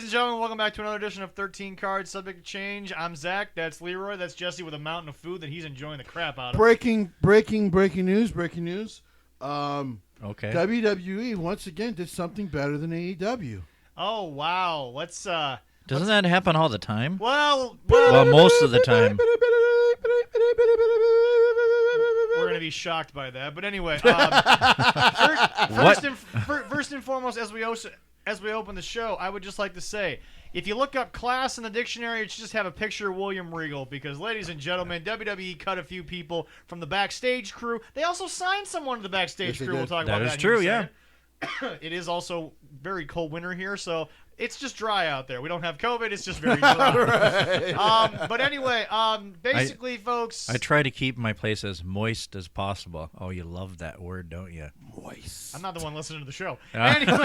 Ladies and gentlemen, welcome back to another edition of 13 Cards Subject to Change. I'm Zach. That's Leroy. That's Jesse with a mountain of food that he's enjoying the crap out of. Breaking news. Okay. WWE once again did something better than AEW. Oh, wow. Doesn't that happen all the time? Well, Most of the time. We're going to be shocked by that. But anyway, first and foremost, as we open the show, I would just like to say, if you look up class in the dictionary, it should just have a picture of William Regal because, ladies and gentlemen, WWE cut a few people from the backstage crew. They also signed someone to the backstage crew. We'll talk about that. That is true, yeah. It is also very cold winter here, so it's just dry out there. We don't have COVID. It's just very dry. Right. But anyway, basically, folks. I try to keep my place as moist as possible. Oh, you love that word, don't you? Moist. I'm not the one listening to the show. Anyway.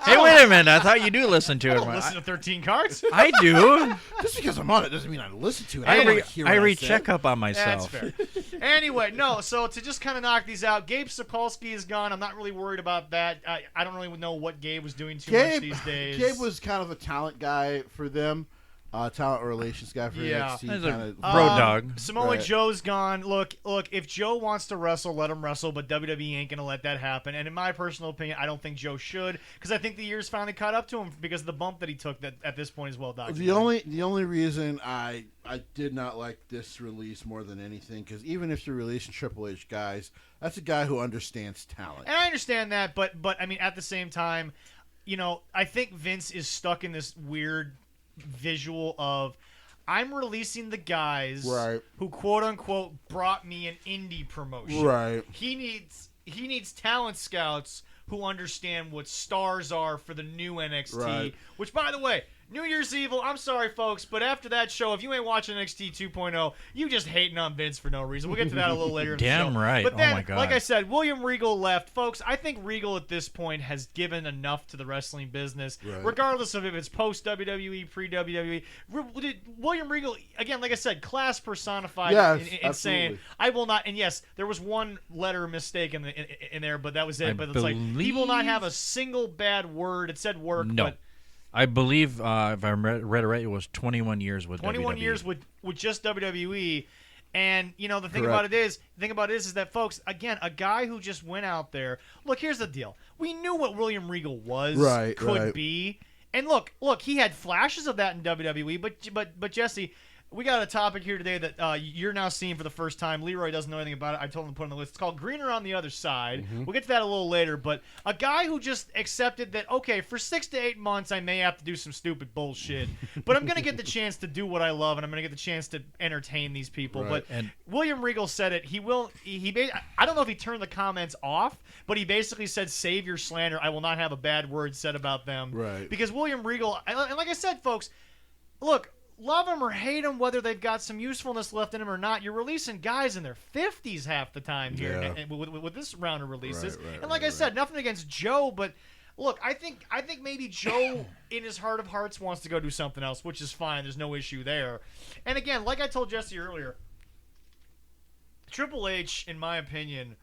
Hey, wait a minute. I thought you do listen to I it. don't listen to 13 Cards. I do. Just because I'm on it doesn't mean I listen to it. I recheck up on myself. That's fair. Anyway, no, so to just kind of knock these out, Gabe Sapolsky is gone. I'm not really worried about that. I don't really know what Gabe was doing too much these days. Gabe was kind of a talent guy for them. Talent relations guy for NXT. He's a road dog. Samoa Joe's gone. Look, if Joe wants to wrestle, let him wrestle, but WWE ain't going to let that happen. And in my personal opinion, I don't think Joe should because I think the year's finally caught up to him because of the bump that he took that at this point is well documented. The only reason I did not like this release more than anything, because even if you're releasing Triple H guys, that's a guy who understands talent. And I understand that, but I mean, at the same time, you know, I think Vince is stuck in this weird visual of I'm releasing the guys who quote unquote brought me an indie promotion. Right. He needs talent scouts who understand what stars are for the new NXT. Which, by the way, New Year's Evil, I'm sorry, folks, but after that show, if you ain't watching NXT 2.0, you just hating on Vince for no reason. We'll get to that a little later in the show. Damn right. But then, oh my God. like I said, William Regal left. Folks, I think Regal at this point has given enough to the wrestling business, regardless of if it's post-WWE, pre-WWE. William Regal, again, like I said, class personified in saying, I will not, and yes, there was one letter mistake in there, but that was it. But it's like, he will not have a single bad word. It said work, but... I believe, if I read it right, it was 21 years with 21 WWE. years with just WWE. And, you know, the thing about it is that, folks, again, a guy who just went out there. Look, here's the deal. We knew what William Regal could be. And look, he had flashes of that in WWE. But Jesse, we got a topic here today that you're now seeing for the first time. Leroy doesn't know anything about it. I told him to put it on the list. It's called Greener on the Other Side. Mm-hmm. We'll get to that a little later. But a guy who just accepted that, okay, for 6 to 8 months I may have to do some stupid bullshit, but I'm going to get the chance to do what I love, and I'm going to get the chance to entertain these people. But William Regal said it. I don't know if he turned the comments off, but he basically said, save your slander. I will not have a bad word said about them. Right. Because William Regal, and like I said, folks, look, love them or hate them, whether they've got some usefulness left in them or not, you're releasing guys in their 50s half the time here with this round of releases. And like I said, nothing against Joe, but look, I think maybe Joe in his heart of hearts wants to go do something else, which is fine. There's no issue there. And again, like I told Jesse earlier, Triple H, in my opinion,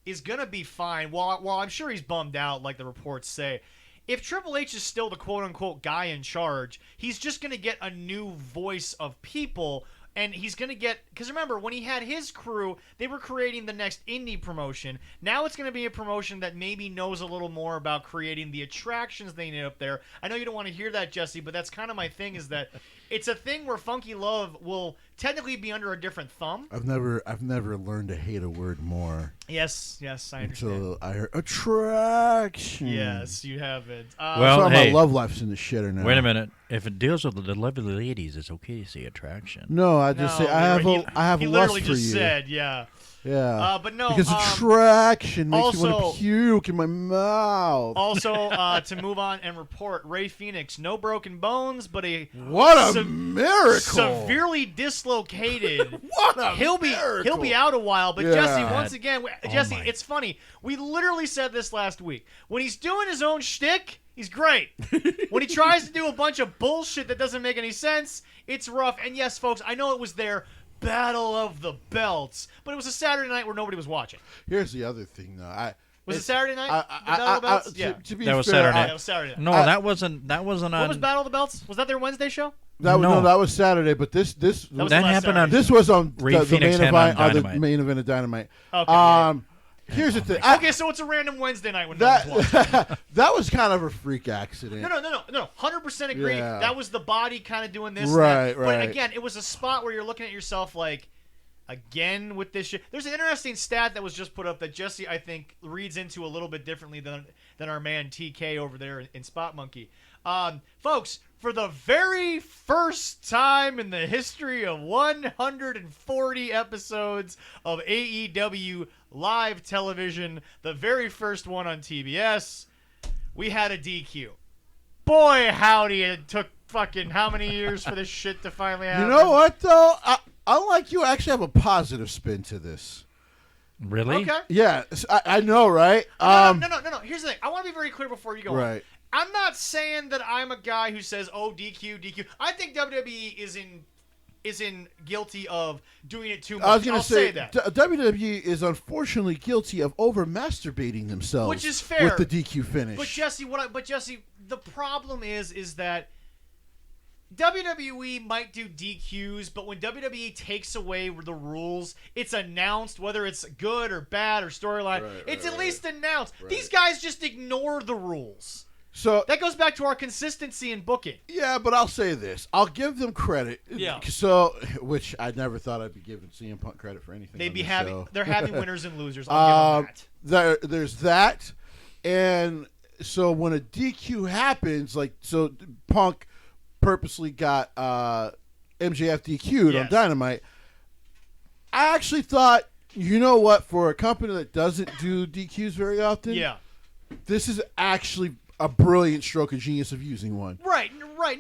is going to be fine. While I'm sure he's bummed out, like the reports say, if Triple H is still the quote-unquote guy in charge, he's just going to get a new voice of people, and he's going to get... Because remember, when he had his crew, they were creating the next indie promotion. Now it's going to be a promotion that maybe knows a little more about creating the attractions they need up there. I know you don't want to hear that, Jesse, but that's kind of my thing, is that it's a thing where Funky Love will technically be under a different thumb. I've never learned to hate a word more. Yes, I understand. Until I heard attraction. Yes, you haven't. Well, my love life's in the shitter now. Wait a minute. If it deals with the lovely ladies, it's okay to say attraction. No, I just say I have lust for you. He literally just said, yeah. Yeah. But no. Because attraction makes you want to puke in my mouth. Also, to move on and report, Ray Phoenix, no broken bones, but what a miracle! Severely dislocated. What a miracle! He'll be out a while. But Jesse, once again, it's funny. We literally said this last week. When he's doing his own shtick, he's great. When he tries to do a bunch of bullshit that doesn't make any sense, it's rough. And yes, folks, I know it was their Battle of the Belts, but it was a Saturday night where nobody was watching. Here's the other thing, though. Was it Saturday night? The Battle of the Belts? Yeah. To be That was fair, Saturday night. That was Saturday night. No, that wasn't on. What was Battle of the Belts? Was that their Wednesday show? That was Saturday, but this was that happened on. this was on Ray the Phoenix main had event, on the Dynamite. main event of Dynamite. Okay. Here's the thing. Okay, so it's a random Wednesday night when no one's watching. That was kind of a freak accident. No. 100% agree. Yeah. That was the body kind of doing this. Right, and that. right. But again, it was a spot where you're looking at yourself like, again with this shit. There's an interesting stat that was just put up that Jesse, I think, reads into a little bit differently than our man TK over there in Spot Monkey. Folks, for the very first time in the history of 140 episodes of AEW live television, the very first one on TBS, we had a DQ. Boy, howdy, it took fucking how many years for this shit to finally happen? You know what, though? Unlike you, I actually have a positive spin to this. Really? Okay. Yeah, I know, right? No. Here's the thing. I want to be very clear before you go on. Right. I'm not saying that I'm a guy who says, "Oh, DQ." I think WWE is in guilty of doing it too much. I was going to say that. WWE is unfortunately guilty of over masturbating themselves, Which is fair. with the DQ finish. But Jesse, the problem is that WWE might do DQs, but when WWE takes away the rules, it's announced whether it's good or bad or storyline. It's at least announced. Right. These guys just ignore the rules. So that goes back to our consistency in booking. Yeah, but I'll say this. I'll give them credit. Yeah. So, which I never thought I'd be giving CM Punk credit for anything. They're having winners and losers. I'll give them that. There's that. And so when a DQ happens, so Punk purposely got MJF DQ'd on Dynamite. I actually thought, you know what, for a company that doesn't do DQs very often, this is actually a brilliant stroke of genius of using one. Right.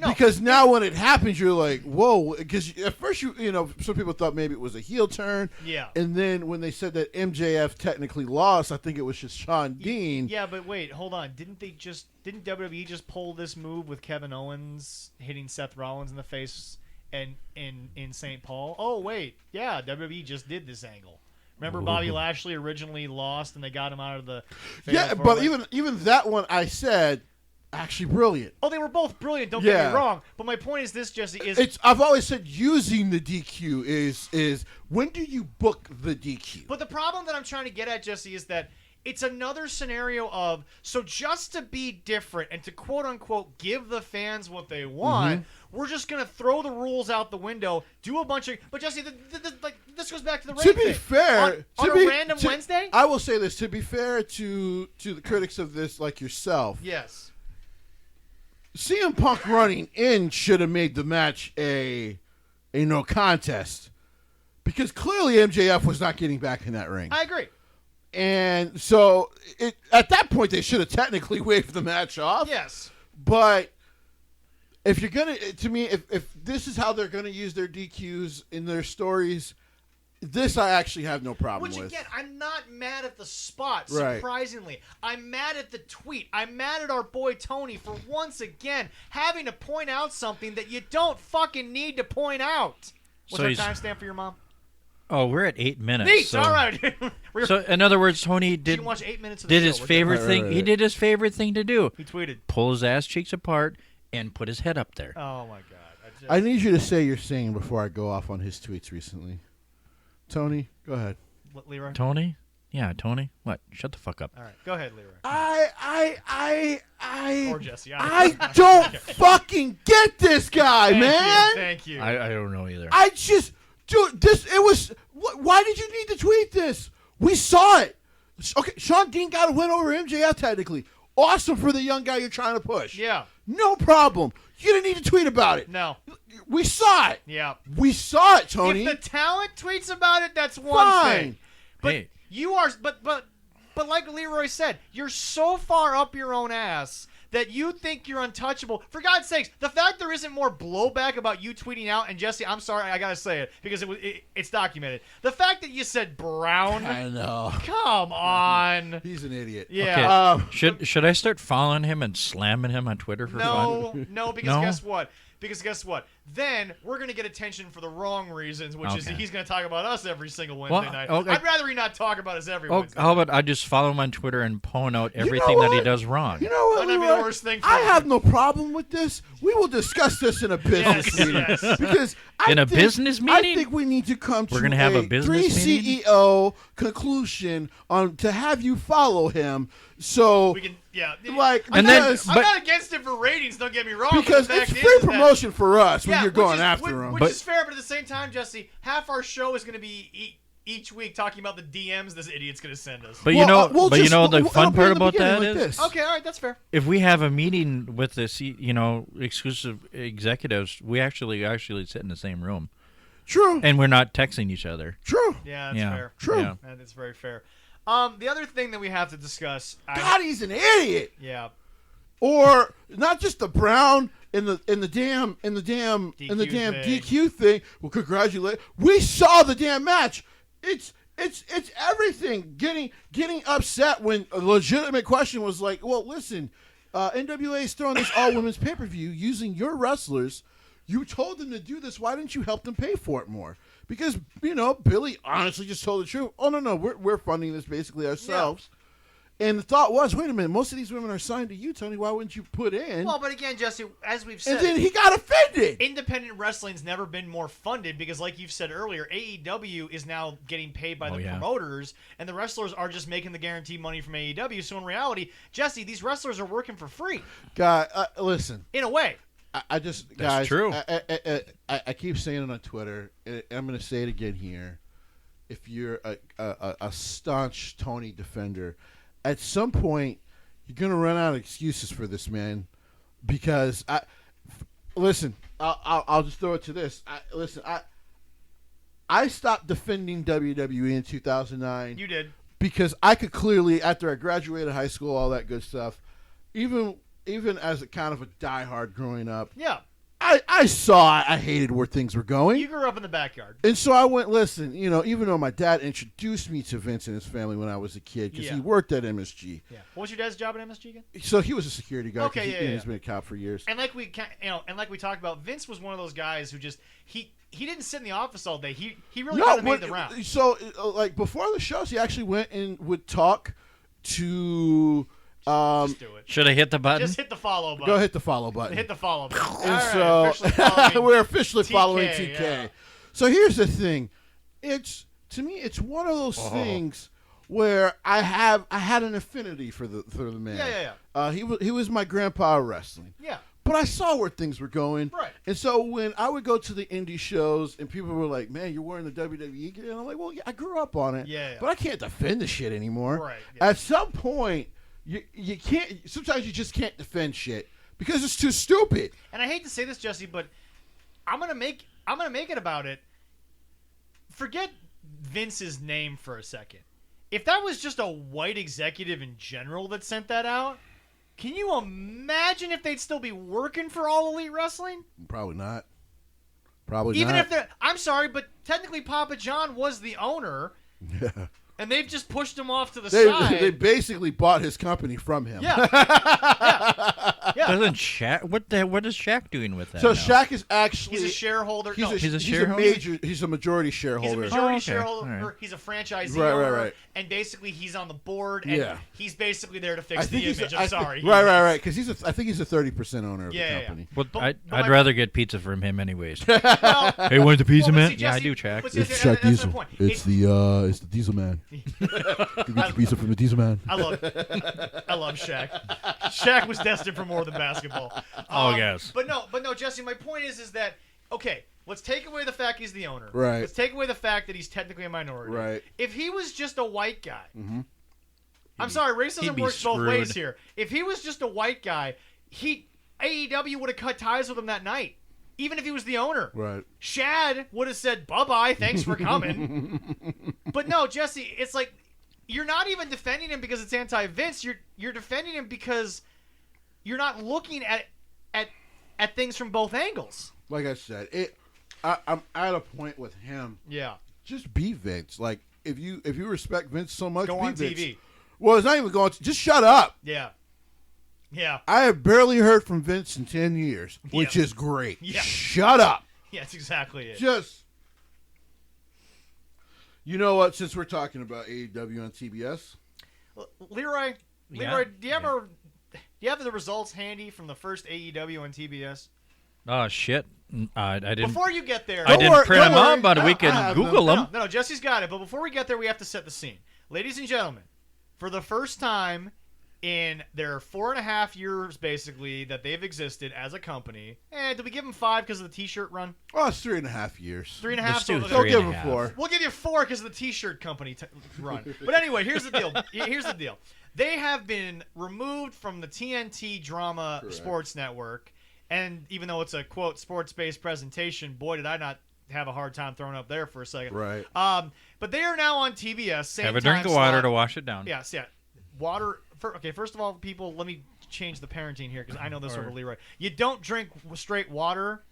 No. Because now when it happens, you're like, whoa. Because at first, some people thought maybe it was a heel turn. Yeah. And then when they said that MJF technically lost, I think it was just Shawn Dean. Yeah, but wait, hold on. Didn't WWE just pull this move with Kevin Owens hitting Seth Rollins in the face and in St. Paul? Oh, wait. Yeah, WWE just did this angle. Remember Bobby Lashley originally lost and they got him out of the... Yeah, but even that one I said, actually brilliant. Oh, they were both brilliant, don't get me wrong. But my point is this, Jesse, I've always said using the DQ is when do you book the DQ? But the problem that I'm trying to get at, Jesse, is that it's another scenario of, so just to be different and to quote-unquote give the fans what they want, we're just going to throw the rules out the window, do a bunch of... But, Jesse, this goes back to the To be fair... On a random Wednesday? I will say this. To be fair to the critics of this, like yourself... Yes. CM Punk running in should have made the match a no contest. Because clearly MJF was not getting back in that ring. I agree. And so, at that point, they should have technically waved the match off. Yes. But if you're going to me, if this is how they're going to use their DQs in their stories, this I actually have no problem with. Which, again, I'm not mad at the spot, surprisingly. I'm mad at the tweet. I'm mad at our boy Tony for once again having to point out something that you don't fucking need to point out. What's our timestamp for your mom? Oh, we're at 8 minutes. Neat. So. All right. So, in other words, Tony did watch 8 minutes of the did show. his favorite thing. Right. He did his favorite thing to do. He tweeted, pull his ass cheeks apart and put his head up there. Oh my God! I need you to say your saying before I go off on his tweets recently. Tony, go ahead. What, Leroy? Tony? Yeah, Tony. What? Shut the fuck up. All right, go ahead, Leroy. Or Jesse. I don't fucking get this guy, man. Thank you. I don't know either. I just. Dude, it was... Why did you need to tweet this? We saw it. Okay, Shawn Dean got a win over MJF technically. Awesome for the young guy you're trying to push. Yeah. No problem. You didn't need to tweet about it. No. We saw it. Yeah. We saw it, Tony. If the talent tweets about it, that's one thing. But hey. You are... But like Leroy said, you're so far up your own ass that you think you're untouchable. For God's sakes, the fact there isn't more blowback about you tweeting out, and Jesse, I'm sorry, I gotta say it because it's documented. The fact that you said Brown, I know. Come on, he's an idiot. Yeah. Okay. Should I start following him and slamming him on Twitter for fun? No, because guess what? then we're going to get attention for the wrong reasons, which is Okay. he's going to talk about us every single Wednesday night. Okay. I'd rather he not talk about us every Wednesday How night. about I just follow him on Twitter and point out everything that he does wrong? You know what, Might not be Leroy? the worst thing for I you. have no problem with this. We will discuss this in a business Yes, meeting. yes. Because In a think- business I meeting? think we need to come We're to gonna have a business three meeting? CEO conclusion on to have you follow him. So We can, yeah. like, I'm, And then- not, I'm but- not against it for ratings, don't get me wrong. because but the it's fact free is that- promotion for us when Yeah, you're going after him. Which But- is fair, but at the same time, Jesse, half our show is going to be each week talking about the DMs this idiot's going to send us. But Well, you know, we'll but you just- know the it'll fun be part in the about beginning that like is, this. Okay, all right, that's fair. if we have a meeting with this, exclusive executives, we actually sit in the same room, True. and we're not texting each other. True. Yeah, that's Yeah. fair. True. Yeah. That is very fair. The other thing that we have to discuss, God, he's an idiot. yeah, Or not just the Brown in the damn thing. DQ thing. Well, congratulate. We saw the damn match. It's everything. Getting upset when a legitimate question was like, well, listen, NWA is throwing this all women's pay per view using your wrestlers. You told them to do this. Why didn't you help them pay for it more? Because Billy honestly just told the truth. Oh no, we're funding this basically ourselves. And the thought was, wait a minute, most of these women are signed to you, Tony. Why wouldn't you put in? well, but again, Jesse, as we've said, and then he got offended. independent wrestling's never been more funded because, like you've said earlier, AEW is now getting paid by the promoters, and the wrestlers are just making the guaranteed money from AEW. So in reality, Jesse, these wrestlers are working for free. God, listen. In a way. I just, That's guys, true. I keep saying it on Twitter, and I'm going to say it again here. If you're a staunch Tony defender, at some point you're going to run out of excuses for this man, because I'll just throw it to this. I stopped defending WWE in 2009. You did. Because I could clearly, after I graduated high school, all that good stuff, even as a kind of a diehard growing up, Yeah. I saw I hated where things were going. You grew up in the backyard. And so I went, listen, even though my dad introduced me to Vince and his family when I was a kid, because he worked at MSG. Yeah. What was your dad's job at MSG again? So he was a security guard. Okay, He's been a cop for years. And like we talked about, Vince was one of those guys who just he didn't sit in the office all day. He really kind of made the rounds. So like before the shows, he actually went and would talk to. Just do it. Should I hit the button? Just hit the follow button. Go hit the follow button. Hit the follow button. And All right, officially so following we're officially TK, following TK. yeah. So here's the thing. To me, it's one of those things where I had an affinity for the man. Yeah. He was my grandpa of wrestling. Yeah. But I saw where things were going. Right. And so when I would go to the indie shows and people were like, man, you're wearing the WWE gear. And I'm like, well, yeah, I grew up on it. Yeah. But I can't defend the shit anymore. Right, yeah. At some point, you can't. Sometimes you just can't defend shit because it's too stupid. And I hate to say this, Jesse, but I'm gonna make it about it. Forget Vince's name for a second. If that was just a white executive in general that sent that out, can you imagine if they'd still be working for All Elite Wrestling? Probably not. Probably Even not. if they're, I'm sorry, but technically Papa John was the owner, Yeah. and they've just pushed him off to the side. They basically bought his company from him. Yeah. Yeah. Doesn't Shaq? What is Shaq doing with that? So now? Shaq is actually He's a shareholder. He's a shareholder? He's a majority He's shareholder. a majority okay. shareholder. All right. He's a franchisee Right, owner, right. and basically he's on the board. And Yeah. he's basically there to fix the image. I'm sorry. Right. Because I think he's a 30% owner of Yeah, the yeah. company. But But I'd my- rather get pizza from him anyways. Well, Hey, want the pizza, well, man? but see, Yeah, I Jesse, do, Shaq. but see, that's the point. It's the Diesel Man. You get the pizza from the Diesel Man. I love Shaq. Shaq was destined for more than basketball. Yes. But no, Jesse. My point is that okay. Let's take away the fact he's the owner. Right. Let's take away the fact that he's technically a minority. Right. If he was just a white guy, Mm-hmm. I'm sorry, racism he'd be works both screwed. ways here. If he was just a white guy, AEW would have cut ties with him that night, even if he was the owner. Right. Shad would have said, bye-bye, thanks for coming. But no, Jesse, it's like you're not even defending him because it's anti-Vince. You're defending him because you're not looking at things from both angles. Like I said, I'm at a point with him. Yeah. Just be Vince. Like if you respect Vince so much, Go be on Vince. TV. Well, it's not even going. Just shut up. Yeah. Yeah. I have barely heard from Vince in 10 years, which is great. Yeah. Shut up. Yeah, that's exactly it. Just, you know what? Since we're talking about AEW on TBS, Leroy, Yeah. do you have the results handy from the first AEW on TBS? Oh shit! I didn't. Before you get there, I didn't print them don't out, worry. but we I can have Google them. No, Jesse's got it. But before we get there, we have to set the scene. Ladies and gentlemen, for the first time in their 4.5 years, basically, that they've existed as a company, did we give them 5 because of the T-shirt run? oh, it's 3.5 years. 3.5. Let's do So Don't three give and a them half. 4. we'll give you 4 because of the T-shirt company run. But anyway, here's the deal. They have been removed from the TNT Drama Correct. Sports Network, and even though it's a quote sports-based presentation, boy, did I not have a hard time throwing up there for a second. Right. But they are now on TBS. Same Have a drink time of water slot. to wash it down. Yes, yeah. Water. Okay, first of all, people, let me change the parenting here because I know this over Leroy. You don't drink straight water.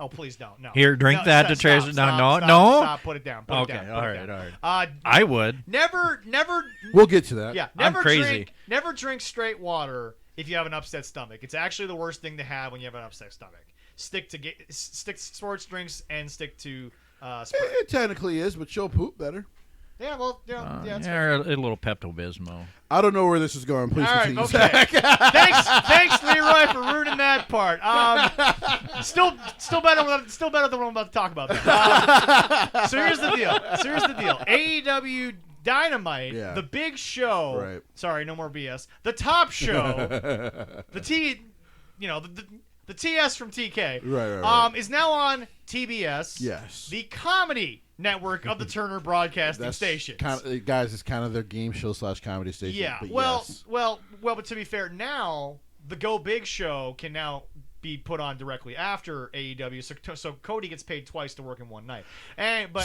Oh, please don't. No. Here, drink No, that stop, to trace it down. stop, No, stop, no. Stop. Put it down. Put Okay, it down. Put all it right, down. all right. Uh, I would. Never. We'll get to that. Yeah. I'm Never crazy. Never drink straight water if you have an upset stomach. It's actually the worst thing to have when you have an upset stomach. Stick to sports drinks and stick to Sprite. It technically is, but she'll poop better. Yeah. Well. Yeah. It's Yeah, a little Pepto-Bismol. I don't know where this is going. Please all right, continue. okay. thanks, Leroy, for ruining that part. Still better than what I'm about to talk about. So here's the deal. AEW Dynamite, Yeah. the big show. Right. Sorry, no more BS. The top show, the TS from TK, Right. is now on TBS. Yes. The comedy network of the Turner Broadcasting Station. Guys, it's kind of their game show / comedy station. Yeah. But Well, yes. but to be fair, now the Go Big show can now be put on directly after AEW, so Cody gets paid twice to work in one night.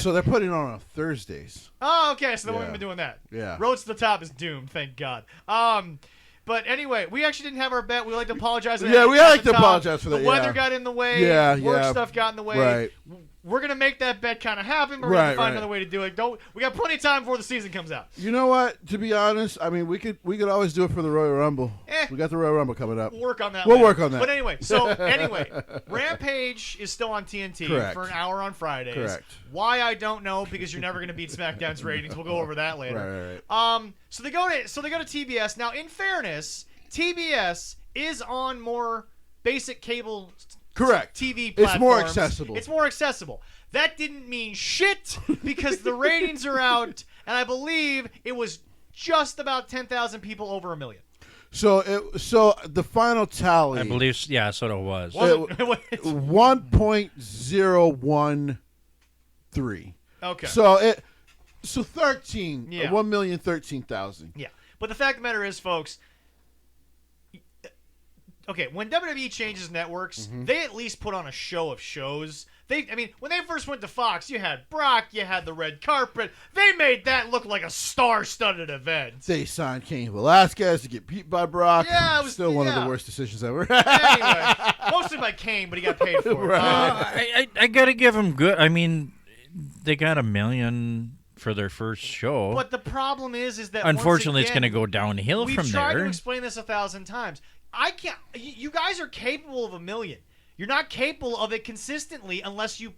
So they're putting it on Thursdays. Oh, okay, so they won't Yeah. even been doing that. Yeah. Road to the Top is doomed, thank God. But anyway, we actually didn't have our bet. We like to apologize. Yeah, we like to apologize for that, The weather yeah. got in the way. Yeah, Work yeah. stuff got in the way. Right. We're gonna make that bet kind of happen, but we're gonna Right, find right. another way to do it. We got plenty of time before the season comes out. You know what? To be honest, I mean, we could always do it for the Royal Rumble. Eh. We got the Royal Rumble coming up. We'll work on that. We'll later. work on that. But anyway, Rampage is still on TNT Correct. for an hour on Fridays. Correct. Why I don't know, because you're never going to beat SmackDown's ratings. We'll go over that later. Right. So they go to TBS. Now, in fairness, TBS is on more basic cable Correct. TV platforms. It's more accessible. It's more accessible. That didn't mean shit because the ratings are out, and I believe it was just about 10,000 people over 1 million. So the final tally, I believe, yeah, so it was. 1.013. Okay. So 13, Yeah. 1,013,000. Yeah. But the fact of the matter is, folks, okay, when WWE changes networks, they at least put on a show of shows. When they first went to Fox, you had Brock, you had the red carpet. They made that look like a star-studded event. They signed Cain Velasquez to get beat by Brock. Yeah, it was still one of the worst decisions ever. Anyway, mostly by Kane, but he got paid for it. Right. I gotta give them good. I mean, they got $1 million for their first show. But the problem is that unfortunately, once it's again, going to go downhill from we've tried there. to explain this 1,000 times. I can't. You guys are capable of $1 million. You're not capable of it consistently unless you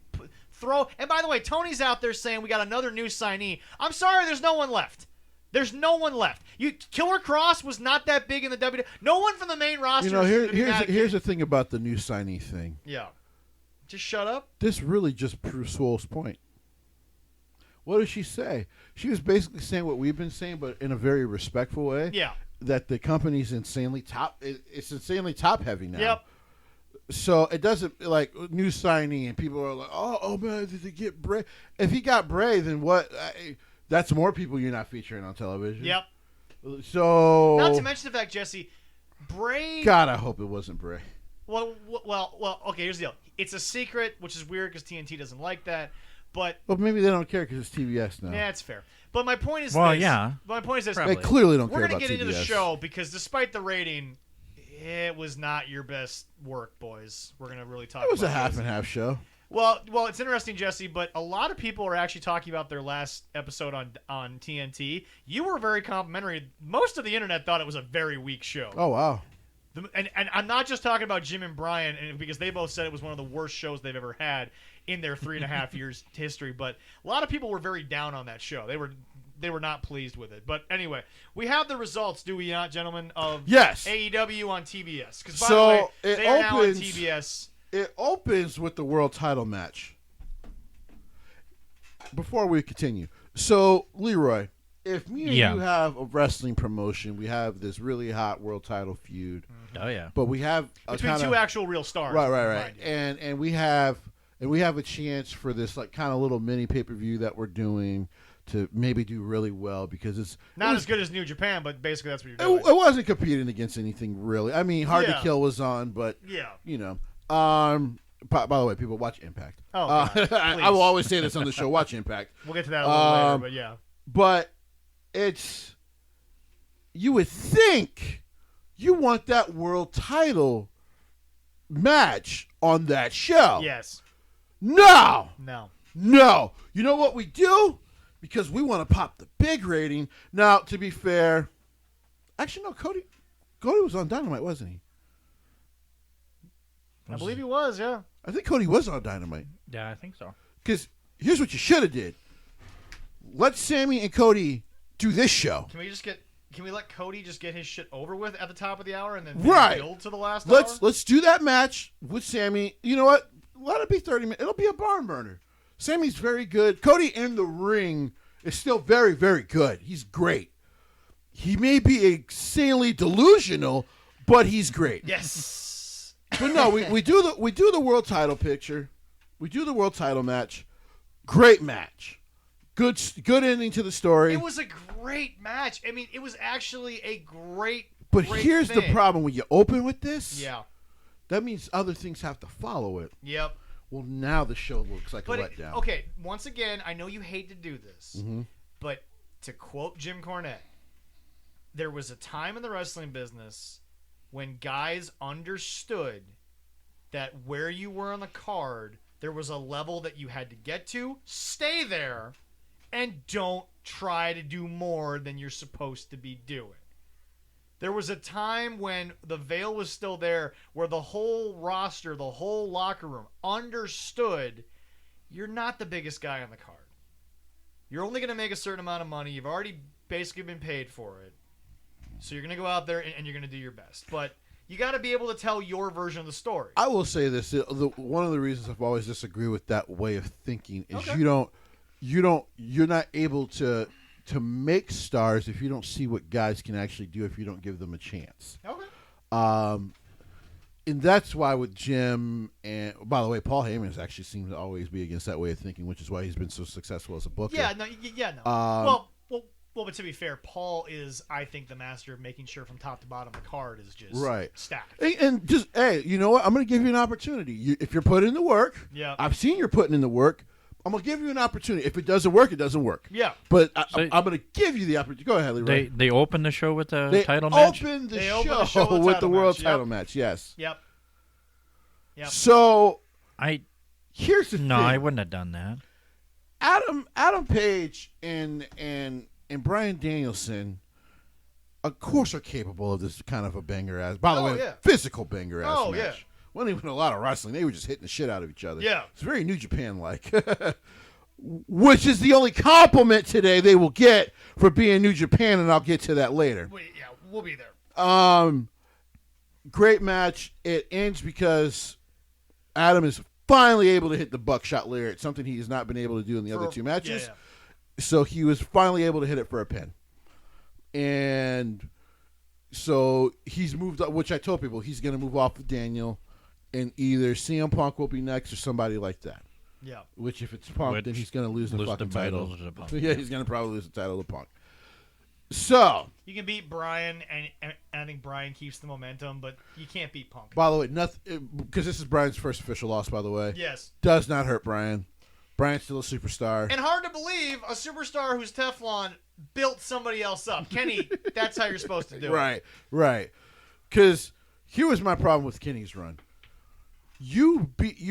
throw. And by the way, Tony's out there saying we got another new signee. I'm sorry, there's no one left. There's no one left. Killer Cross was not that big in the WWE. No one from the main roster. Here's the thing about the new signee thing. Yeah. Just shut up. This really just proves Swole's point. What did she say? She was basically saying what we've been saying, but in a very respectful way. Yeah. That the company's insanely top. It's insanely top heavy now. Yep. So it doesn't like new signee, and people are like, "Oh man, did they get Bray?" If he got Bray, then what? That's more people you're not featuring on television. Yep. So not to mention the fact, Jesse, Bray. God, I hope it wasn't Bray. Well. Okay. Here's the deal. It's a secret, which is weird because TNT doesn't like that. But maybe they don't care because it's TBS now. Yeah, it's fair. But my point is well, this. yeah. My point is this. They clearly don't care We're about going to get TBS. into the show because despite the rating, it was not your best work, boys. We're going to really talk about it. It was a half and half show. Well, it's interesting, Jesse, but a lot of people are actually talking about their last episode on TNT. You were very complimentary. Most of the internet thought it was a very weak show. Oh, wow. And I'm not just talking about Jim and Brian, because they both said it was one of the worst shows they've ever had in their 3.5 years history. But a lot of people were very down on that show. They were not pleased with it. But anyway, we have the results, do we not, gentlemen, of AEW on TBS? Because by the way, they are now on TBS. It opens with the world title match. Before we continue, so Leroy, if me and you have a wrestling promotion, we have this really hot world title feud. Oh yeah, but we have between two actual real stars, right, and we have a chance for this like kind of little mini pay-per-view that we're doing to maybe do really well because it's not as good as New Japan, but basically that's what you're doing. It wasn't competing against anything really. I mean, Hard to Kill was on, but you know. By the way, people watch Impact. Oh, I will always say this on the show. Watch Impact. We'll get to that a little later, but yeah. But it's you would think you want that world title match on that show. Yes. No. You know what we do? Because we want to pop the big rating. Now, to be fair, actually no, Cody was on Dynamite, wasn't he? I believe he was, yeah. I think Cody was on Dynamite. Yeah, I think so. Because here's what you should have did. Let Sammy and Cody do this show. Can we let Cody just get his shit over with at the top of the hour and then build to the last hour? Let's Let's do that match with Sammy. You know what? Let it be 30 minutes. It'll be a barn burner. Sammy's very good. Cody in the ring is still very, very good. He's great. He may be insanely delusional, but he's great. Yes. But no, we do the world title picture. We do the world title match. Great match. Good ending to the story. It was a great match. I mean, it was actually a great here's thing. The problem. When you open with this, yeah, that means other things have to follow it. Yep. Well, now the show looks like a letdown. Okay, once again, I know you hate to do this, but to quote Jim Cornette, there was a time in the wrestling business when guys understood that where you were on the card, there was a level that you had to get to, stay there, and don't try to do more than you're supposed to be doing. There was a time when the veil was still there where the whole roster, the whole locker room understood you're not the biggest guy on the card. You're only going to make a certain amount of money. You've already basically been paid for it. So you're going to go out there and you're going to do your best. But you got to be able to tell your version of the story. I will say this. One of the reasons I've always disagreed with that way of thinking is you're not able to make stars if you don't see what guys can actually do if you don't give them a chance. Okay. And that's why with Jim and, by the way, Paul Heyman actually seems to always be against that way of thinking, which is why he's been so successful as a booker. No. Well, but to be fair, Paul is, I think, the master of making sure from top to bottom the card is just stacked. And just, hey, you know what? I'm going to give you an opportunity. If you're putting in the work, I've seen you're putting in the work. I'm going to give you an opportunity. If it doesn't work, it doesn't work. Yeah. But I'm going to give you the opportunity. Go ahead, Leroy. They opened the show with the title match? They opened the show with the world title match, yes. Yep. So, here's the thing. No, I wouldn't have done that. Adam Page and Bryan Danielson, of course, are capable of this kind of a banger-ass, by the way, physical banger-ass match. Yeah. Wasn't even a lot of wrestling. They were just hitting the shit out of each other. Yeah. It's very New Japan-like. Which is the only compliment today they will get for being New Japan, and I'll get to that later. We'll be there. Great match. It ends because Adam is finally able to hit the buckshot lariat, something he has not been able to do in the other two matches. So he was finally able to hit it for a pin. And so he's moved up, which I told people he's going to move off of Daniel, and either CM Punk will be next or somebody like that. Yeah. Which, if it's Punk, then he's going to lose the fucking title. Yeah, he's going to probably lose the title to Punk. So you can beat Bryan, and I think Bryan keeps the momentum, but you can't beat Punk. By the way, nothing, because this is Bryan's first official loss. By the way, yes, does not hurt Bryan. Bryan's still a superstar, and hard to believe a superstar who's Teflon built somebody else up. Kenny, that's how you're supposed to do it. Right. Because here was my problem with Kenny's run. You're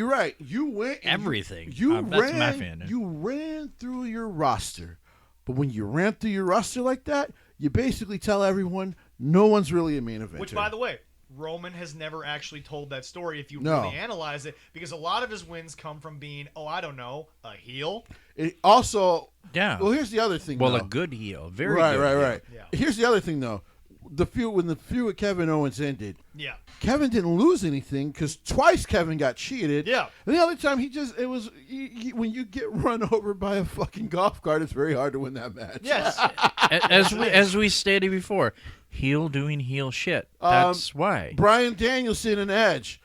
right. You went everything. That's my fan. You ran through your roster. But when you ran through your roster like that, you basically tell everyone no one's really a main eventer. Which, by the way, Roman has never actually told that story if you really analyze it, because a lot of his wins come from being, I don't know, a heel. It also, yeah. Well, here's the other thing. Well, though. a good heel, very right, good. Right. Yeah. Here's the other thing, though. When the feud with Kevin Owens ended, yeah, Kevin didn't lose anything because twice Kevin got cheated. Yeah, and the other time when you get run over by a fucking golf cart, it's very hard to win that match. Yes, as we stated before, heel doing heel shit. That's why Bryan Danielson and Edge,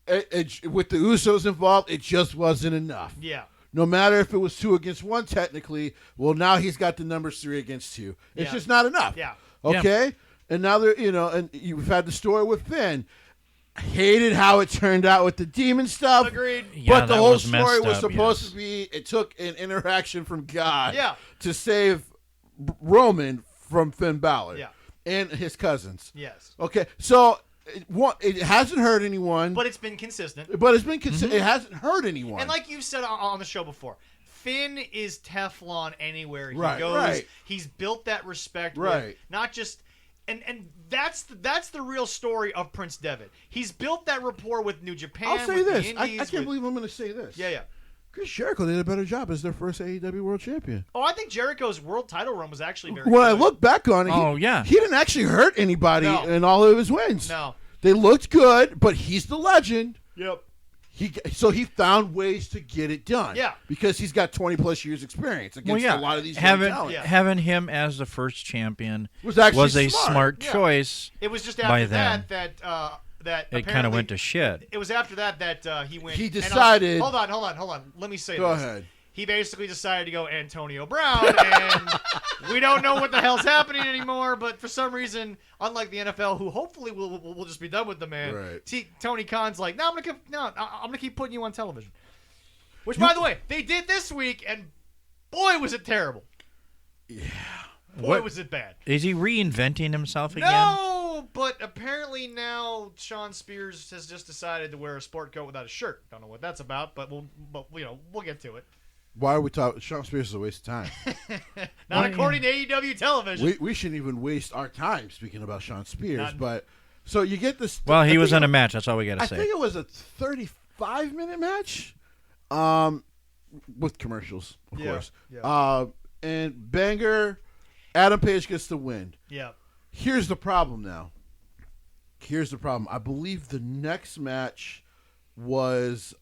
with the Usos involved, it just wasn't enough. Yeah. No matter if it was 2 against 1, technically, well, now he's got the numbers 3 against 2. It's just not enough. Yeah. Okay? Yeah. And now and you've had the story with Finn. Hated how it turned out with the demon stuff. Agreed. But the whole story was supposed to be, it took an interaction from God to save Roman from Finn Balor and his cousins. Yes. Okay, so it hasn't hurt anyone. But it's been consistent. It hasn't hurt anyone. And like you've said on the show before, Finn is Teflon anywhere he goes. Right. He's built that respect with not just and that's the real story of Prince Devitt. He's built that rapport with New Japan. I'll say with this. The Indies, I can't believe I'm going to say this. Yeah. Chris Jericho did a better job as their first AEW World Champion. Oh, I think Jericho's world title run was actually very good. When I look back on it, he didn't actually hurt anybody in all of his wins. No. They looked good, but he's the legend. Yep. He found ways to get it done. Yeah. Because he's got 20-plus years experience against a lot of these having him as the first champion was a smart choice. It was just after that it kind of went to shit. It was after that he went. He decided. Hold on. Let me say this. Go ahead. He basically decided to go Antonio Brown, and we don't know what the hell's happening anymore. But for some reason, unlike the NFL, who hopefully will just be done with the man, right. Tony Khan's like, I'm gonna keep putting you on television. Which, by the way, they did this week, and boy, was it terrible. Yeah. Boy, was it bad. Is he reinventing himself again? No, but apparently now Sean Spears has just decided to wear a sport coat without a shirt. Don't know what that's about, but we'll get to it. Why are we talking? Sean Spears is a waste of time. Not according to AEW television. We shouldn't even waste our time speaking about Sean Spears. But so you get this. Well, he was in a match. That's all we got to say. I think it was a 35-minute match, with commercials, of course. Yeah. And Banger, Adam Page gets the win. Yeah. Here's the problem now. I believe the next match was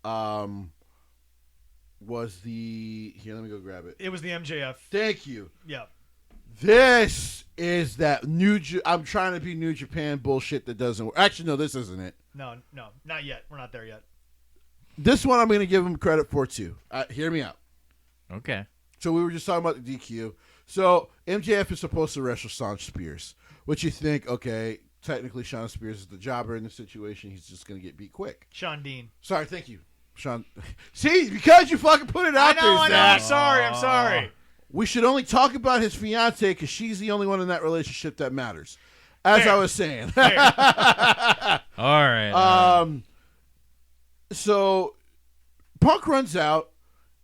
here, let me go grab it. It was the MJF. Thank you. Yeah. This is that I'm trying to be New Japan bullshit that doesn't work. Actually, no, this isn't it. No, not yet. We're not there yet. This one I'm going to give him credit for, too. Hear me out. Okay. So we were just talking about the DQ. So MJF is supposed to wrestle Sean Spears, which you think, okay, technically Sean Spears is the jobber in the situation. He's just going to get beat quick. Sean Dean. Sorry, thank you. Sean. See, because you fucking put it out there, I know. I'm sorry. We should only talk about his fiance because she's the only one in that relationship that matters. As I was saying. All right. So Punk runs out,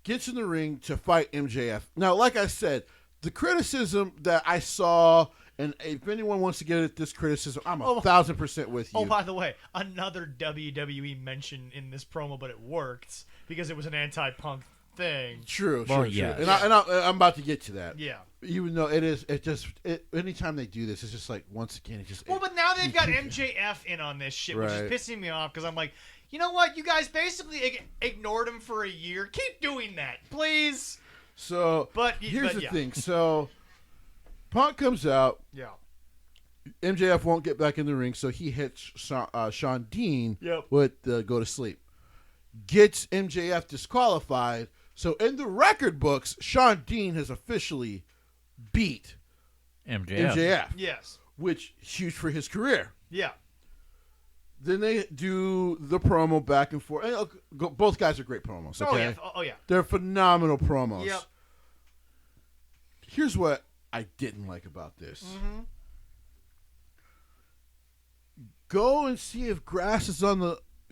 gets in the ring to fight MJF. Now, like I said, the criticism that I saw, and if anyone wants to get at this criticism, I'm 1,000% with you. Oh, by the way, another WWE mention in this promo, but it worked because it was an anti-Punk thing. True. Yeah. And I'm about to get to that. Yeah. Even though anytime they do this, it's just like, once again, it just... but now they've got MJF in on this shit, which is pissing me off because I'm like, you know what? You guys basically ignored him for a year. Keep doing that, please. So, here's the thing. So, Punk comes out. Yeah. MJF won't get back in the ring, so he hits Sean Dean with go to sleep. Gets MJF disqualified. So, in the record books, Sean Dean has officially beat MJF. Yes. Which is huge for his career. Yeah. Then they do the promo back and forth. Both guys are great promos. Okay? Oh yeah. They're phenomenal promos. Yep. Here's what I didn't like about this. Mm-hmm. Go and see if grass is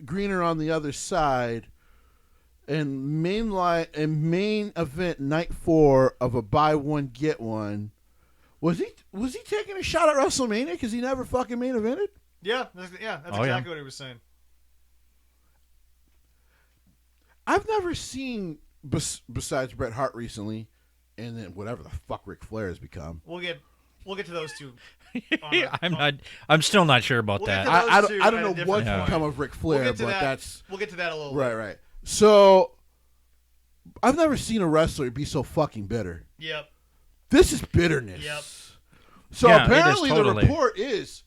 greener on the other side. And main event night 4 of a buy one get one. Was he taking a shot at WrestleMania because he never fucking main evented? Yeah, that's exactly what he was saying. I've never seen, besides Bret Hart recently, and then whatever the fuck Ric Flair has become. We'll get to those two. I'm still not sure about that. I don't know what's become of Ric Flair, we'll get to that a little later. Right. So I've never seen a wrestler be so fucking bitter. Yep. This is bitterness. Yep. So apparently the report is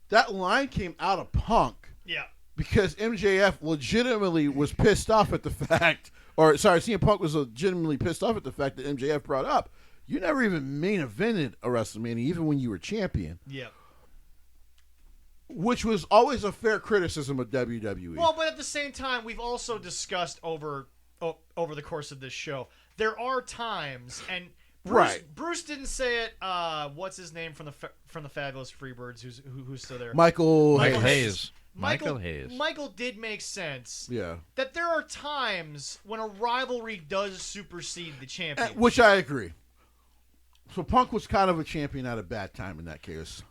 that line came out of Punk. Yeah. Because MJF legitimately was pissed off at the fact, CM Punk was legitimately pissed off at the fact that MJF brought up, you never even main evented a WrestleMania, even when you were champion. Yeah. Which was always a fair criticism of WWE. Well, but at the same time, we've also discussed over the course of this show, there are times, and Bruce didn't say it. What's his name from the Fabulous Freebirds? Who's still there? Michael Hayes. Michael did make sense. Yeah. That there are times when a rivalry does supersede the champion. Which I agree. So Punk was kind of a champion at a bad time in that case.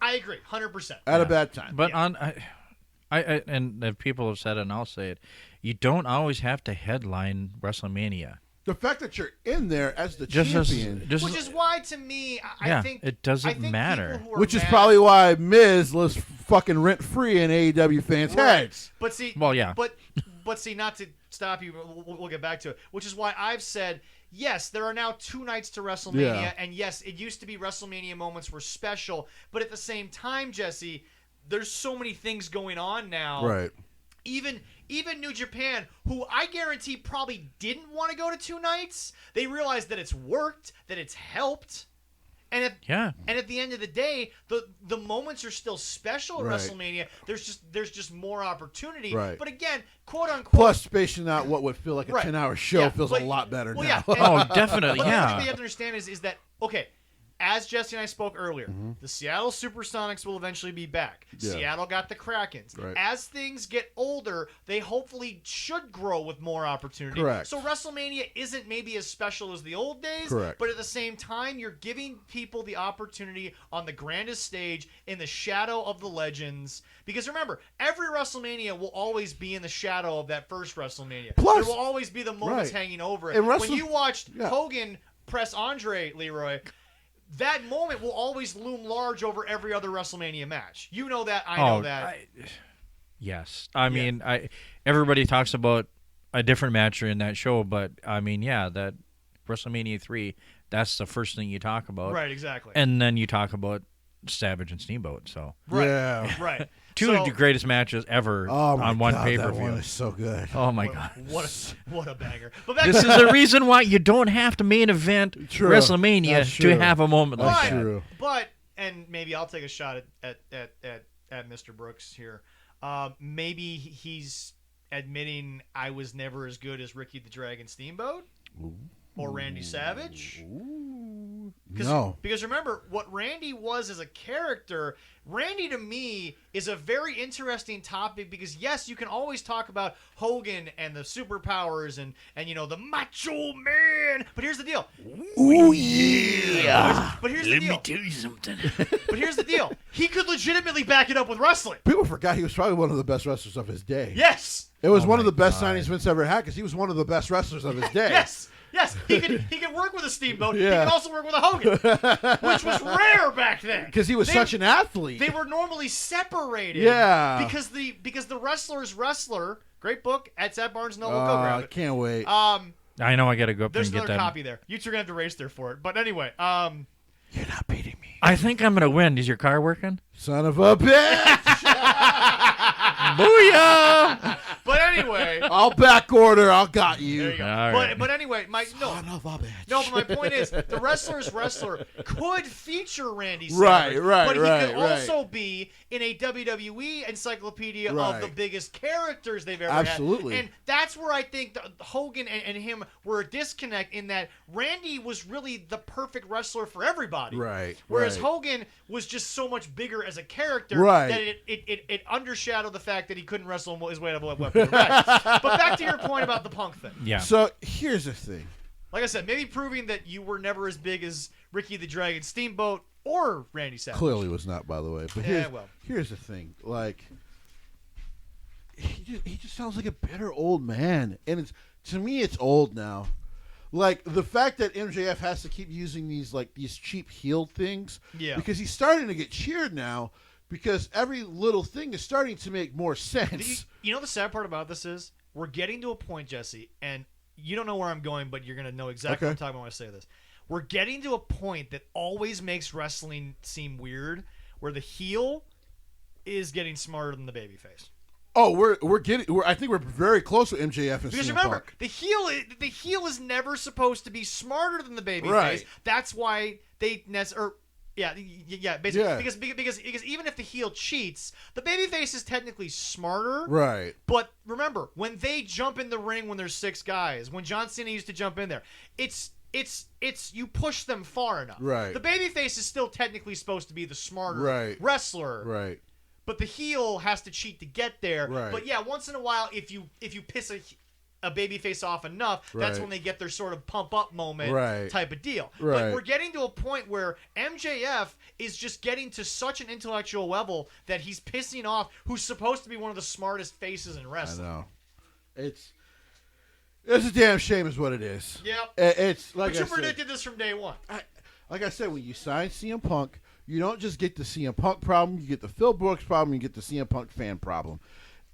I agree, 100%. At a bad time. But and if people have said it, and I'll say it, you don't always have to headline WrestleMania. The fact that you're in there as the champion. Which is why, to me, I think it doesn't matter. Which is probably why Miz was fucking rent-free in AEW fans' heads. But see, but see, not to stop you, we'll get back to it, which is why I've said, yes, there are now 2 nights to WrestleMania, and yes, it used to be WrestleMania moments were special, but at the same time, Jesse, there's so many things going on now. Right. Even New Japan, who I guarantee probably didn't want to go to 2 nights, they realized that it's worked, that it's helped. And at the end of the day, the moments are still special at WrestleMania. There's just more opportunity. Right. But again, quote unquote. Plus, spacing out what would feel like a 10-hour show feels a lot better now. Yeah, definitely. But the other thing they have to understand is that, okay, as Jesse and I spoke earlier, the Seattle Supersonics will eventually be back. Yeah. Seattle got the Krakens. Right. As things get older, they hopefully should grow with more opportunity. Correct. So WrestleMania isn't maybe as special as the old days, Correct. But at the same time, you're giving people the opportunity on the grandest stage in the shadow of the legends. Because remember, every WrestleMania will always be in the shadow of that first WrestleMania. Plus, there will always be the moments hanging over it. When you watched Hogan press Andre, Leroy, that moment will always loom large over every other WrestleMania match. You know that. I know that. Yes. I mean, everybody talks about a different match in that show, but I mean, that WrestleMania 3, that's the first thing you talk about. Right, exactly. And then you talk about Savage and Steamboat. So right. Two of the greatest matches ever on one pay-per-view. That one is so good. Oh my God! What a banger! But this is the reason why you don't have to main event WrestleMania to have a moment like that. But and maybe I'll take a shot at Mr. Brooks here. Maybe he's admitting I was never as good as Ricky the Dragon Steamboat or Randy Savage. Because remember, what Randy was as a character, Randy to me is a very interesting topic because, yes, you can always talk about Hogan and the superpowers and the Macho Man. But here's the deal. Ooh, yeah. But here's the deal. Let me tell you something. But here's the deal. He could legitimately back it up with wrestling. People forgot he was probably one of the best wrestlers of his day. Yes. It was one of the best signings Vince ever had because he was one of the best wrestlers of his day. Yes, he could work with a Steamboat. Yeah. He could also work with a Hogan, which was rare back then. Because he was such an athlete. They were normally separated. Yeah. Because the wrestler's wrestler. Great book. It's at Barnes & Noble. Go grab it. I can't wait. I know I got to go up and get that. There's another copy there. You two are going to have to race there for it. But anyway. You're not beating me. I think I'm going to win. Is your car working? Son of a bitch. Booyah! But anyway, I'll back order. I got you. There you go. But anyway, but my point is, the wrestler's wrestler could feature Randy Savage, but he could also be in a WWE encyclopedia of the biggest characters they've ever had. And that's where I think Hogan and him were a disconnect in that Randy was really the perfect wrestler for everybody. Whereas Hogan was just so much bigger as a character that it undershadowed the fact that he couldn't wrestle his way up a weapon. But back to your point about the Punk thing. Yeah. So here's the thing. Like I said, maybe proving that you were never as big as Ricky the Dragon Steamboat, or Randy Savage. Clearly was not, by the way. But here's the thing. Like, he just sounds like a bitter old man. And to me, it's old now. Like, the fact that MJF has to keep using these cheap heel things. Yeah. Because he's starting to get cheered now because every little thing is starting to make more sense. You know the sad part about this is we're getting to a point, Jesse, and you don't know where I'm going, but you're going to know exactly what I'm talking about when I say this. We're getting to a point that always makes wrestling seem weird, where the heel is getting smarter than the babyface. Oh, I think we're very close with MJF and because CM remember, Punk. the heel is never supposed to be smarter than the babyface. Right. That's why they basically. Yeah. Because even if the heel cheats, the babyface is technically smarter. Right. But remember, when they jump in the ring when there's 6 guys, when John Cena used to jump in there, it's you push them far enough. Right. The babyface is still technically supposed to be the smarter wrestler. Right. But the heel has to cheat to get there. Right. But yeah, once in a while, if you piss a babyface off enough, that's when they get their sort of pump up moment type of deal. Right. But we're getting to a point where MJF is just getting to such an intellectual level that he's pissing off who's supposed to be one of the smartest faces in wrestling. I know. It's a damn shame is what it is. Yep. It's like but you predicted this from day one. Like I said, when you sign CM Punk, you don't just get the CM Punk problem, you get the Phil Brooks problem, you get the CM Punk fan problem.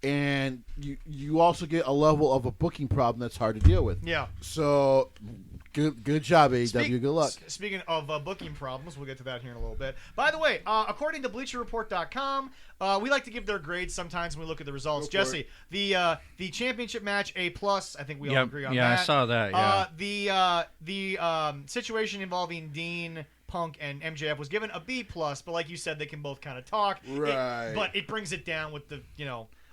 And you also get a level of a booking problem that's hard to deal with. Yeah. So, good job, AEW. Good luck. Speaking of booking problems, we'll get to that here in a little bit. By the way, according to BleacherReport.com, we like to give their grades sometimes when we look at the results. Jesse, the championship match, A+. I think we all agree on that. Yeah, I saw that. Yeah. The situation involving Dean, Punk, and MJF was given a B+. But like you said, they can both kind of talk. Right. But it brings it down with the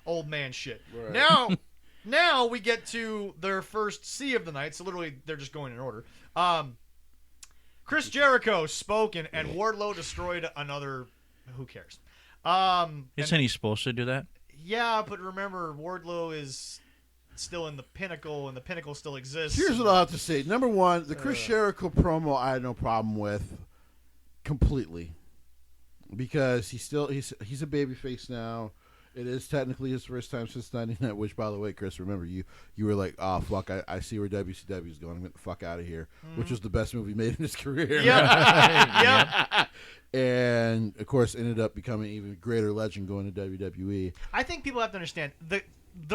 old man shit. Right. Now we get to their first C of the night, so literally they're just going in order. Chris Jericho spoke, and Wardlow destroyed another. Who cares? Isn't he supposed to do that? Yeah, but remember, Wardlow is still in the Pinnacle, and the Pinnacle still exists. Here's what I have to say. Number one, the Chris Jericho promo I had no problem with completely because he's a babyface now. It is technically his first time since 99, which, by the way, Chris, remember, you were like, oh, fuck, I see where WCW is going. I'm getting the fuck out of here, which was the best movie made in his career. Yep. And, of course, ended up becoming an even greater legend going to WWE. I think people have to understand, the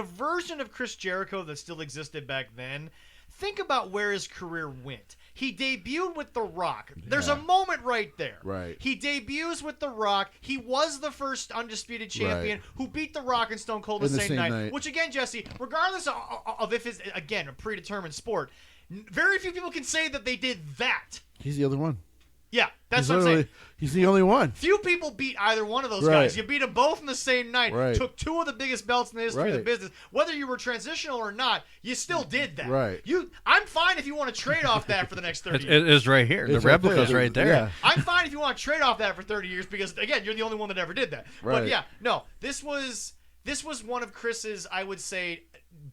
version of Chris Jericho that still existed back then, think about where his career went. He debuted with The Rock. There's a moment right there. Right. He debuts with The Rock. He was the first undisputed champion who beat The Rock and Stone Cold the same night. Which, again, Jesse, regardless of if it's, again, a predetermined sport, very few people can say that they did that. He's the other one. Yeah, that's what I'm saying. He's the only one. Few people beat either one of those guys. You beat them both in the same night. Right. Took 2 of the biggest belts in the history of the business. Whether you were transitional or not, you still did that. Right. I'm fine if you want to trade off that for the next 30 years. It is right here. The replica's right there. Yeah. I'm fine if you want to trade off that for 30 years because, again, you're the only one that ever did that. Right. But, yeah, no, this was one of Chris's, I would say,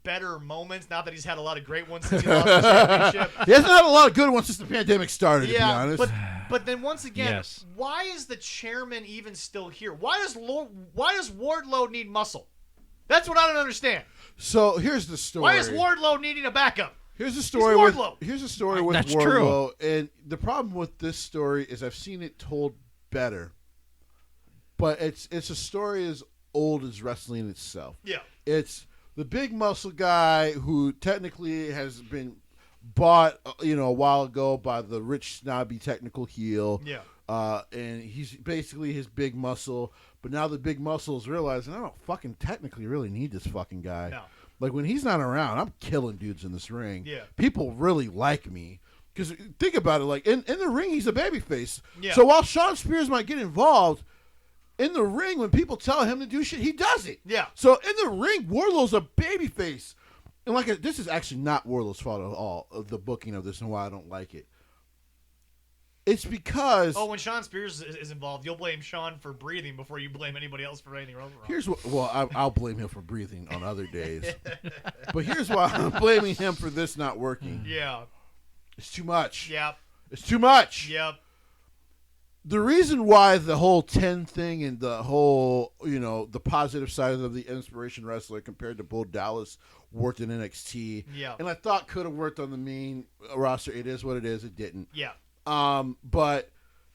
better moments. Not that he's had a lot of great ones since he lost the championship. He hasn't had a lot of good ones since the pandemic started, to be honest. But then once again, why is the chairman even still here? Why does Wardlow need muscle? That's what I don't understand. So here's the story. Why is Wardlow needing a backup? Here's the story with That's Wardlow. True. And the problem with this story is I've seen it told better. But it's a story as old as wrestling itself. Yeah. It's the big muscle guy who technically has been bought, a while ago by the rich, snobby technical heel. Yeah. And he's basically his big muscle. But now the big muscle is realizing, I don't fucking technically really need this fucking guy. No. Like, when he's not around, I'm killing dudes in this ring. Yeah. People really like me. Because think about it, like, in the ring, he's a babyface. Yeah. So while Shawn Spears might get involved, in the ring, when people tell him to do shit, he does it. Yeah. So in the ring, Wardlow's a babyface. And this is actually not Wardlow's fault at all, of the booking of this and why I don't like it. It's because... Oh, when Shawn Spears is involved, you'll blame Shawn for breathing before you blame anybody else for anything wrong. Here's what... Well, I'll blame him for breathing on other days. But here's why I'm blaming him for this not working. Yeah. It's too much. Yep. It's too much. Yep. the reason why the whole 10 thing and the whole, the positive side of the inspiration wrestler compared to Bo Dallas worked in NXT. Yeah. And I thought could have worked on the main roster. It is what it is. It didn't. Yeah. But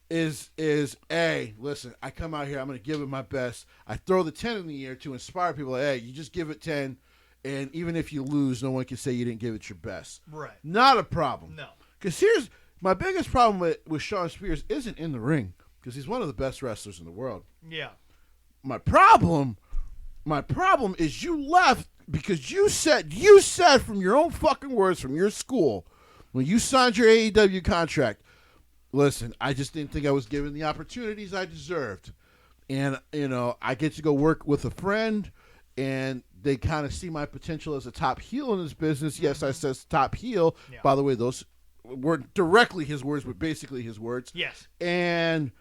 listen, I come out here, I'm going to give it my best. I throw the 10 in the air to inspire people. Hey, you just give it 10, and even if you lose, no one can say you didn't give it your best. Right. Not a problem. No. Because here's my biggest problem with Shawn Spears isn't in the ring, because he's one of the best wrestlers in the world. Yeah. My problem is you left because you said from your own fucking words, from your school, when you signed your AEW contract, listen, I just didn't think I was given the opportunities I deserved. And, I get to go work with a friend, and they kind of see my potential as a top heel in this business. Yes, I says top heel. Yeah. By the way, those weren't directly his words, but basically his words. Yes. And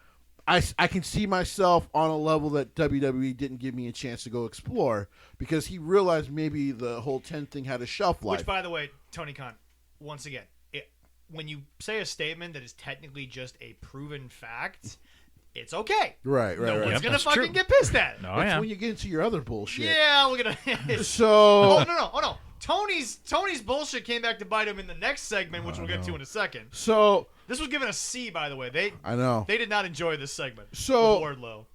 I can see myself on a level that WWE didn't give me a chance to go explore, because he realized maybe the whole 10 thing had a shelf life. Which, by the way, Tony Khan, once again, when you say a statement that is technically just a proven fact, it's okay. Right. No one's going to fucking get pissed at it. No, that's when you get into your other bullshit. Yeah, we're going to... So... Oh, no. Tony's bullshit came back to bite him in the next segment, which we'll get to in a second. So... This was given a C, by the way. I know. They did not enjoy this segment with Wardlow.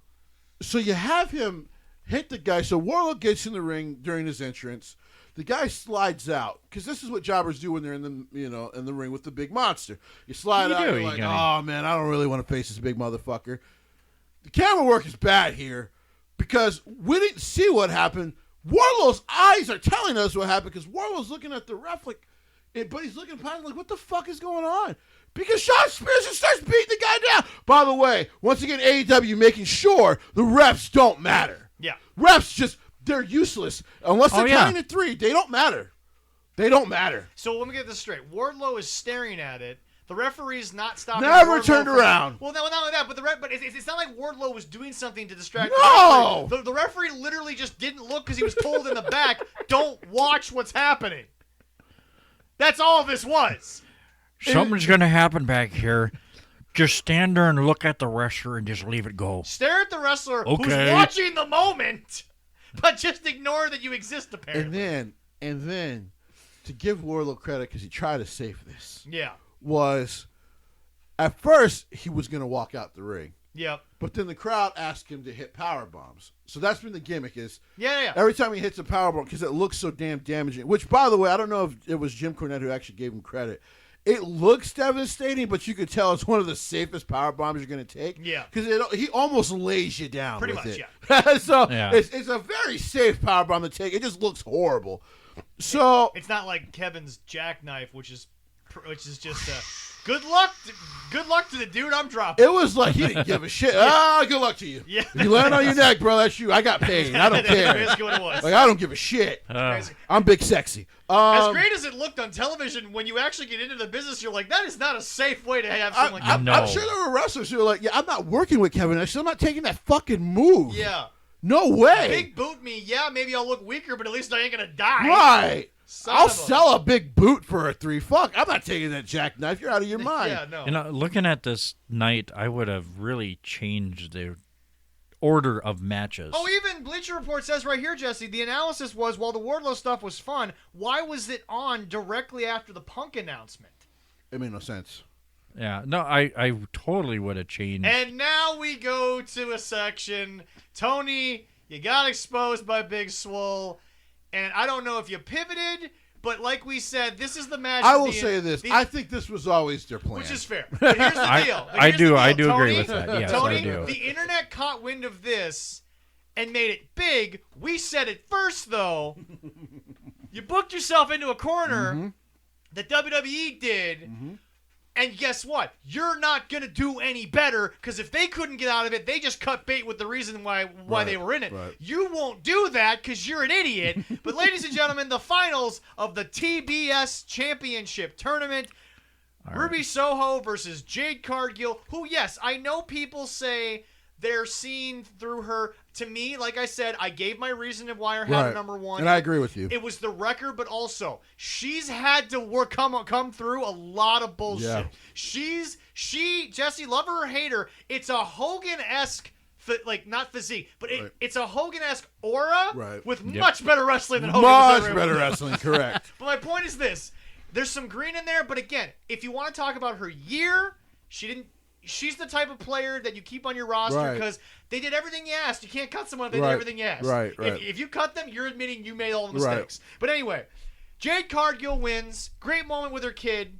So you have him hit the guy. So Wardlow gets in the ring during his entrance. The guy slides out, because this is what jobbers do when they're in the ring with the big monster. You slide out, you're like, oh man, I don't really want to face this big motherfucker. The camera work is bad here, because we didn't see what happened. Wardlow's eyes are telling us what happened, because Wardlow's looking at the ref but he's looking at him like, what the fuck is going on? Because Shawn Spears just starts beating the guy down. By the way, once again, AEW making sure the refs don't matter. Yeah. Refs just... They're useless. Unless they're counting to 3. They don't matter. So let me get this straight. Wardlow is staring at it. The referee's not stopping. Never turned around. Well, no, not only that, but it's not like Wardlow was doing something to distract the referee. The referee literally just didn't look because he was told in the back, don't watch what's happening. That's all this was. Something's going to happen back here. Just stand there and look at the wrestler and just leave it go. Stare at the wrestler who's watching the moment. But just ignore that you exist, apparently. And then, to give Wardlow credit, because he tried to save this. Yeah. Was, at first, he was going to walk out the ring. Yep. But then the crowd asked him to hit power bombs. So that's been the gimmick is. Yeah. Every time he hits a power bomb, because it looks so damn damaging. Which, by the way, I don't know if it was Jim Cornette who actually gave him credit. It looks devastating, but you could tell it's one of the safest power bombs you're going to take. Yeah. Because he almost lays you down Pretty with much, it. Yeah. So it's a very safe power bomb to take. It just looks horrible. So it's not like Kevin's jackknife, which is just good luck to the dude I'm dropping. It was like he didn't give a shit. Good luck to you. Yeah. If you land on your neck, bro, that's you. I got pain. I don't care. Basically what it was. Like, I don't give a shit. I'm big sexy. As great as it looked on television, when you actually get into the business, you're like, that is not a safe way to have something like that. I'm sure there were wrestlers who were like, I'm not working with Kevin Nash. I'm not taking that fucking move. Yeah. No way. Big boot me. Yeah, maybe I'll look weaker, but at least I ain't going to die. Right. I'll sell a big boot for a 3. Fuck, I'm not taking that jackknife. You're out of your mind. Yeah, no. Looking at this night, I would have really changed the order of matches. Oh, even Bleacher Report says right here, Jesse, the analysis was, while the Wardlow stuff was fun, why was it on directly after the Punk announcement? It made no sense. Yeah, no, I totally would have changed. And now we go to a section. Tony, you got exposed by Big Swole, and I don't know if you pivoted, but like we said, this is the match. I will say this. I think this was always their plan. Which is fair. But here's the deal. I do Tony, agree with that. Yes, Tony, I do. The internet caught wind of this and made it big. We said it first, though. You booked yourself into a corner that WWE did. And guess what? You're not going to do any better, because if they couldn't get out of it, they just cut bait with the reason why they were in it. Right. You won't do that because you're an idiot. But ladies and gentlemen, the finals of the TBS Championship Tournament, Ruby Soho versus Jade Cargill, who, yes, I know people say they're seen through her. To me, like I said, I gave my reason of why I had her number 1. And I agree with you. It was the record, but also she's had to come through a lot of bullshit. Yeah. Jesse, love her or hate her, it's a Hogan-esque, like, not physique, but it's a Hogan-esque aura with much better wrestling than Hogan. Much better wrestling, correct. But my point is this. There's some green in there, but again, if you want to talk about her year, she's the type of player that you keep on your roster because they did everything you asked. You can't cut someone if they did everything you asked. Right. If you cut them, you're admitting you made all the mistakes. But anyway, Jade Cargill wins. Great moment with her kid.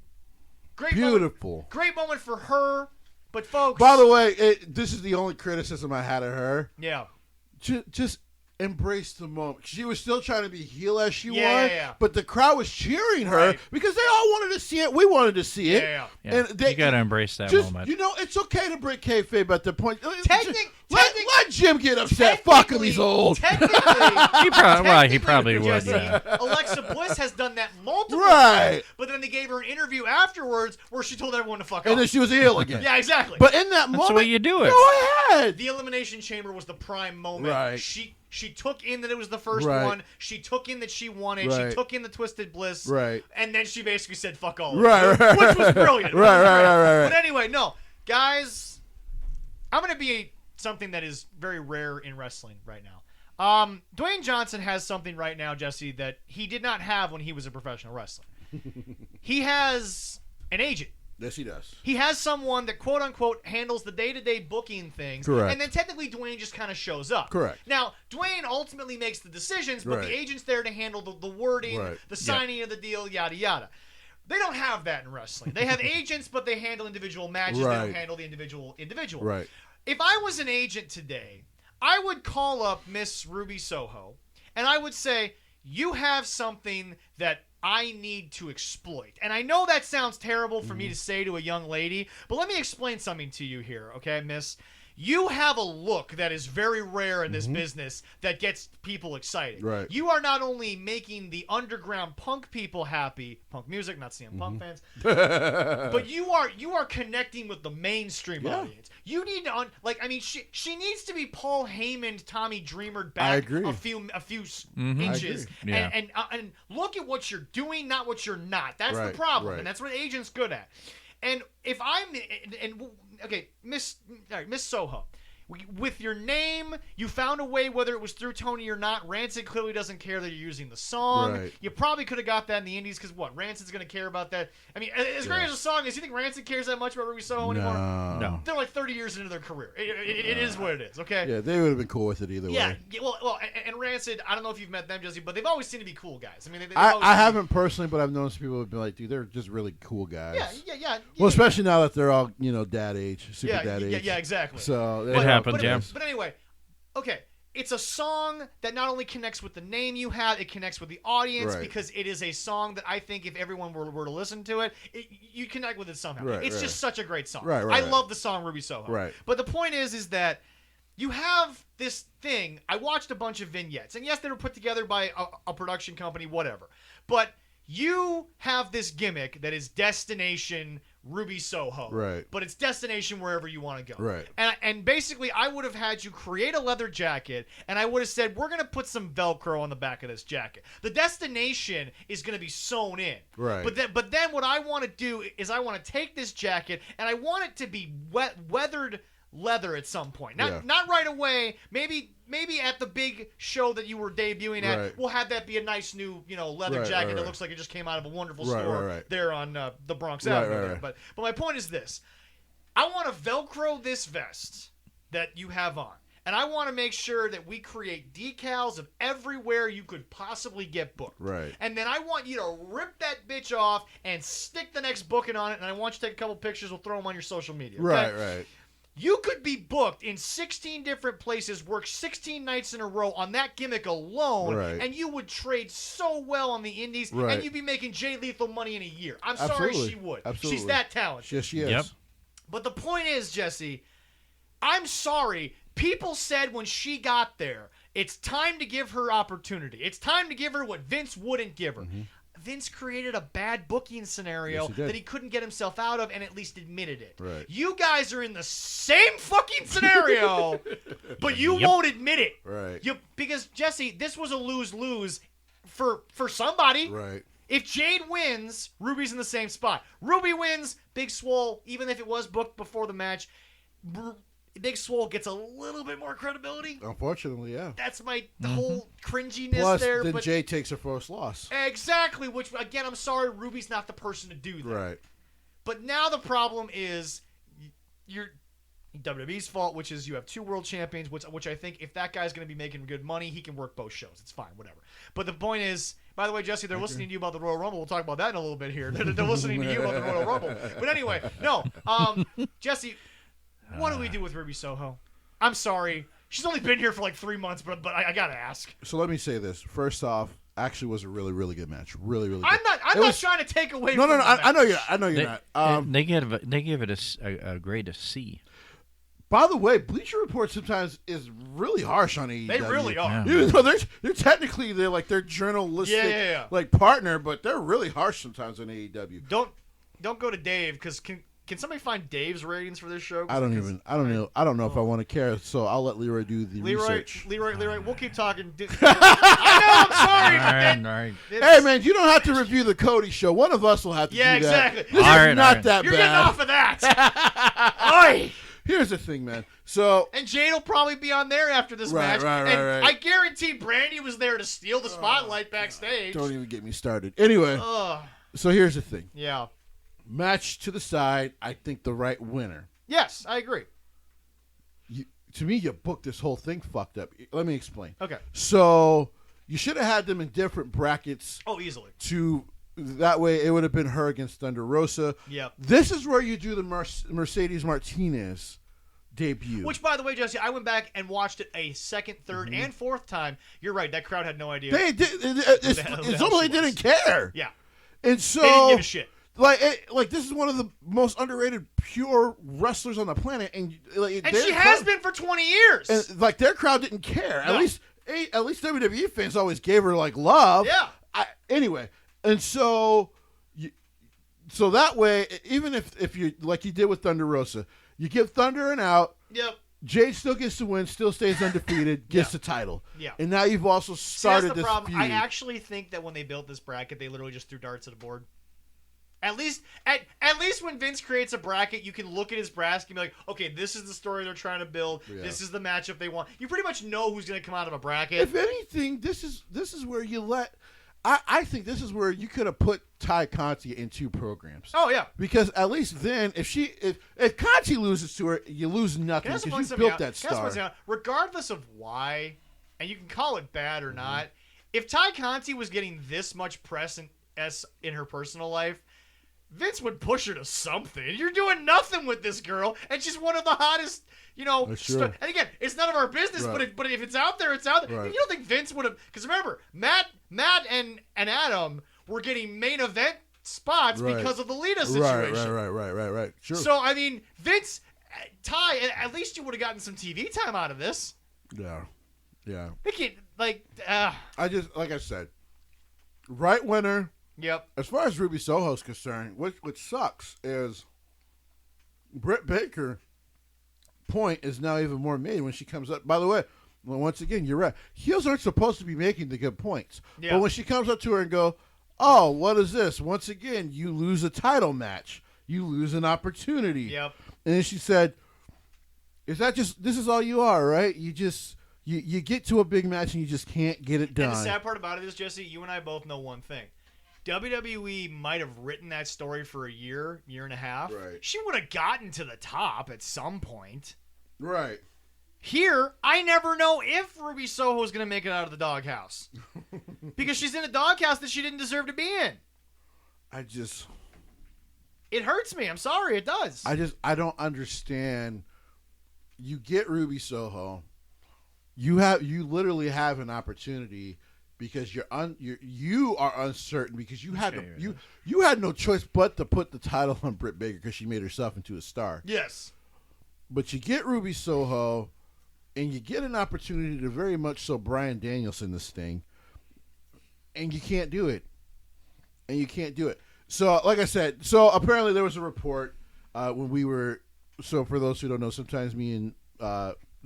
Beautiful. Great moment for her. But folks, by the way, this is the only criticism I had of her. Yeah. Just embrace the moment. She was still trying to be heel as she was, but the crowd was cheering her because they all wanted to see it. We wanted to see it. And you got to embrace that moment. You know, it's okay to break kayfabe at the point. Let Jim get upset. Fuck him, he's old. Technically, he probably would. Jesse, Yeah. Alexa Bliss has done that multiple times, but then they gave her an interview afterwards where she told everyone to fuck off. And then she was heel again. Yeah, exactly. But in that moment, that's the way you do it. Go ahead. The Elimination Chamber was the prime moment. Right. She took in that it was the first one. She took in that she won it. She took in the Twisted Bliss. Right. And then she basically said, fuck all. Right. Which was brilliant. Right. But anyway, no. Guys, I'm going to be something that is very rare in wrestling right now. Dwayne Johnson has something right now, Jesse, that he did not have when he was a professional wrestler. He has an agent. Yes, he does. He has someone that, quote-unquote, handles the day-to-day booking things. Correct. And then technically Dwayne just kind of shows up. Correct. Now, Dwayne ultimately makes the decisions, but the agent's there to handle the wording, the signing of the deal, yada, yada. They don't have that in wrestling. They have agents, but they handle individual matches. They don't handle the individual. Right. If I was an agent today, I would call up Miss Ruby Soho, and I would say, you have something that I need to exploit. And I know that sounds terrible for me to say to a young lady, but let me explain something to you here, okay, miss? You have a look that is very rare in this business that gets people excited. Right. You are not only making the underground punk people happy, punk music, not CM Punk fans, but you are connecting with the mainstream audience. You need to she needs to be Paul Heyman, Tommy Dreamer back a few inches, and look at what you're doing, not what you're not. That's the problem, and that's what agents good at. And if I'm okay, Miss Soho, with your name, you found a way, whether it was through Tony or not. Rancid clearly doesn't care that you're using the song. Right. You probably could have got that in the Indies because Rancid's going to care about that. I mean, as great as a song is, you think Rancid cares that much about Ruby Soho anymore? No. They're like 30 years into their career. It is what it is, okay? Yeah, they would have been cool with it either way. Yeah, well, and Rancid, I don't know if you've met them, Jesse, but they've always seemed to be cool guys. I mean, I haven't personally, but I've known some people who've been like, dude, they're just really cool guys. Yeah. Well, especially now that they're all, dad age, dad age. Yeah, exactly. So it happens, yeah. But anyway, okay, it's a song that not only connects with the name you have, it connects with the audience because it is a song that I think if everyone were to listen to it, you connect with it somehow. It's just such a great song. I love the song Ruby Soho. Right. But the point is that you have this thing. I watched a bunch of vignettes, and yes, they were put together by a production company, whatever. But you have this gimmick that is Destination Ruby Soho. Right. But it's destination wherever you want to go. Right. And basically, I would have had you create a leather jacket, and I would have said, we're going to put some Velcro on the back of this jacket. The destination is going to be sewn in. Right. But then what I want to do is I want to take this jacket, and I want it to be weathered leather at some point. Not right away. Maybe at the big show that you were debuting at, we'll have that be a nice new, leather jacket that looks like it just came out of a wonderful store there on the Bronx Avenue. But my point is this. I want to Velcro this vest that you have on. And I want to make sure that we create decals of everywhere you could possibly get booked. Right. And then I want you to rip that bitch off and stick the next booking on it. And I want you to take a couple pictures. We'll throw them on your social media. Okay? Right. You could be booked in 16 different places, work 16 nights in a row on that gimmick alone, and you would trade so well on the indies, and you'd be making Jay Lethal money in a year. I'm sorry, she would. Absolutely. She's that talented. Yes, she is. Yep. But the point is, Jesse, I'm sorry. People said when she got there, it's time to give her opportunity. It's time to give her what Vince wouldn't give her. Vince created a bad booking scenario that he couldn't get himself out of and at least admitted it. Right. You guys are in the same fucking scenario, but you won't admit it. Right. Because, Jesse, this was a lose-lose for somebody. Right. If Jade wins, Ruby's in the same spot. Ruby wins, Big Swole, even if it was booked before the match, Big Swole gets a little bit more credibility. Unfortunately, yeah. That's my whole cringiness Plus, there. then Jade takes her first loss. Exactly, which, again, I'm sorry, Ruby's not the person to do that. Right. But now the problem is you're WWE's fault, which is you have 2 world champions, which I think if that guy's going to be making good money, he can work both shows. It's fine, whatever. But the point is, by the way, Jesse, they're listening to you about the Royal Rumble. We'll talk about that in a little bit here. They're listening to you about the Royal Rumble. But anyway, no. Jesse, what do we do with Ruby Soho? I'm sorry. She's only been here for like 3 months, but I got to ask. So let me say this. First off, actually was a really, really good match. Really, really good. I'm not trying to take away from No, that. I know you're not. They give it a grade of C. By the way, Bleacher Report sometimes is really harsh on AEW. They really are. Yeah. Even though they're technically like their journalistic like partner, but they're really harsh sometimes on AEW. Don't go to Dave, because can somebody find Dave's ratings for this show? I don't know if I want to care, so I'll let Leroy do the research. Leroy, we'll keep talking. I know, I'm sorry. All right. Hey man, you don't have to review the Cody show. One of us will have to do that. Exactly. This is not that You're bad. getting off of that. Oi! Here's the thing, man. So And Jade will probably be on there after this match. Right. I guarantee Brandy was there to steal the spotlight backstage. don't even get me started. Anyway, so here's the thing. Yeah. Match to the side. I think the right winner. Yes, I agree. To me, you booked this whole thing fucked up. Let me explain. Okay. So you should have had them in different brackets. Oh, easily. That way it would have been her against Thunder Rosa. Yep. This is where you do the Mercedes Martinez debut. Which, by the way, Jesse, I went back and watched it a second, third, and fourth time. You're right. That crowd had no idea. They did. It's almost they didn't care. Yeah. And so They didn't give a shit. Like this is one of the most underrated pure wrestlers on the planet, and she has been for 20 years. And like their crowd didn't care. No. At least WWE fans always gave her like love. Yeah. Anyway, and so that way, even if you like you did with Thunder Rosa, you give Thunder an out. Yep. Jade still gets the win, still stays undefeated, gets the title. Yeah. And now you've also started that's the this problem. feud. I actually think that when they built this bracket, they literally just threw darts at a board. At least when Vince creates a bracket, you can look at his bracket and be like, okay, this is the story they're trying to build. Yeah. This is the matchup they want. You pretty much know who's going to come out of a bracket. If anything, this is where you let. I think this is where you could have put Ty Conti in 2 programs. Oh yeah, because at least then, if Conti loses to her, you lose nothing because you built that star. Regardless of why, and you can call it bad or not, if Ty Conti was getting this much press in her personal life, Vince would push her to something. You're doing nothing with this girl, and she's one of the hottest. And again, it's none of our business. Right. But if it's out there, it's out there. Right. You don't think Vince would have? Because remember, Matt and Adam were getting main event spots because of the Lita situation. Right. Sure. So I mean, Vince, Ty, at least you would have gotten some TV time out of this. Yeah. I just like I said, right winner. Yep. As far as Ruby Soho's concerned, what sucks is Britt Baker point is now even more made when she comes up. By the way, once again, you're right. Heels aren't supposed to be making the good points. Yeah. But when she comes up to her and go, oh, what is this? Once again, you lose a title match. You lose an opportunity. Yep. And then she said, is that just, this is all you are, right? You just, you get to a big match and you just can't get it done. And the sad part about it is, Jesse, you and I both know one thing. WWE might have written that story for a year and a half. Right. She would have gotten to the top at some point. Right. Here, I never know if Ruby Soho is going to make it out of the doghouse. Because she's in a doghouse that she didn't deserve to be in. It hurts me. I'm sorry. It does. I don't understand. You get Ruby Soho. You literally have an opportunity because you are uncertain because you had no choice but to put the title on Britt Baker because she made herself into a star. Yes. But you get Ruby Soho, and you get an opportunity to very much so Bryan Danielson this thing, and you can't do it. So, like I said, apparently there was a report when we were. So, for those who don't know, sometimes me and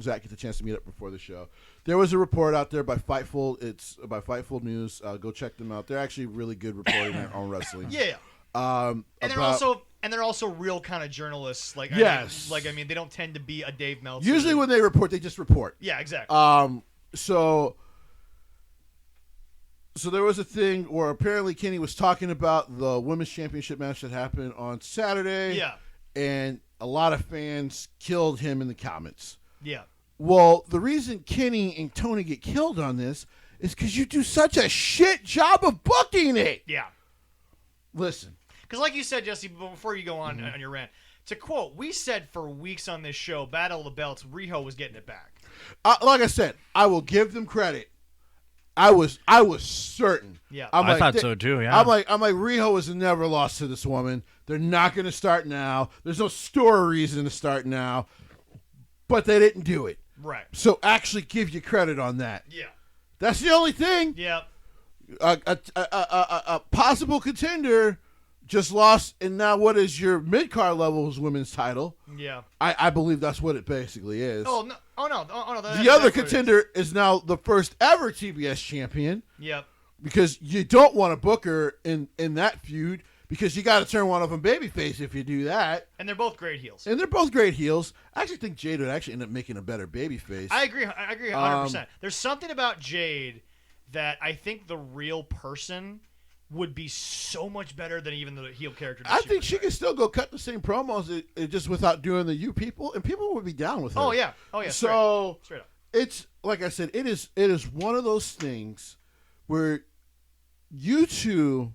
Zach gets a chance to meet up before the show. There was a report out there by Fightful. It's by Fightful News. Go check them out. They're actually really good reporting on wrestling. Yeah. And they're also real kind of journalists. Like yes. I mean, they don't tend to be a Dave Meltzer. Usually when they report, they just report. Yeah, exactly. So there was a thing where apparently Kenny was talking about the women's championship match that happened on Saturday. Yeah. And a lot of fans killed him in the comments. Yeah. Well, the reason Kenny and Tony get killed on this is because you do such a shit job of booking it. Yeah. Listen. Because like you said, Jesse, before you go on your rant, to quote, we said for weeks on this show, Battle of the Belts, Riho was getting it back. Like I said, I will give them credit. I was certain. Yeah. I thought so too, yeah. I'm like Riho has never lost to this woman. They're not going to start now. There's no story reason to start now. But they didn't do it. Right. So actually give you credit on that. Yeah. That's the only thing. Yeah. A possible contender just lost, and now what is your mid-card levels women's title? Yeah. I believe that's what it basically is. Oh, no. The other contender is now the first ever TBS champion. Yep. Because you don't want to book her in that feud because you got to turn one of them babyface if you do that. And they're both great heels. I actually think Jade would actually end up making a better babyface. I agree 100%. There's something about Jade that I think the real person would be so much better than even the heel character. I think she could still go cut the same promos just without doing the you people, and people would be down with her. Oh yeah. So straight up. It's like I said, it is one of those things where you two,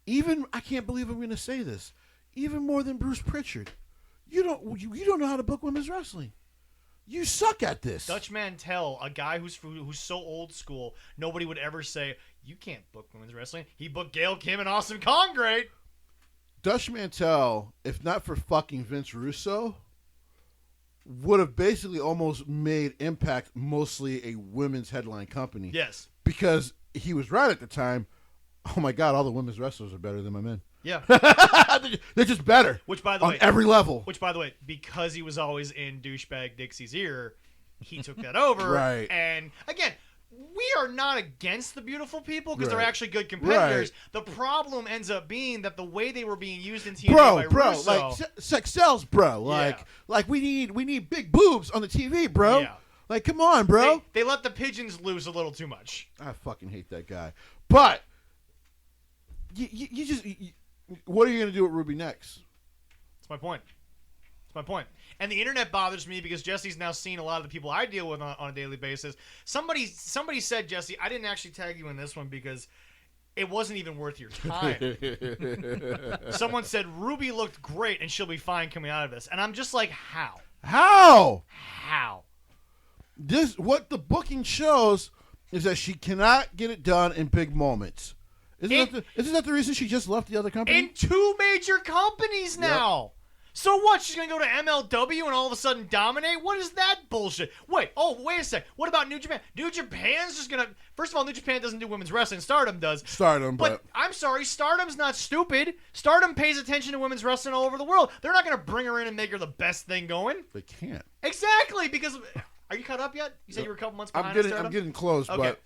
even I can't believe I'm going to say this, even more than Bruce Pritchard, you don't know how to book women's wrestling. You suck at this. Dutch Mantel, a guy who's so old school, nobody would ever say, you can't book women's wrestling. He booked Gail Kim and Awesome Kong great. Dutch Mantel, if not for fucking Vince Russo, would have basically almost made Impact mostly a women's headline company. Yes. Because he was right at the time. Oh my God, all the women's wrestlers are better than my men. Yeah. They're just better. Which, by the way, on every level. Which, by the way, because he was always in douchebag Dixie's ear, he took that over. Right. And again, we are not against the beautiful people because they're Right. actually good competitors. Right. The problem ends up being that the way they were being used in TNA by Russo, like sex sells, bro. Like we need big boobs on the TV, bro. Yeah. Like, come on, bro. They let the pigeons loose a little too much. I fucking hate that guy. But you just what are you gonna do with Ruby next? That's my point. And the internet bothers me because Jesse's now seen a lot of the people I deal with on a daily basis. Somebody said, Jesse, I didn't actually tag you in this one because it wasn't even worth your time. Someone said, Ruby looked great and she'll be fine coming out of this. And I'm just like, how? How? What the booking shows is that she cannot get it done in big moments. Isn't that the reason she just left the other company? In two major companies now. Yep. So what? She's going to go to MLW and all of a sudden dominate? What is that bullshit? Wait a sec. What about New Japan? New Japan's just going to... First of all, New Japan doesn't do women's wrestling. Stardom does. But I'm sorry, Stardom's not stupid. Stardom pays attention to women's wrestling all over the world. They're not going to bring her in and make her the best thing going. They can't. Exactly, because... Are you caught up yet? You said you were a couple months behind Stardom? I'm getting close, okay.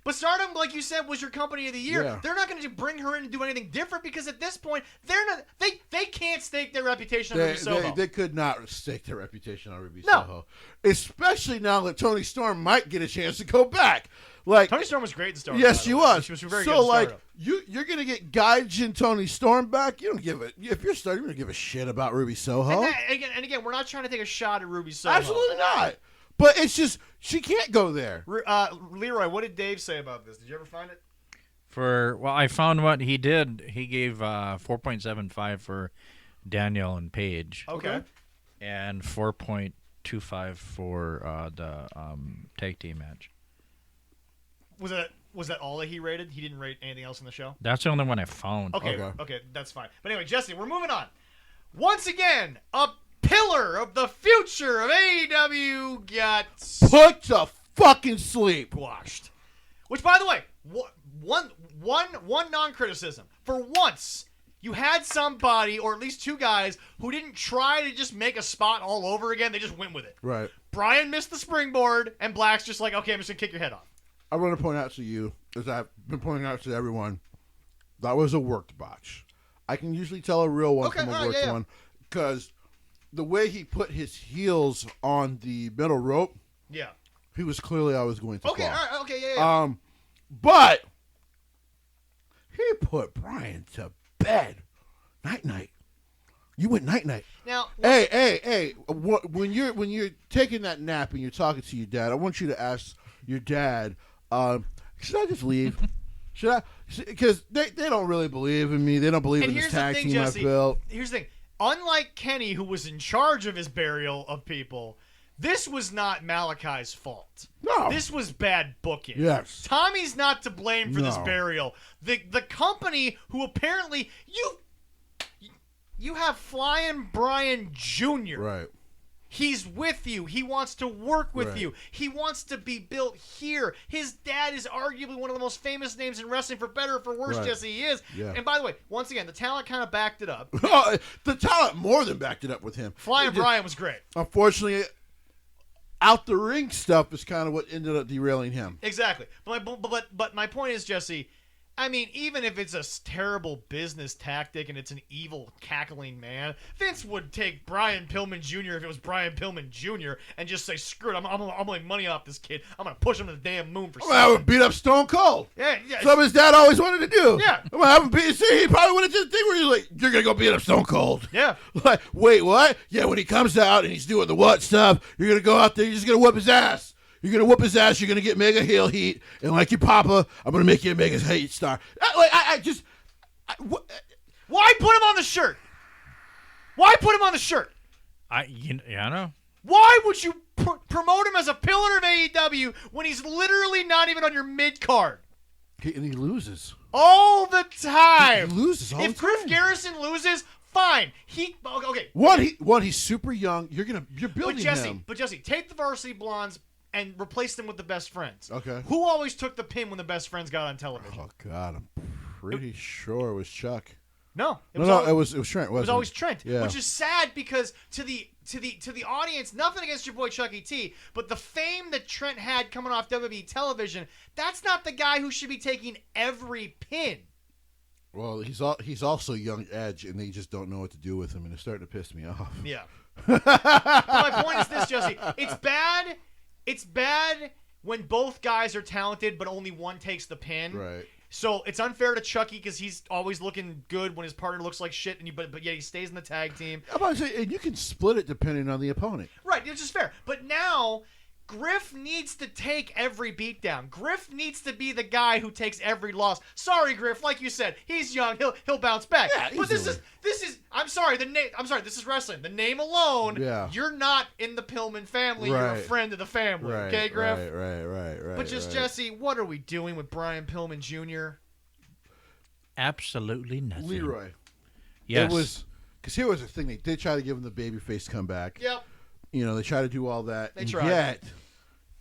But Stardom, like you said, was your company of the year. Yeah. They're not going to bring her in and do anything different because at this point, they're not. They can't stake their reputation on Ruby Soho. They could not stake their reputation on Ruby Soho, especially now that Toni Storm might get a chance to go back. Like Toni Storm was great in Stardom. Yes, she was. She was very good. So like you're going to get Gaijin Toni Storm back. You don't give it. If you're Stardom, you don't give a shit about Ruby Soho. And again, we're not trying to take a shot at Ruby Soho. Absolutely not. But it's just, she can't go there. Leroy, what did Dave say about this? Did you ever find it? I found what he did. He gave 4.75 for Daniel and Paige. Okay. And 4.25 for the tag team match. Was that all that he rated? He didn't rate anything else in the show? That's the only one I found. Okay, that's fine. But anyway, Jesse, we're moving on. Once again, a pillar of the future of AEW got put to fucking sleep. Washed. Which, by the way, one non-criticism. For once, You had somebody, or at least two guys, who didn't try to just make a spot all over again. They just went with it. Right. Brian missed the springboard, and Black's just like, okay, I'm just going to kick your head off. I want to point out to you, as I've been pointing out to everyone, that was a worked botch. I can usually tell a real one from a worked one, because the way he put his heels on the middle rope, he was clearly always going to fall. All right, okay, yeah. But he put Brian to bed. Night. You went night. Now, hey. When you're taking that nap and you're talking to your dad, I want you to ask your dad, should I just leave? Should I? Because they don't really believe in me. They don't believe in this tag team I built. Here's the thing. Unlike Kenny, who was in charge of his burial of people, this was not Malachi's fault. No. This was bad booking. Yes. Tommy's not to blame for this burial. The company who apparently you have Flying Brian Jr. Right. He's with you. He wants to work with you. He wants to be built here. His dad is arguably one of the most famous names in wrestling, for better or for worse, Jesse, he is. Yeah. And by the way, once again, the talent kind of backed it up. The talent more than backed it up with him. Flying Brian was great. Unfortunately, out the ring stuff is kind of what ended up derailing him. Exactly. But my point is, Jesse, I mean, even if it's a terrible business tactic and it's an evil, cackling man, Vince would take Brian Pillman Jr. if it was Brian Pillman Jr. and just say, screw it, I'm going to make money off this kid. I'm going to push him to the damn moon for something. I would beat up Stone Cold. Yeah. Something his dad always wanted to do. Yeah. I'm going to have him beat. See, he probably would have did a thing where he's like, you're going to go beat up Stone Cold. Yeah. Like, wait, what? Yeah, when he comes out and he's doing the what stuff, you're going to go out there, you're just going to whoop his ass. You're going to whoop his ass. You're going to get mega heel heat. And like your papa, I'm going to make you a mega heat star. Why put him on the shirt? Why put him on the shirt? I know. Why would you promote him as a pillar of AEW when he's literally not even on your mid-card? And he loses. All the time. He loses all the time. If Griff Garrison loses, fine. Okay. One, he's super young. You're building him. But Jesse, take the Varsity Blondes and replace them with the Best Friends. Okay. Who always took the pin when the Best Friends got on television? Oh God, I'm pretty sure it was Chuck. No, it was Trent. It was always Trent, yeah. Which is sad because to the audience, nothing against your boy Chuck E.T., but the fame that Trent had coming off WWE television, that's not the guy who should be taking every pin. Well, he's also young Edge, and they just don't know what to do with him, and it's starting to piss me off. Yeah. But my point is this, Jesse. It's bad when both guys are talented, but only one takes the pin. Right. So it's unfair to Chucky because he's always looking good when his partner looks like shit, but yet he stays in the tag team. I'm about to say, and you can split it depending on the opponent. Right, it's just fair. But now Griff needs to take every beatdown. Griff needs to be the guy who takes every loss. Sorry, Griff, like you said, he's young. He'll bounce back. Yeah, but this is I'm sorry, this is wrestling. The name alone, you're not in the Pillman family. Right. You're a friend of the family. Right, okay, Griff? Right. But Jesse, what are we doing with Brian Pillman Jr.? Absolutely nothing. Leroy. Yes. It was because here was the thing. They did try to give him the babyface comeback. Yep. You know, they tried to do all that. They tried.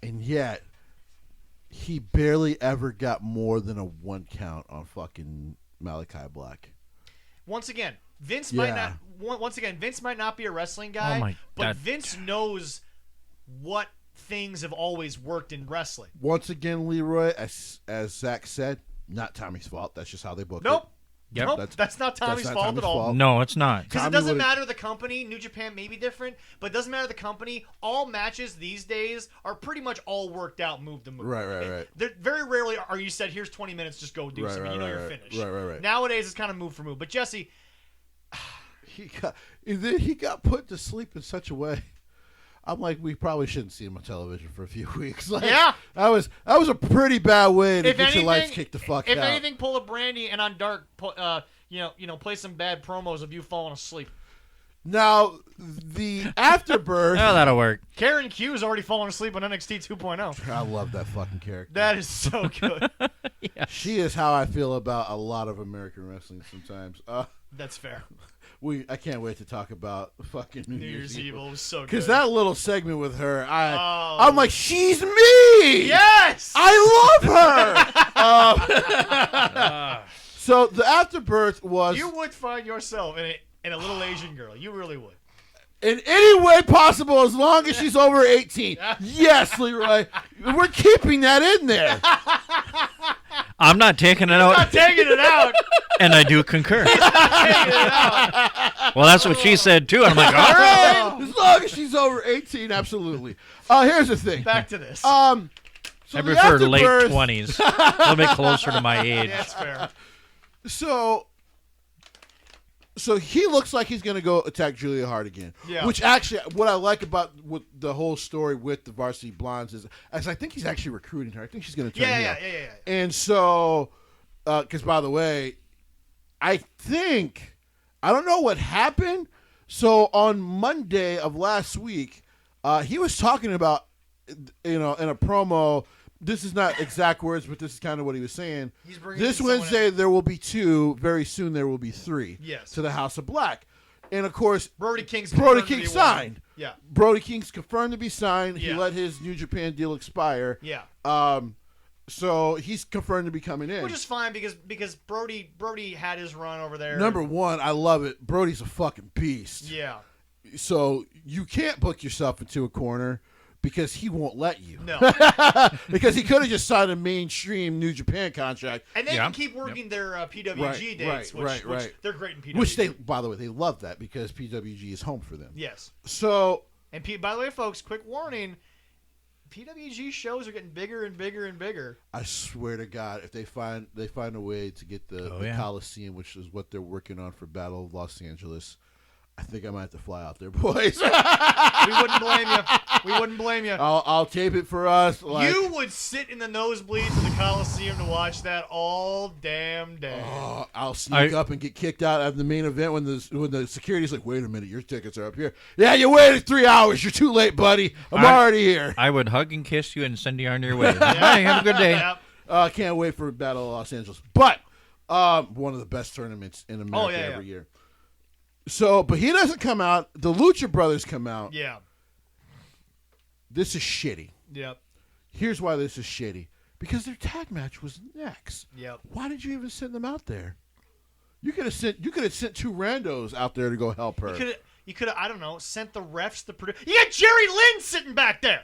And yet, he barely ever got more than a 1 count on fucking Malachi Black. Once again, Vince might not be a wrestling guy, but Vince knows what things have always worked in wrestling. Once again, Leroy, as Zach said, not Tommy's fault. That's just how they booked it. Yep. Nope, that's not Tommy's fault at all. No, it's not. Because it doesn't matter the company. New Japan may be different, but it doesn't matter the company. All matches these days are pretty much all worked out move to move. Right. Very rarely are you said, here's 20 minutes, just go do something. You're finished. Right. Nowadays, it's kind of move for move. But Jesse... He got put to sleep in such a way. I'm like, we probably shouldn't see him on television for a few weeks. Like, yeah, that was a pretty bad way to get your lights kicked the fuck out. If anything, pull a Brandy and on Dark, play some bad promos of you falling asleep. Now the afterbirth. Oh, that'll work. Karen Q's already fallen asleep on NXT 2.0. I love that fucking character. That is so good. Yeah. She is how I feel about a lot of American wrestling sometimes. That's fair. I can't wait to talk about fucking New Year's Evil. It was so good. Because that little segment with her, I'm like, she's me! Yes! I love her! So the afterbirth was. You would find yourself in a little Asian girl. You really would. In any way possible, as long as she's over 18. Yes, Leroy. We're keeping that in there. I'm not taking it out. Not taking it out. And I do concur. Taking it out. Well, that's what she said, too. And I'm like, all right. As long as she's over 18, absolutely. Here's the thing. Back to this. So I prefer late afterbirth- 20s. A little bit closer to my age. That's fair. So he looks like he's going to go attack Julia Hart again. Yeah. Which actually, what I like about the whole story with the Varsity Blondes is I think he's actually recruiting her. I think she's going to turn heel. Yeah. And so, because by the way, I don't know what happened. So on Monday of last week, he was talking about, in a promo. This is not exact words, but this is kind of what he was saying. This Wednesday, there will be 2. Very soon, there will be 3. Yes. To the House of Black. And, of course, Brody King signed. Yeah. Brody King's confirmed to be signed. Yeah. He let his New Japan deal expire. Yeah. So he's confirmed to be coming in. Which is fine because Brody had his run over there. Number one, I love it. Brody's a fucking beast. Yeah. So you can't book yourself into a corner. Because he won't let you. No. Because he could have just signed a mainstream New Japan contract. And they can keep working their PWG dates, which they're great in PWG. Which by the way, they love that because PWG is home for them. Yes. So. And by the way, folks, quick warning. PWG shows are getting bigger and bigger and bigger. I swear to God, if they find a way to get the Coliseum, which is what they're working on for Battle of Los Angeles, I think I might have to fly out there, boys. We wouldn't blame you. I'll tape it for us. You would sit in the nosebleeds of the Coliseum to watch that all damn day. Oh, I'll sneak up and get kicked out at the main event when the security's like, "Wait a minute, your tickets are up here." Yeah, you waited 3 hours. You're too late, buddy. I'm already here. I would hug and kiss you and send you on your way. Hey, have a good day. Yep. Can't wait for Battle of Los Angeles. But one of the best tournaments in America every year. So, but he doesn't come out. The Lucha Brothers come out. Yeah. This is shitty. Yep. Here's why this is shitty. Because their tag match was next. Yep. Why did you even send them out there? You could have sent 2 randos out there to go help her. You could have I don't know, sent the refs, the producer. You got Jerry Lynn sitting back there.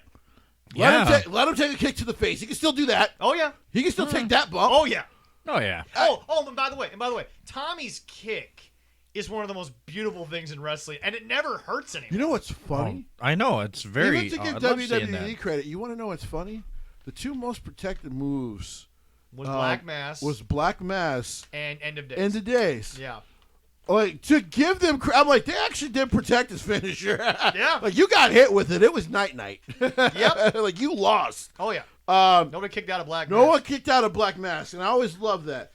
Let him take a kick to the face. He can still do that. Oh yeah. He can still take that bump. Oh yeah. Oh yeah. And by the way, Tommy's kick is one of the most beautiful things in wrestling, and it never hurts anyone. You know what's funny? I know, it's very... Even to give WWE credit, you want to know what's funny? The 2 most protected moves was Black Mass and End of Days. End of Days. Yeah. Like, to give them I'm like, they actually did protect his finisher. Yeah. Like, you got hit with it. It was night-night. Yep. Like, you lost. Oh, yeah. Nobody kicked out of Black Mass. No one kicked out of Black Mass, and I always love that.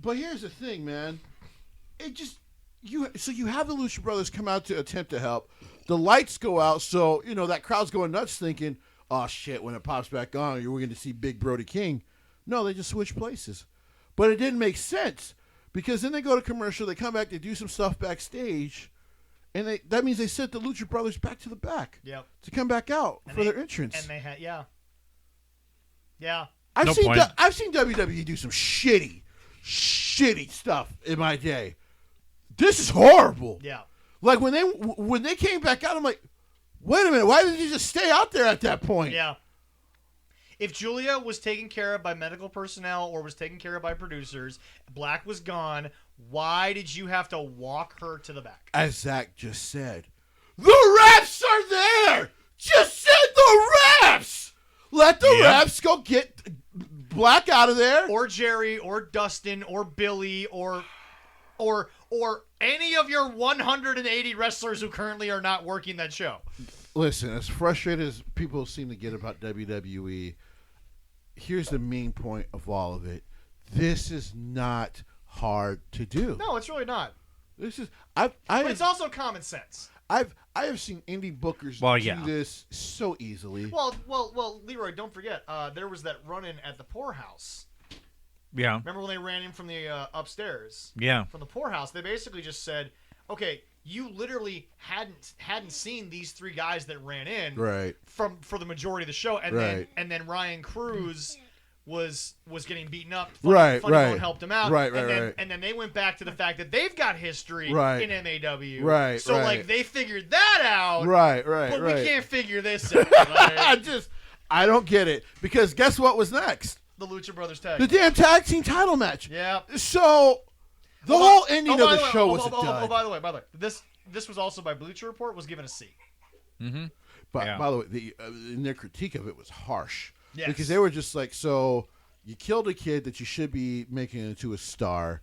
But here's the thing, man. It just... So you have the Lucha Brothers come out to attempt to help. The lights go out, so, that crowd's going nuts thinking, oh, shit, when it pops back on, we're going to see Big Brody King. No, they just switch places. But it didn't make sense because then they go to commercial, they come back, they do some stuff backstage, and that means they sent the Lucha Brothers back to the back to come back out for their entrance. And they had, Yeah. I've seen WWE do some shitty stuff in my day. This is horrible. Yeah. Like when they came back out, I'm like, wait a minute, why did you just stay out there at that point? Yeah. If Julia was taken care of by medical personnel or was taken care of by producers, Black was gone, why did you have to walk her to the back? As Zach just said, the refs are there! Just send the refs! Let the refs go get Black out of there. Or Jerry, or Dustin, or Billy, or any of your 180 wrestlers who currently are not working that show. Listen, as frustrated as people seem to get about WWE, here's the main point of all of it. This is not hard to do. No, it's really not. This is but it's also common sense. I have seen indie bookers do this so easily. Well, Leroy, don't forget, there was that run-in at the poorhouse. Yeah. Remember when they ran in from the upstairs? Yeah. From the poorhouse, they basically just said, "Okay, you literally hadn't seen these 3 guys that ran in right for the majority of the show, and then Ryan Cruz was getting beaten up. Funny Funny Bone helped him out. Right. And then they went back to the fact that they've got history in MAW. Right. So like they figured that out. Right. But we can't figure this out. Like, I don't get it, because guess what was next? The Lucha Brothers tag. The damn tag team title match. Yeah. So the whole ending of the show was a dud. By the way, this was also by Lucha Report was given a C. Mm-hmm. But by the way, in their critique of it was harsh. Yes. Because they were just like, so you killed a kid that you should be making into a star.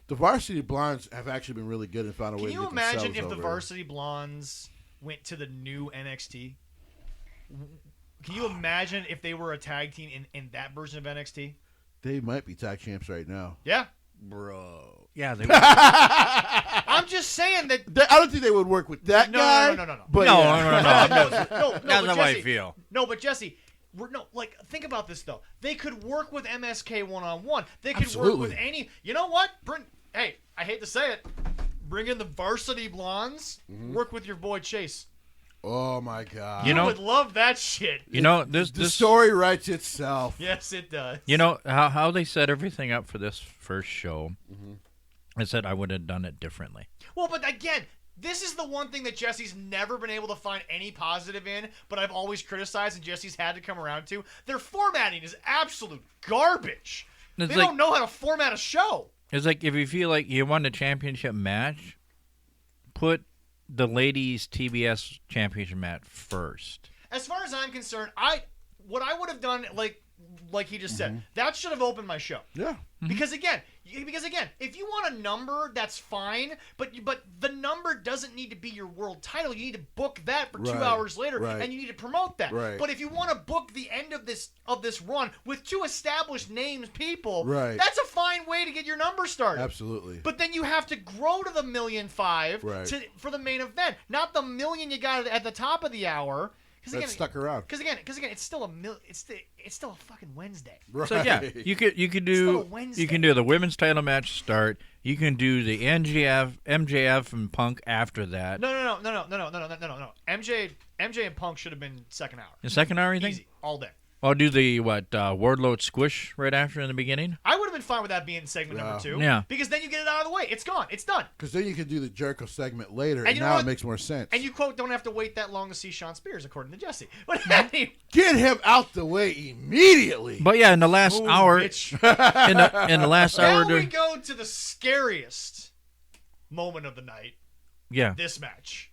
The Varsity Blondes have actually been really good and found a way to get themselves over. Can you imagine if the Varsity Blondes went to the new NXT? Can you imagine if they were a tag team in that version of NXT? They might be tag champs right now. Yeah. Bro. Yeah, they would. I'm just saying that. I don't think they would work with that guy. No. But no. That's not how I feel. No, but Jesse, think about this though. They could work with MSK one-on-one. They could work with any. You know what? Hey, I hate to say it. Bring in the Varsity Blondes. Mm-hmm. Work with your boy Chase. Oh my God! You would love that shit. The story writes itself. Yes, it does. You know how they set everything up for this first show. Mm-hmm. I said I would have done it differently. Well, but again, this is the one thing that Jesse's never been able to find any positive in, but I've always criticized and Jesse's had to come around to. Their formatting is absolute garbage. They don't know how to format a show. It's like if you feel like you won a championship match, put the ladies' TBS championship match first. As far as I'm concerned, what I would have done, like he just said, that should have opened my show. Yeah. Because again, if you want a number, that's fine, but the number doesn't need to be your world title. You need to book that for 2 hours later, and you need to promote that. Right. But if you want to book the end of this run with 2 established people, that's a fine way to get your number started. Absolutely. But then you have to grow to the 1,000,005 for the main event, not the 1,000,000 you got at the top of the hour. That stuck around. Because again, it's still it's still a fucking Wednesday. Right. So yeah, you could do the women's title match start. You can do the MJF and Punk after that. No. MJ and Punk should have been second hour. The second hour, you think? Easy, all day. I'll do the Wardlow squish right after in the beginning. I would have been fine with that being segment number 2. Yeah. Because then you get it out of the way. It's gone. It's done. Because then you can do the Jericho segment later, and you now it makes more sense. And you, quote, don't have to wait that long to see Sean Spears, according to Jesse. But anyway. Get him out the way immediately. But yeah, in the last hour, in the last hour. Now we go to the scariest moment of the night. Yeah. This match.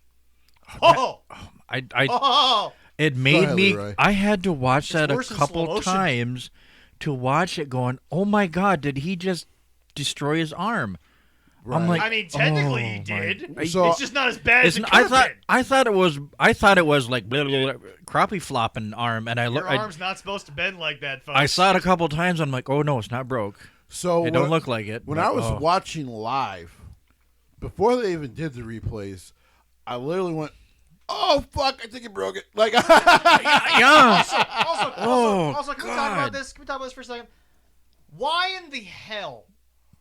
It made me. Right. I had to watch that a couple times to watch it. Going, oh my God, did he just destroy his arm? Right. I'm like, I mean, technically he did. So, it's just not as bad as it could have been. I thought it was like blah, blah, blah, crappie flopping arm, and Your arm's not supposed to bend like that, folks. I saw it a couple times. I'm like, oh no, it's not broke. So it don't look like it. When I was watching live, before they even did the replays, I literally went, oh fuck! I think he broke it. Like, Also, can we talk about this? Can we talk about this for a second? Why in the hell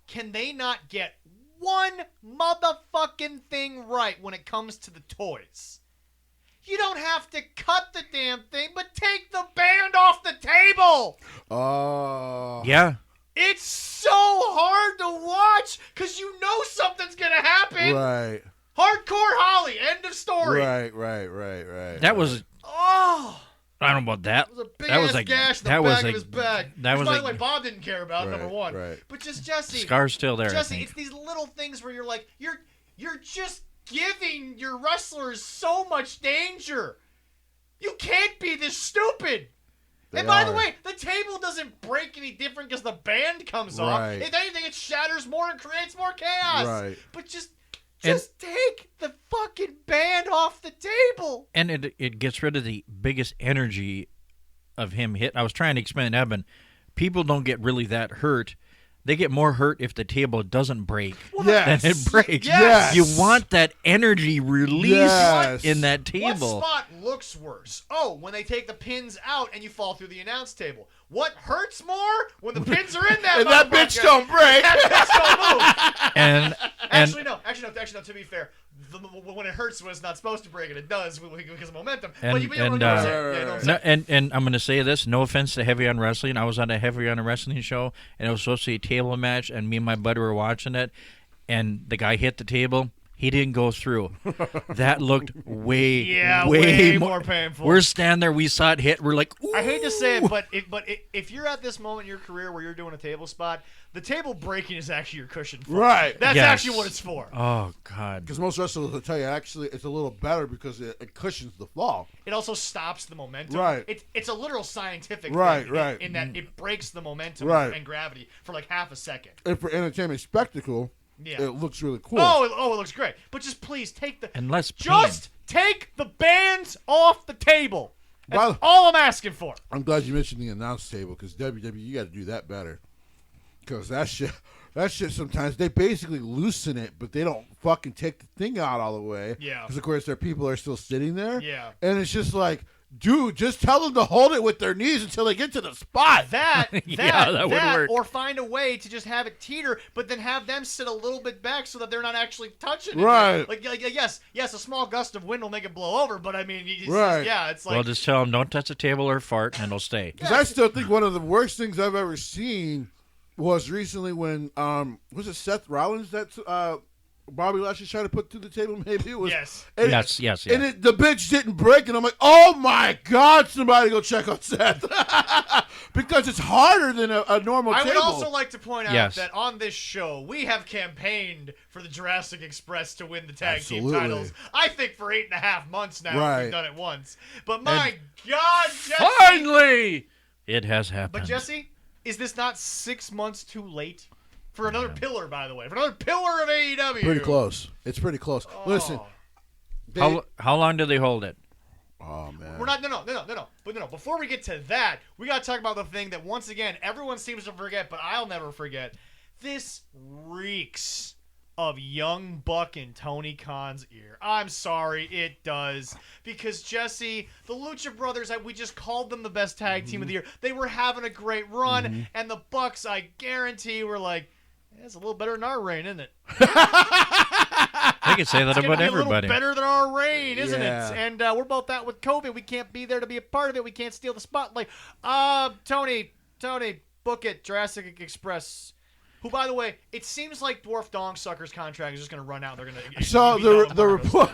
can they not get one motherfucking thing right when it comes to the toys? You don't have to cut the damn thing, but take the band off the table. Oh. Yeah. It's so hard to watch because you know something's gonna happen. Right. Hardcore Holly. End of story. Right. That was. Oh. I don't know about that. It was a big ass gash in the back of his back. That was by the way, Bob didn't care about number one. Right. But just Jesse. Scar's still there. Jesse, it's these little things where you're like, you're just giving your wrestlers so much danger. You can't be this stupid. And by the way, the table doesn't break any different because the band comes off. If anything, it shatters more and creates more chaos. Right. But just take the fucking band off the table. And it gets rid of the biggest energy of him hit. I was trying to explain to Evan, people don't get really that hurt. They get more hurt if the table doesn't break than it breaks. Yes. You want that energy release in that table. What spot looks worse? Oh, when they take the pins out and you fall through the announce table. What hurts more? When the pins are in that and that bitch don't break. That bitch don't move. And Actually, no. To be fair, when it hurts when it's not supposed to break, and it does because of momentum. And I'm going to say this, no offense to Heavy on Wrestling. I was on a Heavy on a Wrestling show, and it was supposed to be a table match, and me and my buddy were watching it, and the guy hit the table. He didn't go through. That looked way more painful. We're standing there. We saw it hit. We're like, ooh. I hate to say it, but if you're at this moment in your career where you're doing a table spot, the table breaking is actually your cushion. Right. That's actually what it's for. Oh, God. Because most wrestlers will tell you, actually, it's a little better because it cushions the fall. It also stops the momentum. Right. It's a literal scientific thing. In that it breaks the momentum and gravity for like half a second. And for entertainment spectacle... Yeah. It looks really cool. Oh, it looks great. But just please take the... And less pain. Just take the bands off the table. That's all I'm asking for. I'm glad you mentioned the announce table, because WWE, you got to do that better. Because that shit sometimes, they basically loosen it, but they don't fucking take the thing out all the way. Yeah. Because, of course, their people are still sitting there. Yeah. And it's just like... Dude, just tell them to hold it with their knees until they get to the spot. That would work. Or find a way to just have it teeter, but then have them sit a little bit back so that they're not actually touching it. Right. Like yes, a small gust of wind will make it blow over, but I mean, it's like... Well, just tell them, don't touch the table or fart, and it'll stay. Because I still think one of the worst things I've ever seen was recently when, was it Seth Rollins that's... Bobby Lashley trying to put through the table, maybe it was. Yes. Yes. And the bitch didn't break, and I'm like, oh my God, somebody go check on Seth. Because it's harder than a normal table. I would also like to point out that on this show, we have campaigned for the Jurassic Express to win the tag team titles. I think for 8.5 months now, we've done it once. But my God, Jesse. Finally! It has happened. But Jesse, is this not 6 months too late? For another pillar, by the way. For another pillar of AEW. Pretty close. It's pretty close. Oh. Listen. How long do they hold it? Oh, man. We're not. No. But no. Before we get to that, we got to talk about the thing that, once again, everyone seems to forget, but I'll never forget. This reeks of Young Buck and Tony Khan's ear. I'm sorry, it does. Because, Jesse, the Lucha Brothers, we just called them the best tag team of the year. They were having a great run, and the Bucks, I guarantee, were like, it's a little better than our reign, isn't it? I could say that about everybody. A little better than our reign, isn't it? And we're both out with COVID. We can't be there to be a part of it. We can't steal the spotlight. Tony, book it. Jurassic Express. Who, by the way, it seems like Dwarf Dongsucker's contract is just going to run out. They're going to. So the report.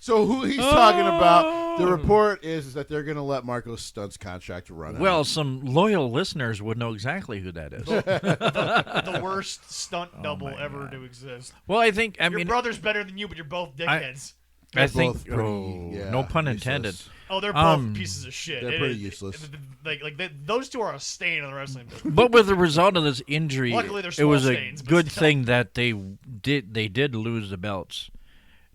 So who he's talking about? The report is that they're going to let Marco Stunt's contract run out. Well, some loyal listeners would know exactly who that is. The worst stunt double ever to exist. Well, I think your brother's better than you, but you're both dickheads. I think. No pun intended. Oh, they're both pieces of shit. They're pretty useless. Those two are a stain on the wrestling business. But with the result of this injury, luckily they're it was stains, a good thing that they did lose the belts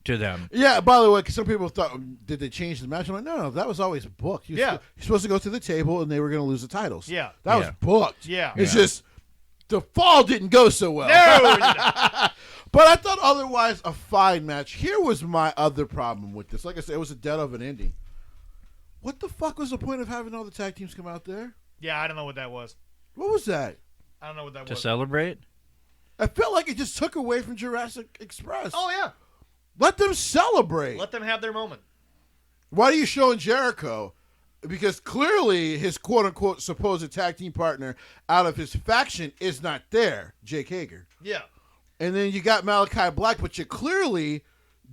to them. Yeah, by the way, because some people thought, did they change the match? I'm like, no, that was always booked. You're supposed to go to the table, and they were going to lose the titles. Yeah. That was booked. Yeah. It's just the fall didn't go so well. No, But I thought otherwise a fine match. Here was my other problem with this. Like I said, it was a dead of an ending. What the fuck was the point of having all the tag teams come out there? Yeah, I don't know what that was. What was that? I don't know what that was. To celebrate? I felt like it just took away from Jurassic Express. Oh, yeah. Let them celebrate. Let them have their moment. Why are you showing Jericho? Because clearly his quote-unquote supposed tag team partner out of his faction is not there, Jake Hager. Yeah. And then you got Malachi Black, but you clearly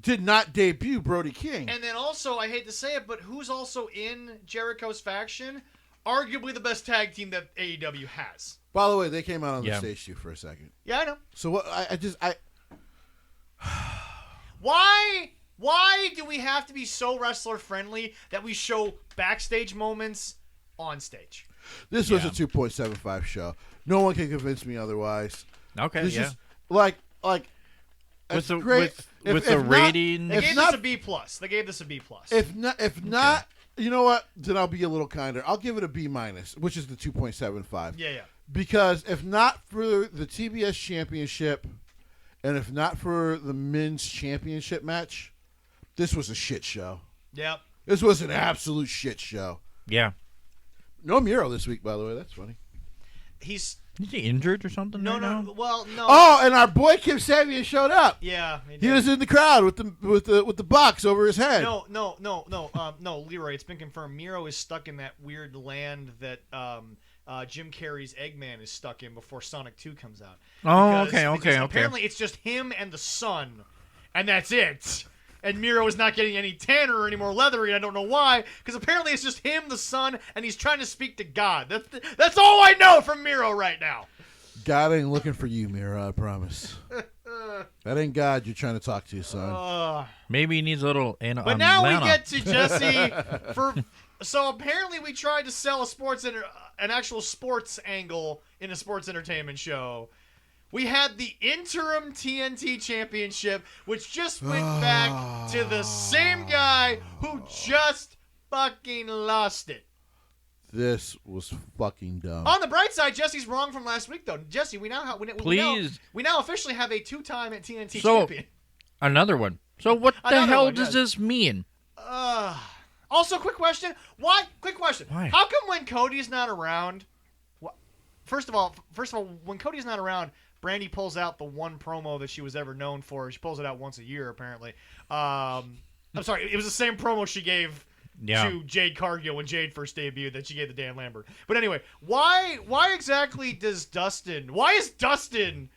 did not debut Brody King. And then also, I hate to say it, but who's also in Jericho's faction? Arguably the best tag team that AEW has. By the way, they came out on the stage too for a second. Yeah, I know. So what? Why do we have to be so wrestler friendly that we show backstage moments on stage? This was a 2.75 show. No one can convince me otherwise. Okay, this is like with the great. with the rating. They gave this a B+. They gave this a B+. If not, you know what? Then I'll be a little kinder. I'll give it a B-, which is the 2.75. Yeah. Because if not for the TBS Championship, and if not for the Men's Championship match, this was a shit show. Yep. This was an absolute shit show. Yeah. No Miro this week, by the way. That's funny. He's Is he injured or something? No, right no. now? Well, no. Oh, and our boy Kim Sabian showed up. Yeah, he was in the crowd with the box over his head. No, Leroy. It's been confirmed. Miro is stuck in that weird land that Jim Carrey's Eggman is stuck in before Sonic 2 comes out. Oh, because apparently it's just him and the sun, and that's it. And Miro is not getting any tanner or any more leathery. I don't know why, because apparently it's just him, the sun, and he's trying to speak to God. That's all I know from Miro right now. God ain't looking for you, Miro, I promise. That ain't God you're trying to talk to, son. Maybe he needs a little. But now we get to Jesse. So apparently we tried to sell an actual sports angle in a sports entertainment show. We had the interim TNT championship, which just went back to the same guy who just fucking lost it. This was fucking dumb. On the bright side, Jesse's wrong from last week, though. Jesse, we now officially have a 2-time TNT champion. Another one. So what the hell does this mean? Also, quick question. Why? Quick question. Why? How come when Cody's not around? First of all, when Cody's not around, Brandy pulls out the one promo that she was ever known for. She pulls it out once a year, apparently. I'm sorry, it was the same promo she gave to Jade Cargill when Jade first debuted that she gave to Dan Lambert. But anyway, why exactly does Dustin? Why is Dustin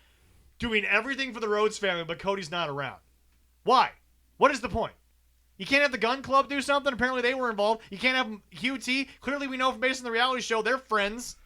doing everything for the Rhodes family, but Cody's not around? Why? What is the point? You can't have the Gun Club do something. Apparently they were involved. You can't have QT. Clearly we know based on the reality show they're friends.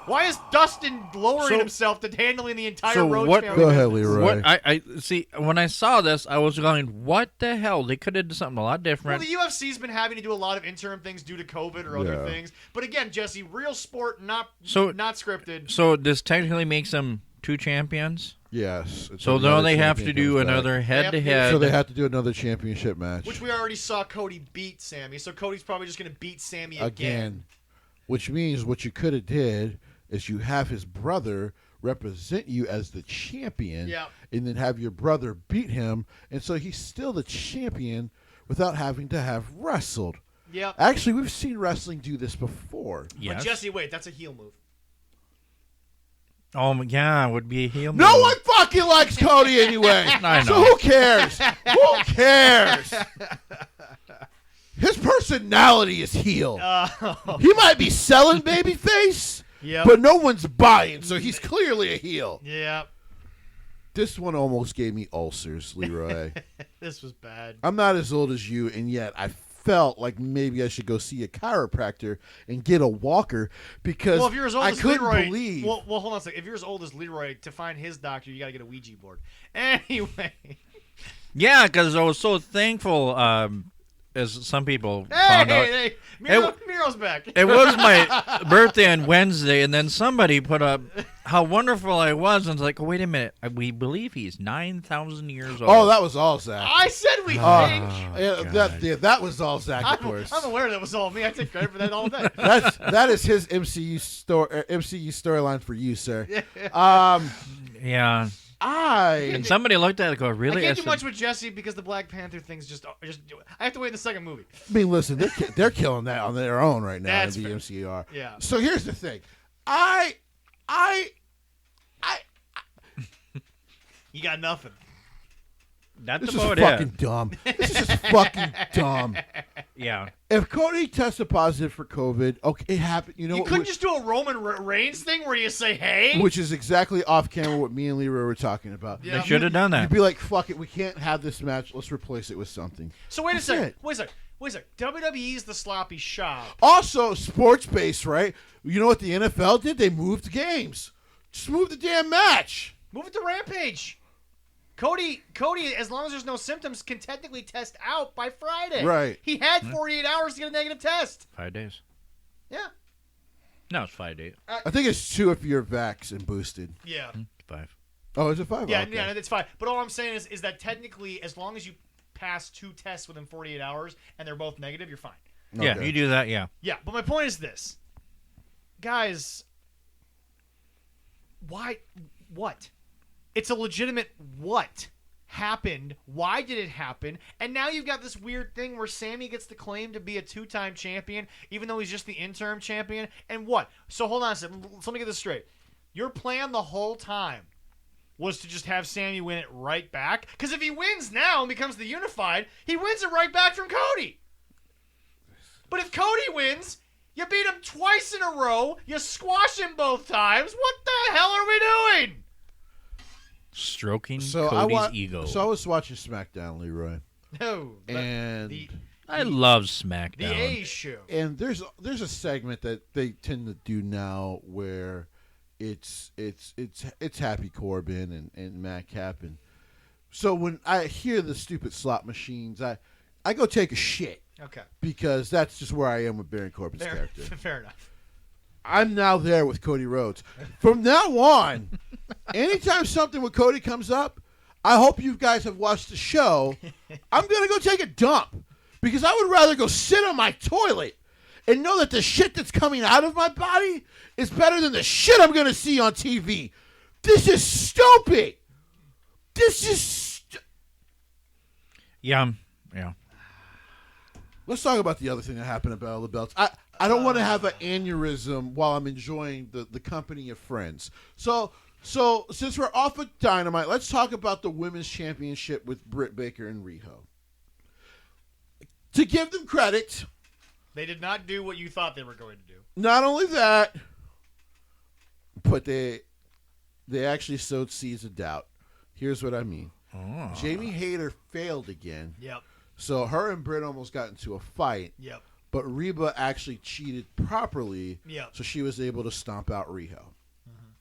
Why is Dustin lowering himself to handling the entire Rhodes family? Go ahead, Leroy. What I see when I saw this, I was going, "What the hell? They could have done something a lot different." Well, the UFC's been having to do a lot of interim things due to COVID or other things. But again, Jesse, real sport, not scripted. So this technically makes them 2 champions. Yes. So now they have to do another head-to-head. So they have to do another championship match, which we already saw Cody beat Sammy. So Cody's probably just going to beat Sammy again. Which means what you could have did is you have his brother represent you as the champion, and then have your brother beat him, and so he's still the champion without having to have wrestled. Yeah. Actually, we've seen wrestling do this before. Yes. But Jesse, wait, that's a heel move. Oh my God, it would be a heel move. No one fucking likes Cody anyway. I know. So who cares? Who cares? His personality is heel. He might be selling babyface, but no one's buying, so he's clearly a heel. Yeah. This one almost gave me ulcers, Leroy. This was bad. I'm not as old as you, and yet I felt like maybe I should go see a chiropractor and get a walker because if you're as old I as couldn't Leroy, believe. Well, hold on a second. If you're as old as Leroy, to find his doctor, you got to get a Ouija board. Anyway. Yeah, because I was so thankful. As some people found out. Hey, Miro's back. It was my birthday on Wednesday, and then somebody put up how wonderful I was, and it's like, oh, wait a minute, we believe he's 9,000 years old. Oh, that was all Zach. I said we think. That was all Zach, of course. I'm aware that was all me. I take credit for that all day. that is his MCU storyline for you, sir. Yeah. And somebody looked at it and go, really? I can't do much with Jesse because the Black Panther thing's just I have to wait in the second movie. I mean, listen, they're killing that on their own right now. That's in the fair. MCU. Yeah. So here's the thing. You got nothing. That's this about is fucking dumb. This is just fucking dumb. Yeah. If Cody tested positive for COVID, okay, it happened. You couldn't just do a Roman Reigns thing where you say, hey? Which is exactly off camera what me and Leroy were talking about. Yeah. They should have done that. You'd be like, fuck it, we can't have this match. Let's replace it with something. So wait a second. Wait a second. WWE's the sloppy shop. Also, sports-based, right? You know what the NFL did? They moved the games. Just move the damn match. Move it to Rampage. Cody, as long as there's no symptoms, can technically test out by Friday. Right. He had 48 hours to get a negative test. 5 days. Yeah. No, it's 5 days. I think it's 2 if you're vaxxed and boosted. Yeah. 5. Oh, is it 5? Yeah, okay. yeah, it's 5. But all I'm saying is that technically, as long as you pass 2 tests within 48 hours and they're both negative, you're fine. Okay. Yeah, you do that, yeah. Yeah, but my point is this. Guys, why? What? It's a legitimate what happened? Why did it happen? And now you've got this weird thing where Sammy gets the claim to be a 2-time champion, even though he's just the interim champion. And what? So hold on a second. Let me get this straight. Your plan the whole time was to just have Sammy win it right back? Because if he wins now and becomes the unified, he wins it right back from Cody. But if Cody wins, you beat him twice in a row, you squash him both times. What the hell are we doing? Stroking Cody's ego. So I was watching SmackDown, Leroy. No. And I love SmackDown. The A show. And there's a segment that they tend to do now where it's Happy Corbin and Matt Cap. And so when I hear the stupid slot machines, I go take a shit. Okay. Because that's just where I am with Baron Corbin's character. Fair enough. I'm now there with Cody Rhodes. From now on, anytime something with Cody comes up, I hope you guys have watched the show. I'm going to go take a dump because I would rather go sit on my toilet and know that the shit that's coming out of my body is better than the shit I'm going to see on TV. This is stupid. This is Yeah. Let's talk about the other thing that happened about all the belts. I don't want to have an aneurysm while I'm enjoying the company of friends. So since we're off of Dynamite, let's talk about the Women's Championship with Britt Baker and Riho. To give them credit, they did not do what you thought they were going to do. Not only that, but they actually sowed seeds of doubt. Here's what I mean. Oh. Jamie Hayter failed again. Yep. So her and Britt almost got into a fight. Yep. But Reba actually cheated properly. Yep. So she was able to stomp out Riho. Mm-hmm.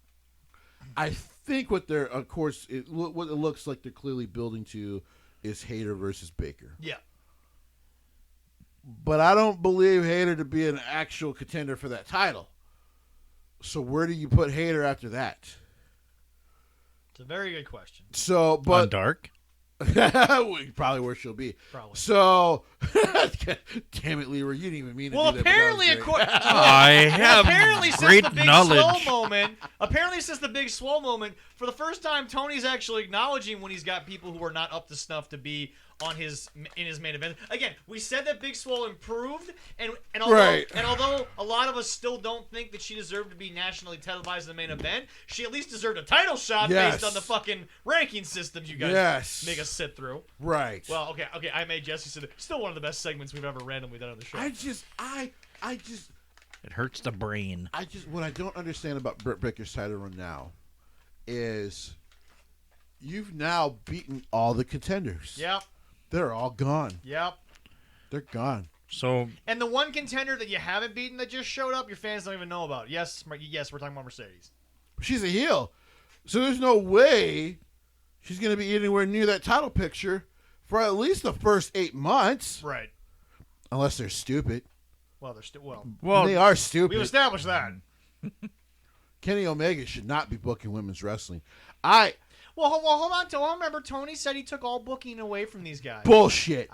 I think what they're, of course, what it looks like they're clearly building to is Hayter versus Baker. Yeah. But I don't believe Hayter to be an actual contender for that title. So where do you put Hayter after that? It's a very good question. So, but on Dark? Probably where she'll be. Probably. So, damn it, Leroy, you didn't even mean to do that. Apparently, I have great knowledge. Apparently, since the Big Swole moment, for the first time, Tony's actually acknowledging when he's got people who are not up to snuff to be in his main event. Again, we said that Big Swole improved, and although a lot of us still don't think that she deserved to be nationally televised in the main event, she at least deserved a title shot based on the fucking ranking systems you guys make us sit through. Right. Well, okay. I made Jesse sit. Still one of the best segments we've ever randomly done on the show. I just. It hurts the brain. What I don't understand about Britt Baker's title run now is you've now beaten all the contenders. Yep. They're all gone. Yep. They're gone. And the one contender that you haven't beaten that just showed up, your fans don't even know about. Yes, we're talking about Mercedes. She's a heel. So there's no way she's going to be anywhere near that title picture for at least the first 8 months. Right. Unless they're stupid. Well, they're well, they are stupid. We've established that. Kenny Omega should not be booking women's wrestling. Well, hold on. Remember, Tony said he took all booking away from these guys. Bullshit.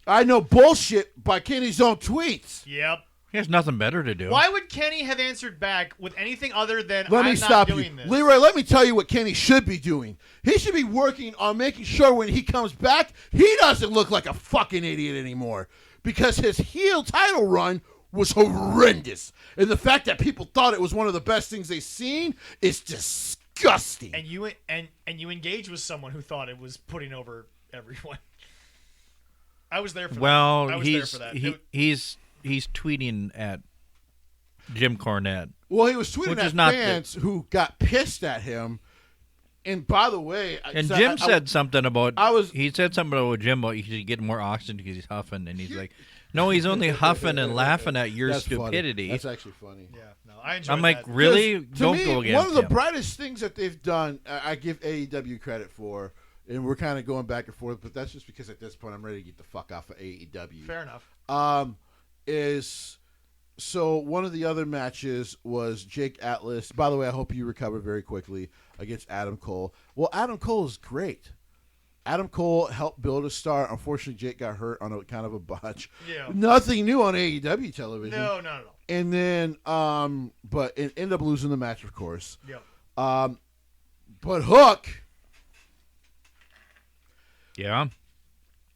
I know bullshit by Kenny's own tweets. Yep. He has nothing better to do. Why would Kenny have answered back with anything other than Let me stop you. Leroy, let me tell you what Kenny should be doing. He should be working on making sure when he comes back, he doesn't look like a fucking idiot anymore. Because his heel title run was horrendous. And the fact that people thought it was one of the best things they've seen is disgusting. And you engaged with someone who thought it was putting over everyone. I was there for that. Well, he's tweeting at Jim Cornette. Well, he was tweeting at fans who got pissed at him. And by the way, Jim said something about he said something about Jim about he should get more oxygen because he's huffing, and he's like, no, he's only huffing and laughing at your stupidity. Funny. That's actually funny. Yeah, no, I enjoy. I'm like, really? Don't go against one of the brightest things that they've done, I give AEW credit for, and we're kind of going back and forth, but that's just because at this point I'm ready to get the fuck off of AEW. Fair enough. So one of the other matches was Jake Atlas. By the way, I hope you recover very quickly against Adam Cole. Well, Adam Cole is great. Adam Cole helped build a star. Unfortunately, Jake got hurt on a kind of a botch. Yeah. Nothing new on AEW television. No, not at all. And then, but it ended up losing the match, of course. Yep. But Hook Yeah.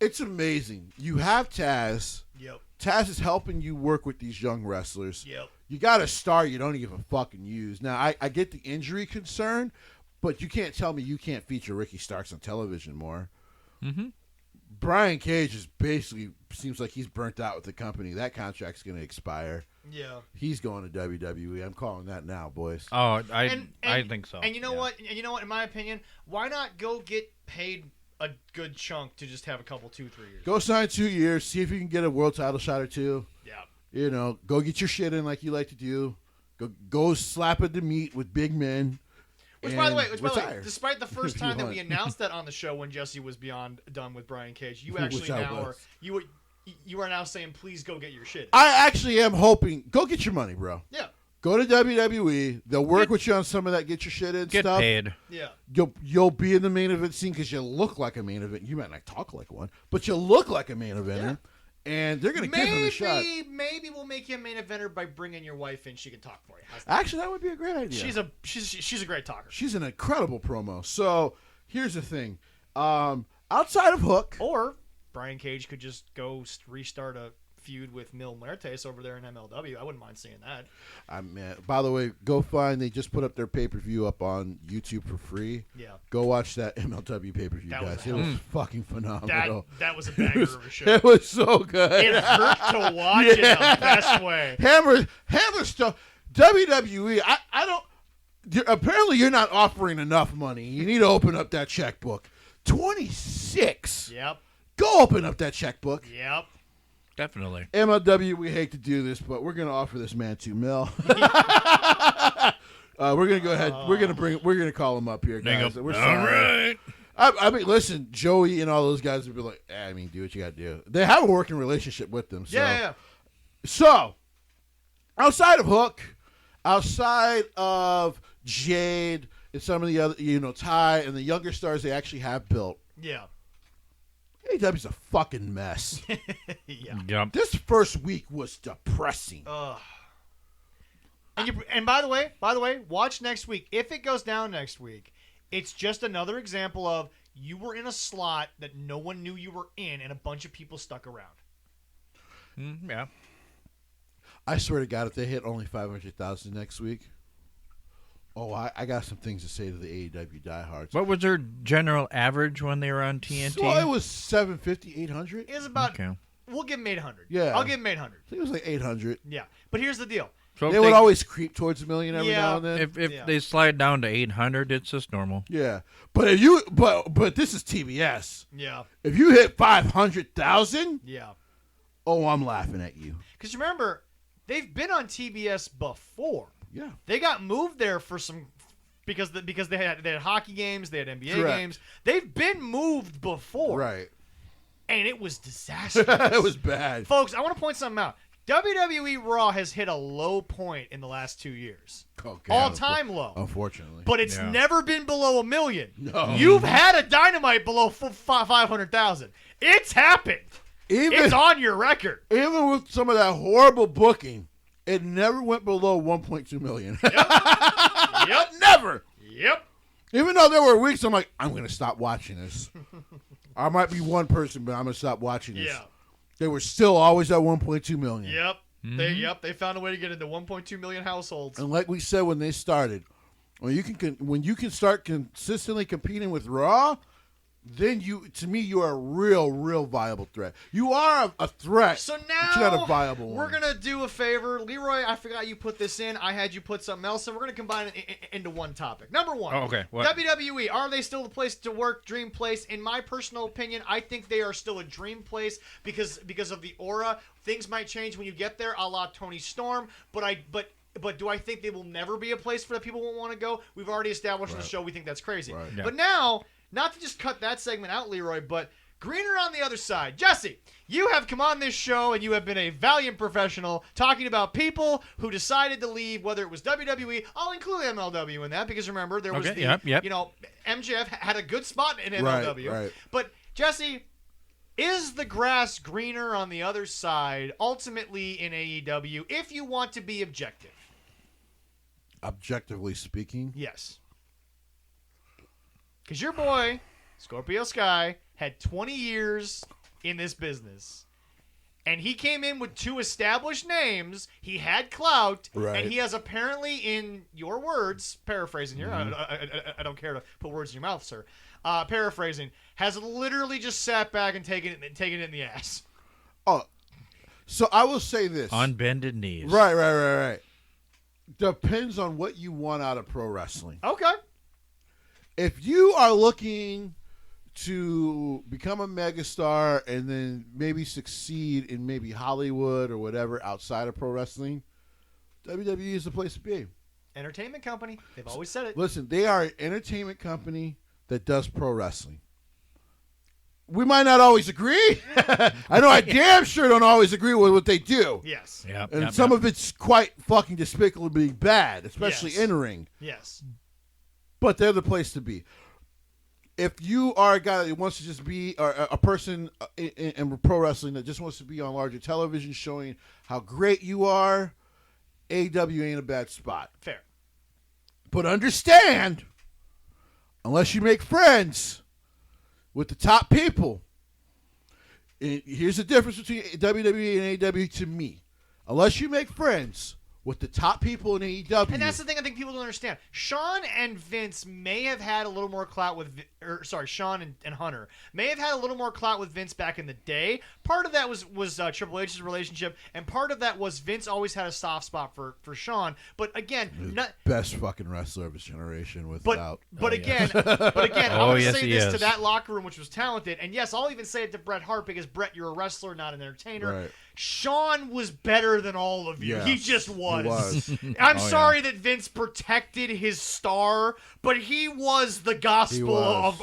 It's amazing. You have Taz. Yep. Taz is helping you work with these young wrestlers. Yep. You got a star you don't even fucking use. Now, I get the injury concern, but you can't tell me you can't feature Ricky Starks on television more. Mm-hmm. Brian Cage is basically seems like he's burnt out with the company. That contract's going to expire. Yeah. He's going to WWE. I'm calling that now, boys. Oh, I think so. And you know what? And you know what? In my opinion, why not go get paid a good chunk to just have a couple 2-3 years? Go sign 2 years. See if you can get a world title shot or two. Yeah. You know, go get your shit in like you like to do. Go slap at the meat with big men. Which, by the way, despite the first time that we announced that on the show when Jesse was done with Brian Cage, you actually you are now saying, please go get your shit. I actually am hoping. Go get your money, bro. Yeah. Go to WWE. They'll work with you on some of that. Get your shit in Get stuff. paid. Yeah. You'll be in the main event scene because you look like a main event. You might not talk like one, but you look like a main eventer. Yeah. And they're going to give him a shot. Maybe we'll make you a main eventer by bringing your wife in. She can talk for you. Actually, that would be a great idea. She's a great talker. She's an incredible promo. So here's the thing. Outside of Hook. Or Brian Cage could just go restart a feud with Mil Muertes over there in MLW. I wouldn't mind seeing that. By the way, go find. They just put up their pay-per-view up on YouTube for free. Yeah. Go watch that MLW pay-per-view, guys. It was fucking phenomenal. That was a banger of a show. It was so good. It hurt to watch in the best way. Hammer stuff. WWE. I don't. Apparently, you're not offering enough money. You need to open up that checkbook. 26. Yep. Go open up that checkbook. Yep. Definitely. MLW, we hate to do this, but we're going to offer this man $2 million. We're going to go ahead. We're going to call him up here, guys. We're sorry. All right. I mean, listen, Joey and all those guys would be like, do what you got to do. They have a working relationship with them. So. Yeah. So, outside of Hook, outside of Jade and some of the other, Ty and the younger stars they actually have built. Yeah. AEW's a fucking mess. Yeah. Yep. This first week was depressing. And by the way, watch next week. If it goes down next week, it's just another example of you were in a slot that no one knew you were in, and a bunch of people stuck around. Yeah. I swear to God, if they hit only 500,000 next week, I got some things to say to the AEW diehards. What was their general average when they were on TNT? So it was 750, 800. It was about. Okay. We'll give them 800. Yeah, I'll give them 800. I think it was like 800. Yeah, but here's the deal. So they would always creep towards $1 million every now and then. If they slide down to 800, it's just normal. Yeah, but if you but this is TBS. Yeah. If you hit 500,000, yeah. I'm laughing at you. Because remember, they've been on TBS before. Yeah. They got moved there for some because they had hockey games, they had NBA Correct. games. They've been moved before. Right. And it was disastrous. It was bad. Folks, I want to point something out. WWE Raw has hit a low point in the last 2 years. Okay. All-time low. Unfortunately. But it's never been below $1 million. No. You've had a Dynamite below 500,000. It's happened. It's on your record. Even with some of that horrible booking, it never went below 1.2 million. Yep. Never. Yep. Even though there were weeks I'm like, I'm going to stop watching this. I might be one person, but I'm going to stop watching this. Yeah. They were still always at 1.2 million. Yep. Mm-hmm. They found a way to get into 1.2 million households. And like we said when they started, when you can start consistently competing with Raw, then you are a real viable threat. You are a threat. So now but you're not a viable one. We're gonna do a favor, Leroy. I forgot you put this in. I had you put something else, and we're gonna combine it into one topic. Number one. Oh, okay. What? WWE, are they still the place to work? Dream place? In my personal opinion, I think they are still a dream place because of the aura. Things might change when you get there, a la Tony Storm. But do I think they will never be a place for the people who won't want to go? We've already established in the show we think that's crazy. Right. Yeah. But now, not to just cut that segment out, Leroy, but greener on the other side. Jesse, you have come on this show and you have been a valiant professional talking about people who decided to leave, whether it was WWE. I'll include MLW in that because remember, there was MJF had a good spot in MLW. Right. But Jesse, is the grass greener on the other side ultimately in AEW if you want to be objective? Objectively speaking? Yes. Because your boy, Scorpio Sky, had 20 years in this business. And he came in with 2 established names. He had clout, and he has apparently, in your words, paraphrasing here, I don't care to put words in your mouth, sir. Paraphrasing, has literally just sat back and taken it in the ass. Oh, so I will say this: on bended knees. Right. Depends on what you want out of pro wrestling. Okay. If you are looking to become a megastar and then maybe succeed in maybe Hollywood or whatever outside of pro wrestling, WWE is the place to be. Entertainment company. They've always said it. Listen, they are an entertainment company that does pro wrestling. We might not always agree. I know I damn sure don't always agree with what they do. Yes. And some of it's quite fucking despicably bad, especially in ring. Yes. But they're the place to be. If you are a guy that wants to just be a person in pro wrestling that just wants to be on larger television showing how great you are, AEW ain't a bad spot. Fair. But understand, unless you make friends with the top people, here's the difference between WWE and AEW to me. Unless you make friends with the top people in AEW. And that's the thing I think people don't understand. Sean and Vince may have had a little more clout with, Sean and Hunter may have had a little more clout with Vince back in the day. Part of that was Triple H's relationship, and part of that was Vince always had a soft spot for Sean. But again, best fucking wrestler of his generation without. But again, I want to say this to is. that locker room, which was talented. And yes, I'll even say it to Bret Hart because Bret, you're a wrestler, not an entertainer. Right. Sean was better than all of you. Yeah, he just was. He was. I'm sorry that Vince protected his star, but he was the gospel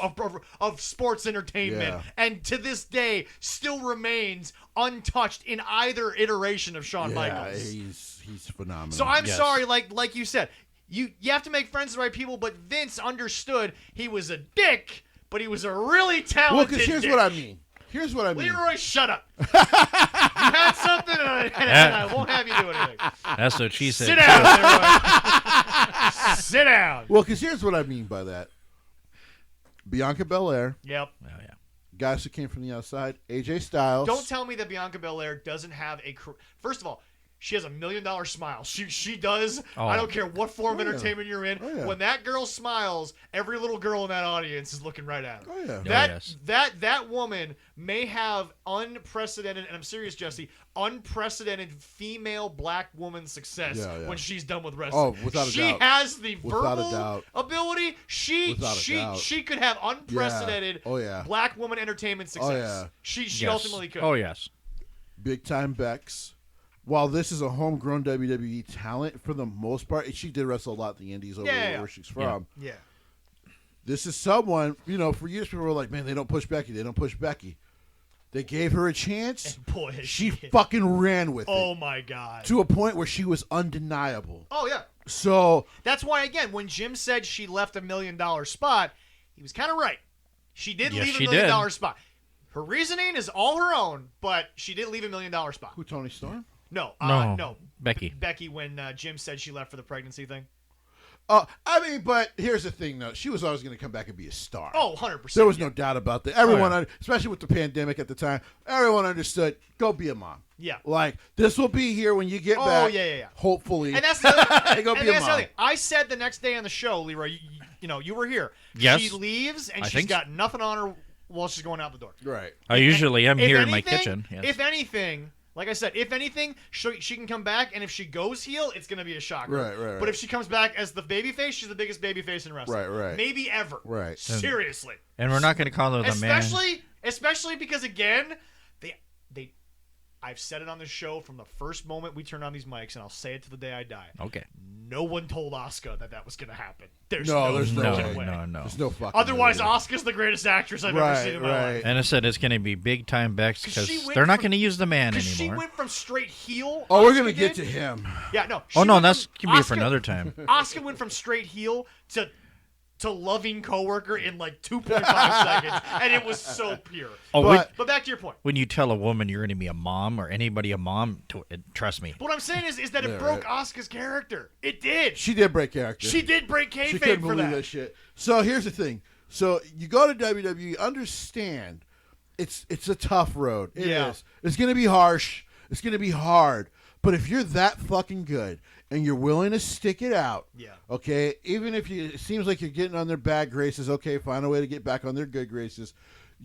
of sports entertainment. Yeah. And to this day, still remains untouched in either iteration of Shawn Michaels. He's phenomenal. So I'm sorry, like you said, you have to make friends with the right people, but Vince understood he was a dick, but he was a really talented Well, because here's dick. what I mean. Here's what I mean. Leroy, shut up. You had something, and I won't have you do anything. That's what she said. Sit down, Leroy. Sit down. Well, because here's what I mean by that. Bianca Belair. Yep. Oh, yeah. Guys who came from the outside. AJ Styles. Don't tell me that Bianca Belair doesn't have a... First of all, she has $1 million smile. She does. Oh. I don't care what form of entertainment you're in. Oh, yeah. When that girl smiles, every little girl in that audience is looking right at her. Oh, yeah. That woman may have unprecedented, and I'm serious, Jesse, unprecedented female black woman success when she's done with wrestling. Oh, without a doubt. She has the verbal doubt. ability. She could have unprecedented black woman entertainment success. Oh, yeah. She ultimately could. Oh, yes. Big time Bex. While this is a homegrown WWE talent, for the most part, she did wrestle a lot in the indies over where she's from. Yeah. This is someone, for years people were like, man, they don't push Becky. They don't push Becky. They gave her a chance. And boy, she fucking ran with it. Oh, my God. To a point where she was undeniable. Oh, yeah. So. That's why, again, when Jim said she left $1 million spot, he was kind of right. She did leave $1 million spot. Her reasoning is all her own, but she did leave $1 million spot. Who, Toni Storm? No. Becky. Becky, when Jim said she left for the pregnancy thing. But here's the thing, though. She was always going to come back and be a star. Oh, 100%. There was no doubt about that. Everyone, especially with the pandemic at the time, everyone understood, go be a mom. Yeah. Like, this will be here when you get back. Oh, yeah. Hopefully. And that's the other, go be a mom. I said the next day on the show, Leroy, you were here. Yes. She leaves, and she's got nothing on her while she's going out the door. Right. I usually am here in my kitchen. Yes. If anything... Like I said, if anything, she can come back, and if she goes heel, it's going to be a shocker. Right. But if she comes back as the babyface, she's the biggest babyface in wrestling. Right. Maybe ever. Right. Seriously. And we're not going to call her the man. Especially because, again, I've said it on the show from the first moment we turned on these mics, and I'll say it to the day I die. Okay. No one told Asuka that was going to happen. There's no way. No. There's no fucking Otherwise, way. Asuka's the greatest actress I've ever seen in my life. And I said it's going to be big time Bex because they're not going to use the man anymore. She went from straight heel. Oh, we're going to get to him. Yeah, no. That's going to be for another time. Asuka went from straight heel to loving coworker in like 2.5 seconds, and it was so pure. But back to your point. When you tell a woman you're going to be a mom or anybody a mom, trust me. What I'm saying is that it broke Asuka's character. It did. She did break character. She did break kayfabe she couldn't for believe that shit. So here's the thing. So you go to WWE, understand it's a tough road. It is. It's going to be harsh. It's going to be hard. But if you're that fucking good and you're willing to stick it out, okay, even if it seems like you're getting on their bad graces, okay, find a way to get back on their good graces,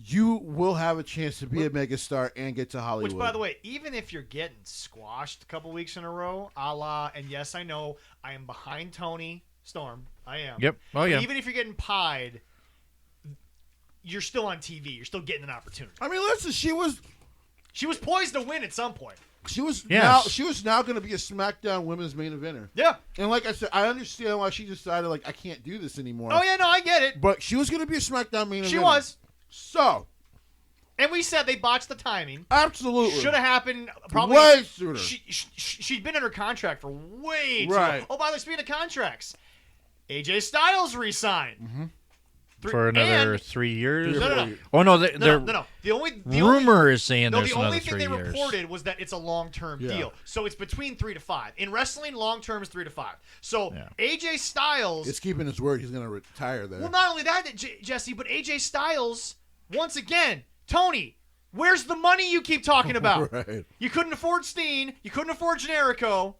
you will have a chance to be a megastar and get to Hollywood. Which, by the way, even if you're getting squashed a couple weeks in a row, a la, and yes, I know I am behind Tony Storm. I am. Yep. Oh, yeah. But even if you're getting pied, you're still on TV. You're still getting an opportunity. I mean, listen, she was poised to win at some point. She was Yes. now going to be a SmackDown Women's Main Eventer. Yeah. And like I said, I understand why she decided, like, I can't do this anymore. Oh, yeah, no, I get it. But she was going to be a SmackDown Main Eventer. She was. So. And we said they botched the timing. Absolutely. Should have happened probably way sooner. She'd been under contract for way too right. long. Oh, by the way, speaking of contracts, AJ Styles re-signed. Mm-hmm. For another 3 years? No. Oh, no. No. The rumor is saying there's another 3 years. The only thing they reported was that it's a long-term deal. So it's between 3 to 5. In wrestling, long-term is 3 to 5. So AJ Styles... It's keeping his word. He's going to retire there. Well, not only that, Jesse, but AJ Styles, once again, Tony, where's the money you keep talking about? Right. You couldn't afford Steen. You couldn't afford Generico.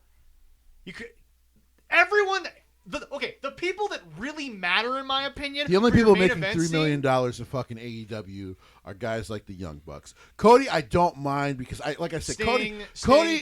Everyone... The people that really matter, in my opinion, the only people making $3 million in fucking AEW are guys like the Young Bucks. Cody, I don't mind because Sting,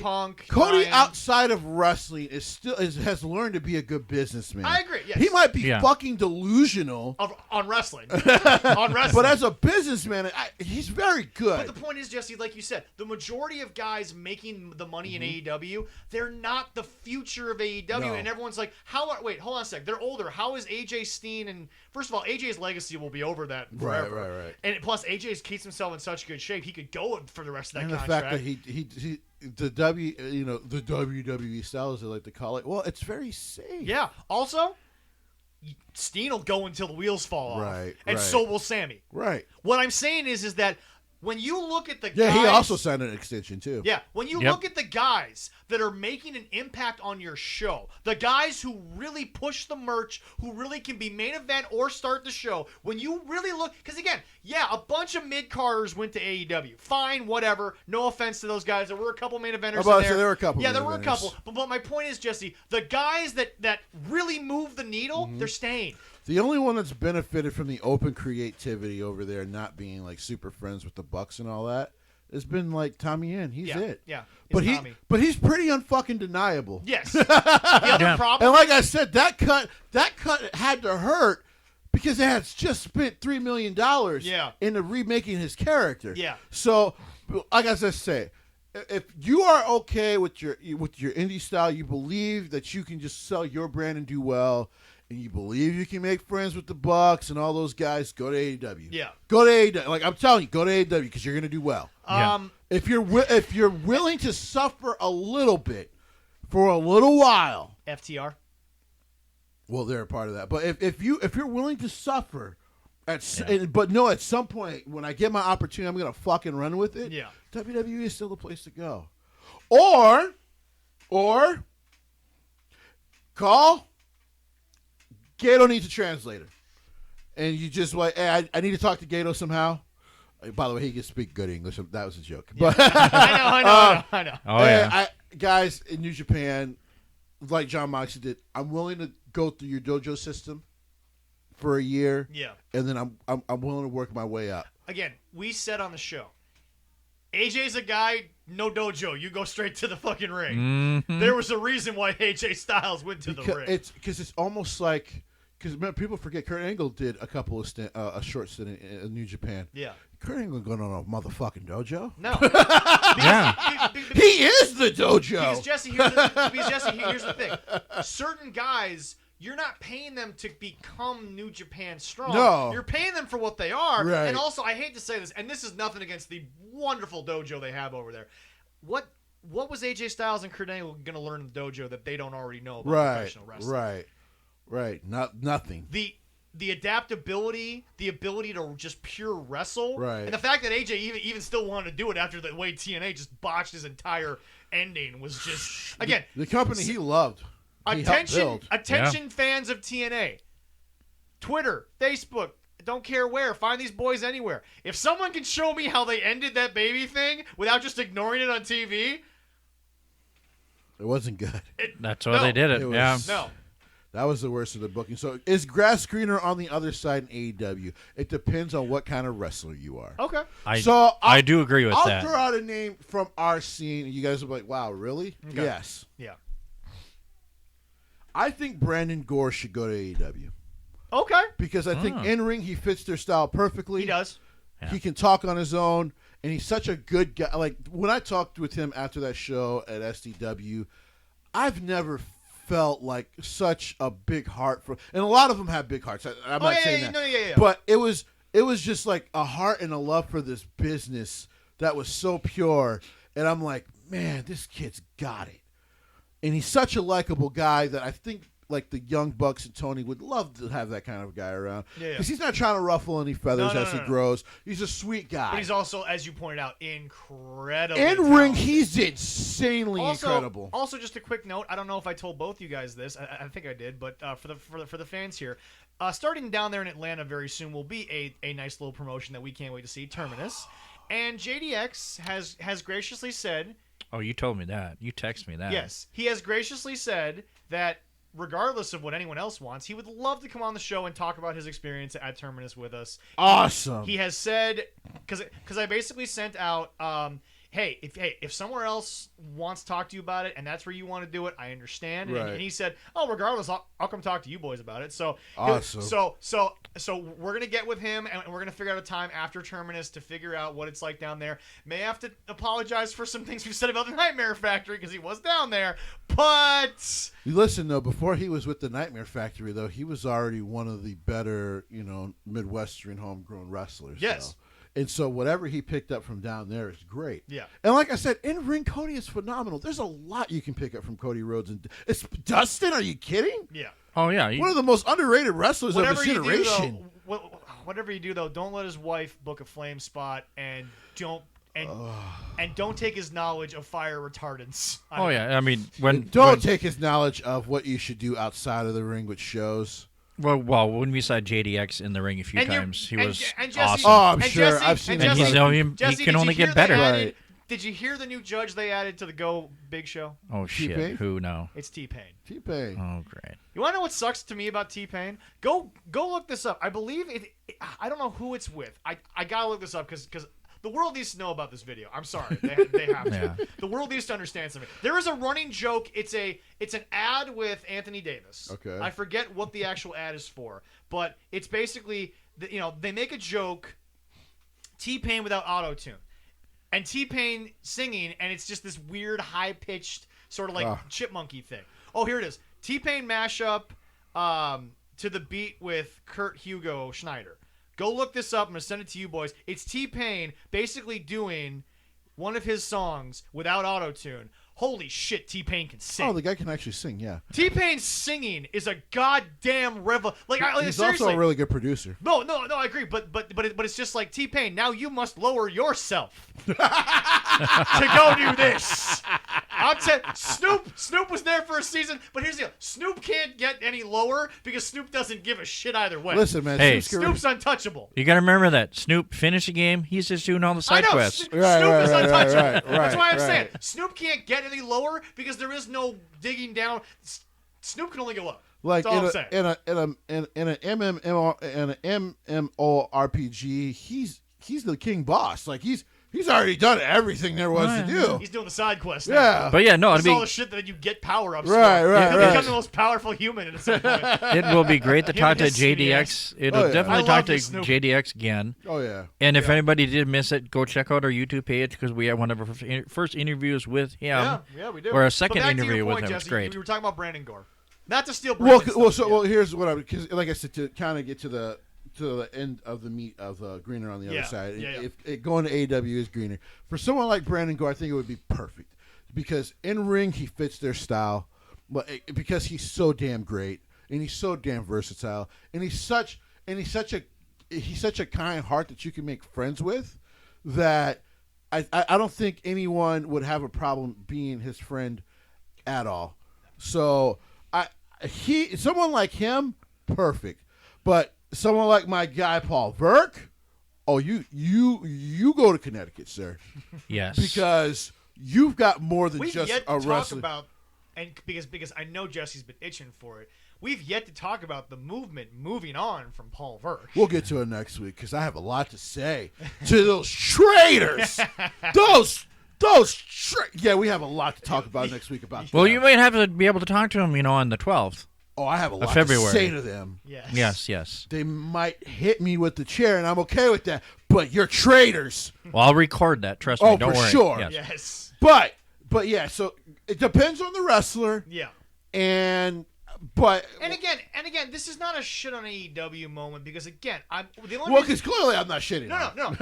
Punk, Cody Ryan. Outside of wrestling has learned to be a good businessman. I agree. Yes. He might be fucking delusional on wrestling, but as a businessman, he's very good. But the point is, Jesse, like you said, the majority of guys making the money in AEW, they're not the future of AEW, and everyone's like, wait, hold on a sec. They're older. How is AJ Steen and first of all, AJ's legacy will be over that forever. Right. And plus, AJ keeps himself in such good shape, he could go for the rest of that and contract. And the fact that the WWE style, as they like to call it, well, it's very safe. Yeah. Also, Steen will go until the wheels fall off. Right. And so will Sammy. Right. What I'm saying is that when you look at the guys... Yeah, he also signed an extension, too. Yeah, when you look at the guys that are making an impact on your show, the guys who really push the merch, who really can be main event or start the show, when you really look... Because, again, a bunch of mid-carders went to AEW. Fine, whatever. No offense to those guys. There were a couple main eventers in there. There were a couple. Yeah, there were a couple. But my point is, Jesse, the guys that really move the needle, they're staying. The only one that's benefited from the open creativity over there, not being like super friends with the Bucks and all that, has been like Tommy Inn. He's it. Yeah. But he's pretty unfucking deniable. Yes. The other problem. And like I said, that cut had to hurt because it had just spent $3 million into remaking his character. Yeah. So, like I say, if you are okay with your indie style, you believe that you can just sell your brand and do well. And you believe you can make friends with the Bucks and all those guys, go to AEW. Yeah. Go to AEW. Like I'm telling you, go to AEW because you're going to do well. If you're willing to suffer a little bit for a little while, FTR. Well, they're a part of that. But if you're willing to suffer, at some point when I get my opportunity, I'm going to fucking run with it. Yeah. WWE is still the place to go. Or call. Gato needs a translator. And you just like, hey, I need to talk to Gato somehow. By the way, he can speak good English. That was a joke. Yeah. But I know. Oh, yeah. Guys in New Japan, like John Moxley did, I'm willing to go through your dojo system for a year. Yeah. And then I'm willing to work my way up. Again, we said on the show, AJ's a guy, no dojo. You go straight to the fucking ring. Mm-hmm. There was a reason why AJ Styles went to the ring. It's almost like... Because people forget Kurt Angle did a short stint in New Japan. Yeah. Kurt Angle going on a motherfucking dojo? No. He is the dojo. Because Jesse, here's the thing. Certain guys, you're not paying them to become New Japan strong. No. You're paying them for what they are. Right. And also, I hate to say this, and this is nothing against the wonderful dojo they have over there. What was AJ Styles and Kurt Angle going to learn in the dojo that they don't already know about professional wrestling? Right. Nothing. The adaptability, the ability to just pure wrestle, right. And the fact that AJ even still wanted to do it after the way TNA just botched his entire ending was just, again, the company he loved. Attention fans of TNA, Twitter, Facebook, Don't care where. Find these boys anywhere. If someone can show me how they ended that baby thing without just ignoring it on TV, it wasn't good. That's why they did it. No. That was the worst of the booking. So is grass greener on the other side in AEW? It depends on what kind of wrestler you are. Okay. I do agree with that. I'll throw out a name from our scene, and you guys will be like, wow, really? Okay. Yes. Yeah. I think Brandon Gore should go to AEW. Okay. Because I think in-ring, he fits their style perfectly. He does. Yeah. He can talk on his own, and he's such a good guy. Like, when I talked with him after that show at SDW, I've never felt like such a big heart for, and a lot of them have big hearts. I'm not saying that. No, yeah. But it was just like a heart and a love for this business that was so pure. And I'm like, man, this kid's got it. And he's such a likable guy that I think like the Young Bucks and Tony would love to have that kind of guy around. Because he's not trying to ruffle any feathers as he grows. He's a sweet guy. But he's also, as you pointed out, incredible. In ring, he's insanely incredible. Also, just a quick note. I don't know if I told both you guys this. I think I did. But for the fans here, starting down there in Atlanta very soon will be a nice little promotion that we can't wait to see, Terminus. And JDX has graciously said... Oh, you told me that. You texted me that. Yes. He has graciously said that regardless of what anyone else wants, he would love to come on the show and talk about his experience at Terminus with us. Awesome. He has said, because I basically sent out, hey, if somewhere else wants to talk to you about it and that's where you want to do it, I understand. Right. And he said, oh, regardless, I'll come talk to you boys about it. So awesome. So we're gonna get with him and we're gonna figure out a time after Terminus to figure out what it's like down there. May have to apologize for some things we said about the Nightmare Factory because he was down there, but listen though, before he was with the Nightmare Factory though, he was already one of the better, Midwestern homegrown wrestlers. Yes. So. And so whatever he picked up from down there is great. Yeah. And like I said, in-ring Cody is phenomenal. There's a lot you can pick up from Cody Rhodes. And it's Dustin, are you kidding? Yeah. Oh, yeah. One of the most underrated wrestlers of his generation. Whatever you do, though, don't let his wife book a flame spot and don't take his knowledge of fire retardants. Don't take his knowledge of what you should do outside of the ring with shows. Well, when we saw JDX in the ring a few times, he was awesome. Oh, I'm sure. I've seen him. He can only get better. Right. Did you hear the new judge they added to the Go Big Show? Oh, shit. T-Pain? Who now? It's T-Pain. T-Pain. Oh, great. You want to know what sucks to me about T-Pain? Go look this up. I believe I don't know who it's with. I got to look this up because the world needs to know about this video. I'm sorry. They have to. Yeah. The world needs to understand something. There is a running joke. It's an ad with Anthony Davis. Okay. I forget what the actual ad is for, but it's basically, they make a joke, T-Pain without auto-tune. And T-Pain singing, and it's just this weird, high-pitched, sort of like chipmunky thing. Oh, here it is. T-Pain mashup to the beat with Kurt Hugo Schneider. Go look this up. I'm going to send it to you boys. It's T-Pain basically doing one of his songs without auto-tune. Holy shit, T-Pain can sing. Oh, the guy can actually sing, yeah. T-Pain's singing is a goddamn revel. He's also a really good producer. No, I agree. But it's just like, T-Pain, now you must lower yourself to go do this. I'm telling Snoop was there for a season, but here's the deal. Snoop can't get any lower because Snoop doesn't give a shit either way. Listen, man. Hey, Snoop's untouchable. You got to remember that. Snoop finished the game. He's just doing all the side quests. Snoop is untouchable. Right, That's why I'm saying Snoop can't get any lower because there is no digging down. Snoop can only go up. Like That's all I'm saying. In an MMORPG, he's the king boss. Like he's already done everything there was to do. He's doing the side quest now. Yeah. But yeah, no, It's all the shit that you get power-ups Right. He'll become the most powerful human at some point. It will be great to talk to his JDX. It'll yeah. definitely I talk love to you, Snoop. JDX again. Oh yeah. And if anybody did miss it, go check out our YouTube page because we had one of our first interviews with him. Yeah, we do. Or a second But back to interview your with point, him. It's Jesse, great. We were talking about Brandon Gore. Not to steal Brandon's Here's what because like I said, to kind of get to the end of the meat of Greener on the other side. If going to AEW is Greener. For someone like Brandon Gore, I think it would be perfect because in ring he fits their style, but because he's so damn great and he's so damn versatile and he's such a kind heart that you can make friends with that I don't think anyone would have a problem being his friend at all. So someone like him, perfect. But someone like my guy Paul Verk, oh, you go to Connecticut, sir. Yes. Because you've got more than We've just yet a to wrestler. talk about, and because I know Jesse's been itching for it. We've yet to talk about the movement moving on from Paul Verk. We'll get to it next week because I have a lot to say to those traitors. Yeah, we have a lot to talk about next week about. Well, you might have to be able to talk to them, on the 12th. Oh, I have a lot to February. say to them. Yes. They might hit me with the chair, and I'm okay with that. But you're traitors. Well, I'll record that. Trust me. Oh, Don't for worry. sure. Yes. But yeah. So it depends on the wrestler. Yeah. And again, this is not a shit on AEW moment because again, because clearly I'm not shitting. No.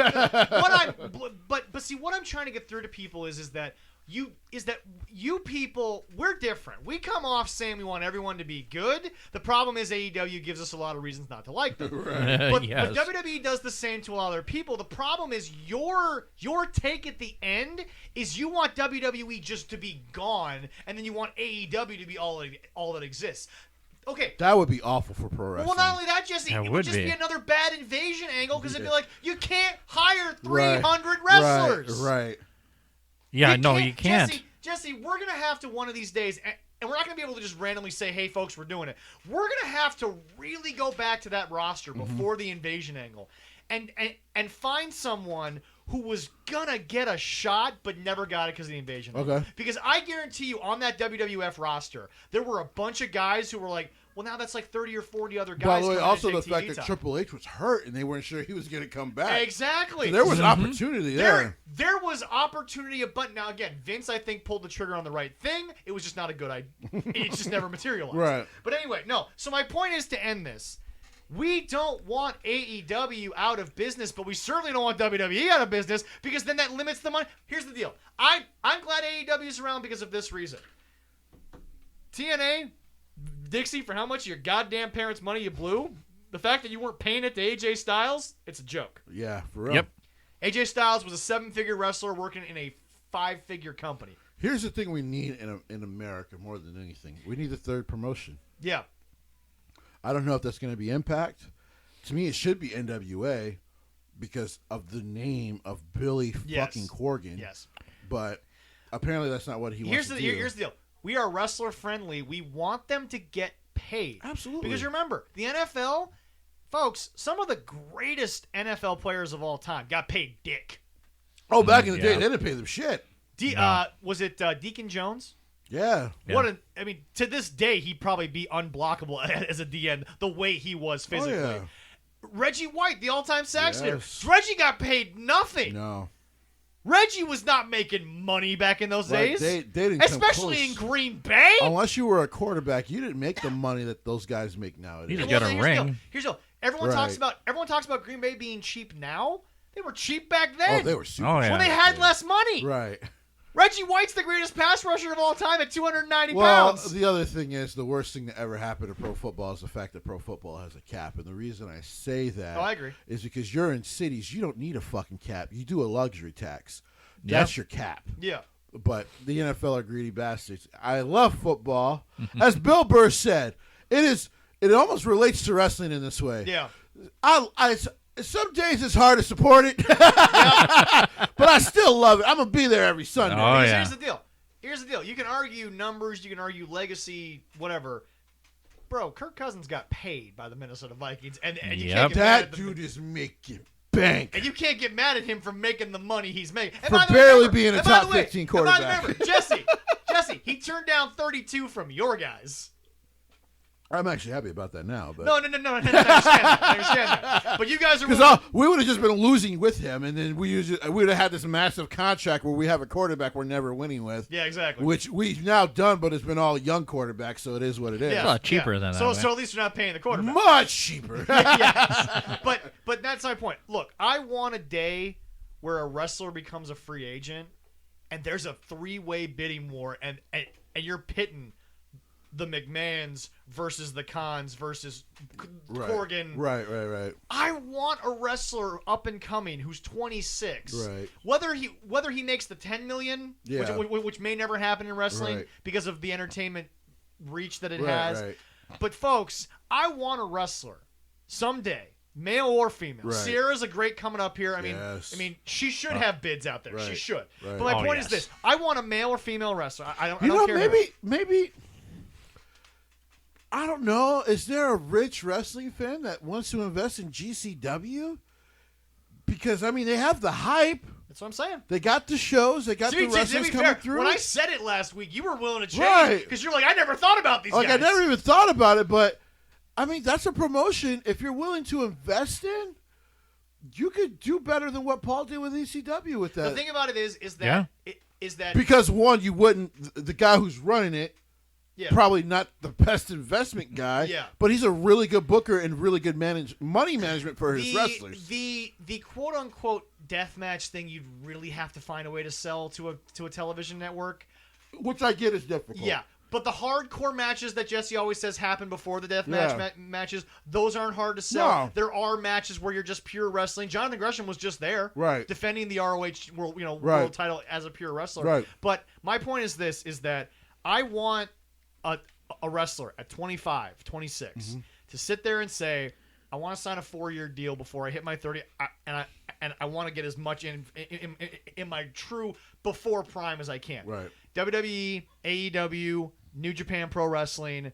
But see, what I'm trying to get through to people is that you people, we're different. We come off saying we want everyone to be good. The problem is AEW gives us a lot of reasons not to like them. Right. But Yes. WWE does the same to a lot of other people. The problem is your take at the end is you want WWE just to be gone, and then you want AEW to be all that exists. Okay. That would be awful for pro wrestling. Well, not only that, Jesse, it would just be another bad invasion angle because it'd be like, you can't hire 300 wrestlers. Right. Yeah, you can't. Jesse, we're going to have to one of these days, and we're not going to be able to just randomly say, hey, folks, we're doing it. We're going to have to really go back to that roster before the invasion angle and find someone who was going to get a shot but never got it because of the invasion angle. Okay. Because I guarantee you on that WWF roster, there were a bunch of guys who were like, well, now that's like 30 or 40 other guys. By the way, also the TV fact that time. Triple H was hurt and they weren't sure he was going to come back. Exactly. So there was an opportunity there. There was opportunity, but now again, Vince, I think, pulled the trigger on the right thing. It was just not a good idea. It just never materialized. Right. But anyway, no. So my point is to end this. We don't want AEW out of business, but we certainly don't want WWE out of business because then that limits the money. Here's the deal. I'm glad AEW is around because of this reason. TNA, Dixie, for how much of your goddamn parents' money you blew, the fact that you weren't paying it to AJ Styles, it's a joke. Yeah, for real. Yep. AJ Styles was a 7-figure wrestler working in a 5-figure company. Here's the thing we need in America more than anything. We need a third promotion. Yeah. I don't know if that's going to be Impact. To me, it should be NWA because of the name of Billy fucking Corgan. Yes. But apparently that's not what he wants to do. Here's the deal. We are wrestler friendly. We want them to get paid. Absolutely. Because remember, the NFL, folks, some of the greatest NFL players of all time got paid dick. Oh, back in the day, they didn't pay them shit. Was it Deacon Jones? Yeah. To this day, he'd probably be unblockable as a DN the way he was physically. Oh, yeah. Reggie White, the all-time sax leader. Yes. Reggie got paid nothing. No. Reggie was not making money back in those days. They didn't especially in Green Bay. Unless you were a quarterback, you didn't make the money that those guys make nowadays. You just got a ring. Here's the deal. Everyone talks about Green Bay being cheap now. They were cheap back then. Oh, they were super yeah. when they had less money. Right. Reggie White's the greatest pass rusher of all time at 290 Well, pounds. the other thing is the worst thing that ever happened to pro football is the fact that pro football has a cap. And the reason I say that I agree. is because you're in cities, you don't need a fucking cap. You do a luxury tax. That's your cap. Yeah. But the NFL are greedy bastards. I love football. As Bill Burr said, it almost relates to wrestling in this way. Yeah. Some days it's hard to support it, but I still love it. I'm going to be there every Sunday. Oh, yeah. Here's the deal. You can argue numbers, you can argue legacy, whatever. Bro, Kirk Cousins got paid by the Minnesota Vikings, and you can't get mad at that dude is making bank. And you can't get mad at him for making the money he's making. For barely being a top 15 quarterback. Remember, Jesse, he turned down 32 from your guys. I'm actually happy about that now. But No, I understand that. But you guys are because we would have just been losing with him, and then we would have had this massive contract where we have a quarterback we're never winning with. Yeah, exactly. Which we've now done, but it's been all young quarterbacks, so it is what it is. It's a lot cheaper than that. So at least you're not paying the quarterback. Much cheaper. Yes. But that's my point. Look, I want a day where a wrestler becomes a free agent, and there's a 3-way bidding war, and you're pitting the McMahons versus the Khans versus Corgan. Right. I want a wrestler up and coming who's 26. Right. Whether he makes the 10 million, which may never happen in wrestling because of the entertainment reach that it has. Right. But folks, I want a wrestler someday, male or female. Right. Sierra's a great coming up here. I mean, she should have bids out there. Right. She should. Right. But my point is this: I want a male or female wrestler. I don't care. Maybe. I don't know. Is there a rich wrestling fan that wants to invest in GCW? Because I mean, they have the hype. That's what I'm saying. They got the shows. They got the wrestlers coming through. When I said it last week, you were willing to change because you're like, I never thought about these guys. I never even thought about it, but I mean, that's a promotion. If you're willing to invest in, you could do better than what Paul did with ECW with that. The thing about it is that because one, you wouldn't. The guy who's running it. Yeah. Probably not the best investment guy, but he's a really good booker and really good money management for his wrestlers. The quote unquote deathmatch thing, you'd really have to find a way to sell to a television network, which I get is difficult. Yeah, but the hardcore matches that Jesse always says happen before the deathmatch matches, those aren't hard to sell. No. There are matches where you're just pure wrestling. Jonathan Gresham was just there, defending the ROH world title as a pure wrestler. Right. But my point is this: is that I want a wrestler at 25, 26 to sit there and say, I want to sign a 4-year deal before I hit my 30, and I want to get as much in my true before prime as I can. Right. WWE, AEW, New Japan Pro Wrestling,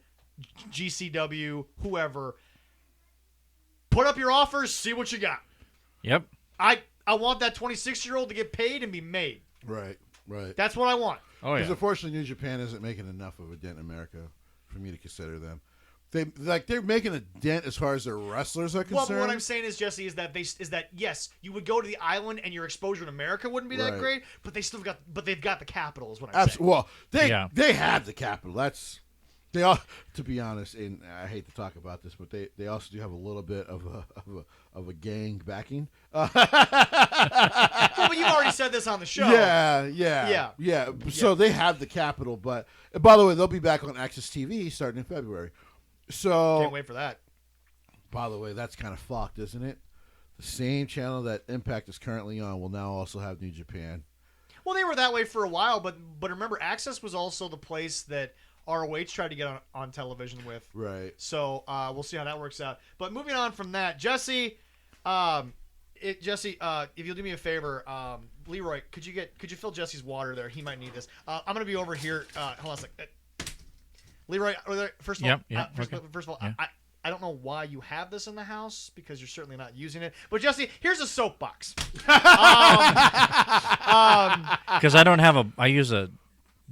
GCW, whoever. Put up your offers, see what you got. Yep. I want that 26-year-old to get paid and be made. Right. That's what I want. Oh, yeah. Because unfortunately, New Japan isn't making enough of a dent in America for me to consider them. They're making a dent as far as their wrestlers are concerned. Well, what I'm saying is, Jesse, is that yes, you would go to the island and your exposure in America wouldn't be that great, but they've got the capital, is what I'm saying. Well, they have the capital. They all, to be honest, and I hate to talk about this, but they also do have a little bit of a gang backing. Well, but you've already said this on the show. Yeah. So they have the capital, but by the way, they'll be back on Access TV starting in February. So can't wait for that. By the way, that's kind of fucked, isn't it? The same channel that Impact is currently on will now also have New Japan. Well, they were that way for a while, but remember, Access was also the place that ROH tried to get on television with. Right. So we'll see how that works out. But moving on from that, Jesse, if you'll do me a favor, Leroy, could you fill Jesse's water there? He might need this. I'm gonna be over here. Hold on a second. Leroy, first of all, I don't know why you have this in the house because you're certainly not using it. But Jesse, here's a soapbox. Because I don't have I use a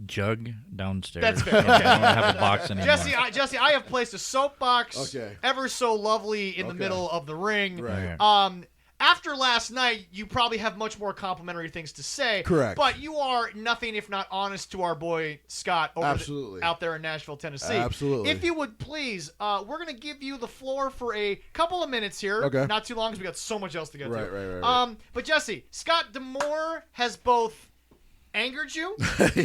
jug downstairs. That's fair. I don't have a box anymore. Jesse, I have placed a soapbox ever so lovely in the middle of the ring. Right. After last night, you probably have much more complimentary things to say. Correct. But you are nothing if not honest to our boy Scott out there in Nashville, Tennessee. Absolutely. If you would please, we're going to give you the floor for a couple of minutes here. Okay. Not too long because we got so much else to get to. Right. But Jesse, Scott D'Amore has both angered you.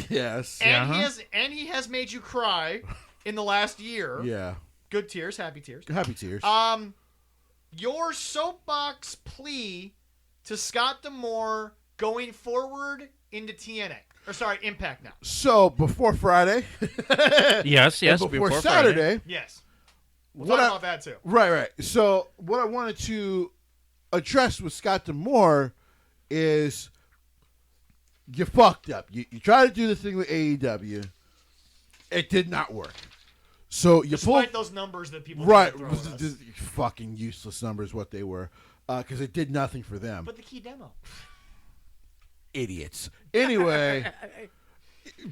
Yes. And he has made you cry in the last year. Yeah. Good tears, happy tears. Happy tears. Your soapbox plea to Scott D'Amore going forward into Impact now. So before Friday. yes. Before Saturday. Friday. Yes. We'll talk about that too. Right. So what I wanted to address with Scott D'Amore is you fucked up. You tried to do the thing with AEW. It did not work. So you despite those numbers that people fucking useless numbers, what they were, because it did nothing for them. But the key demo, idiots. Anyway,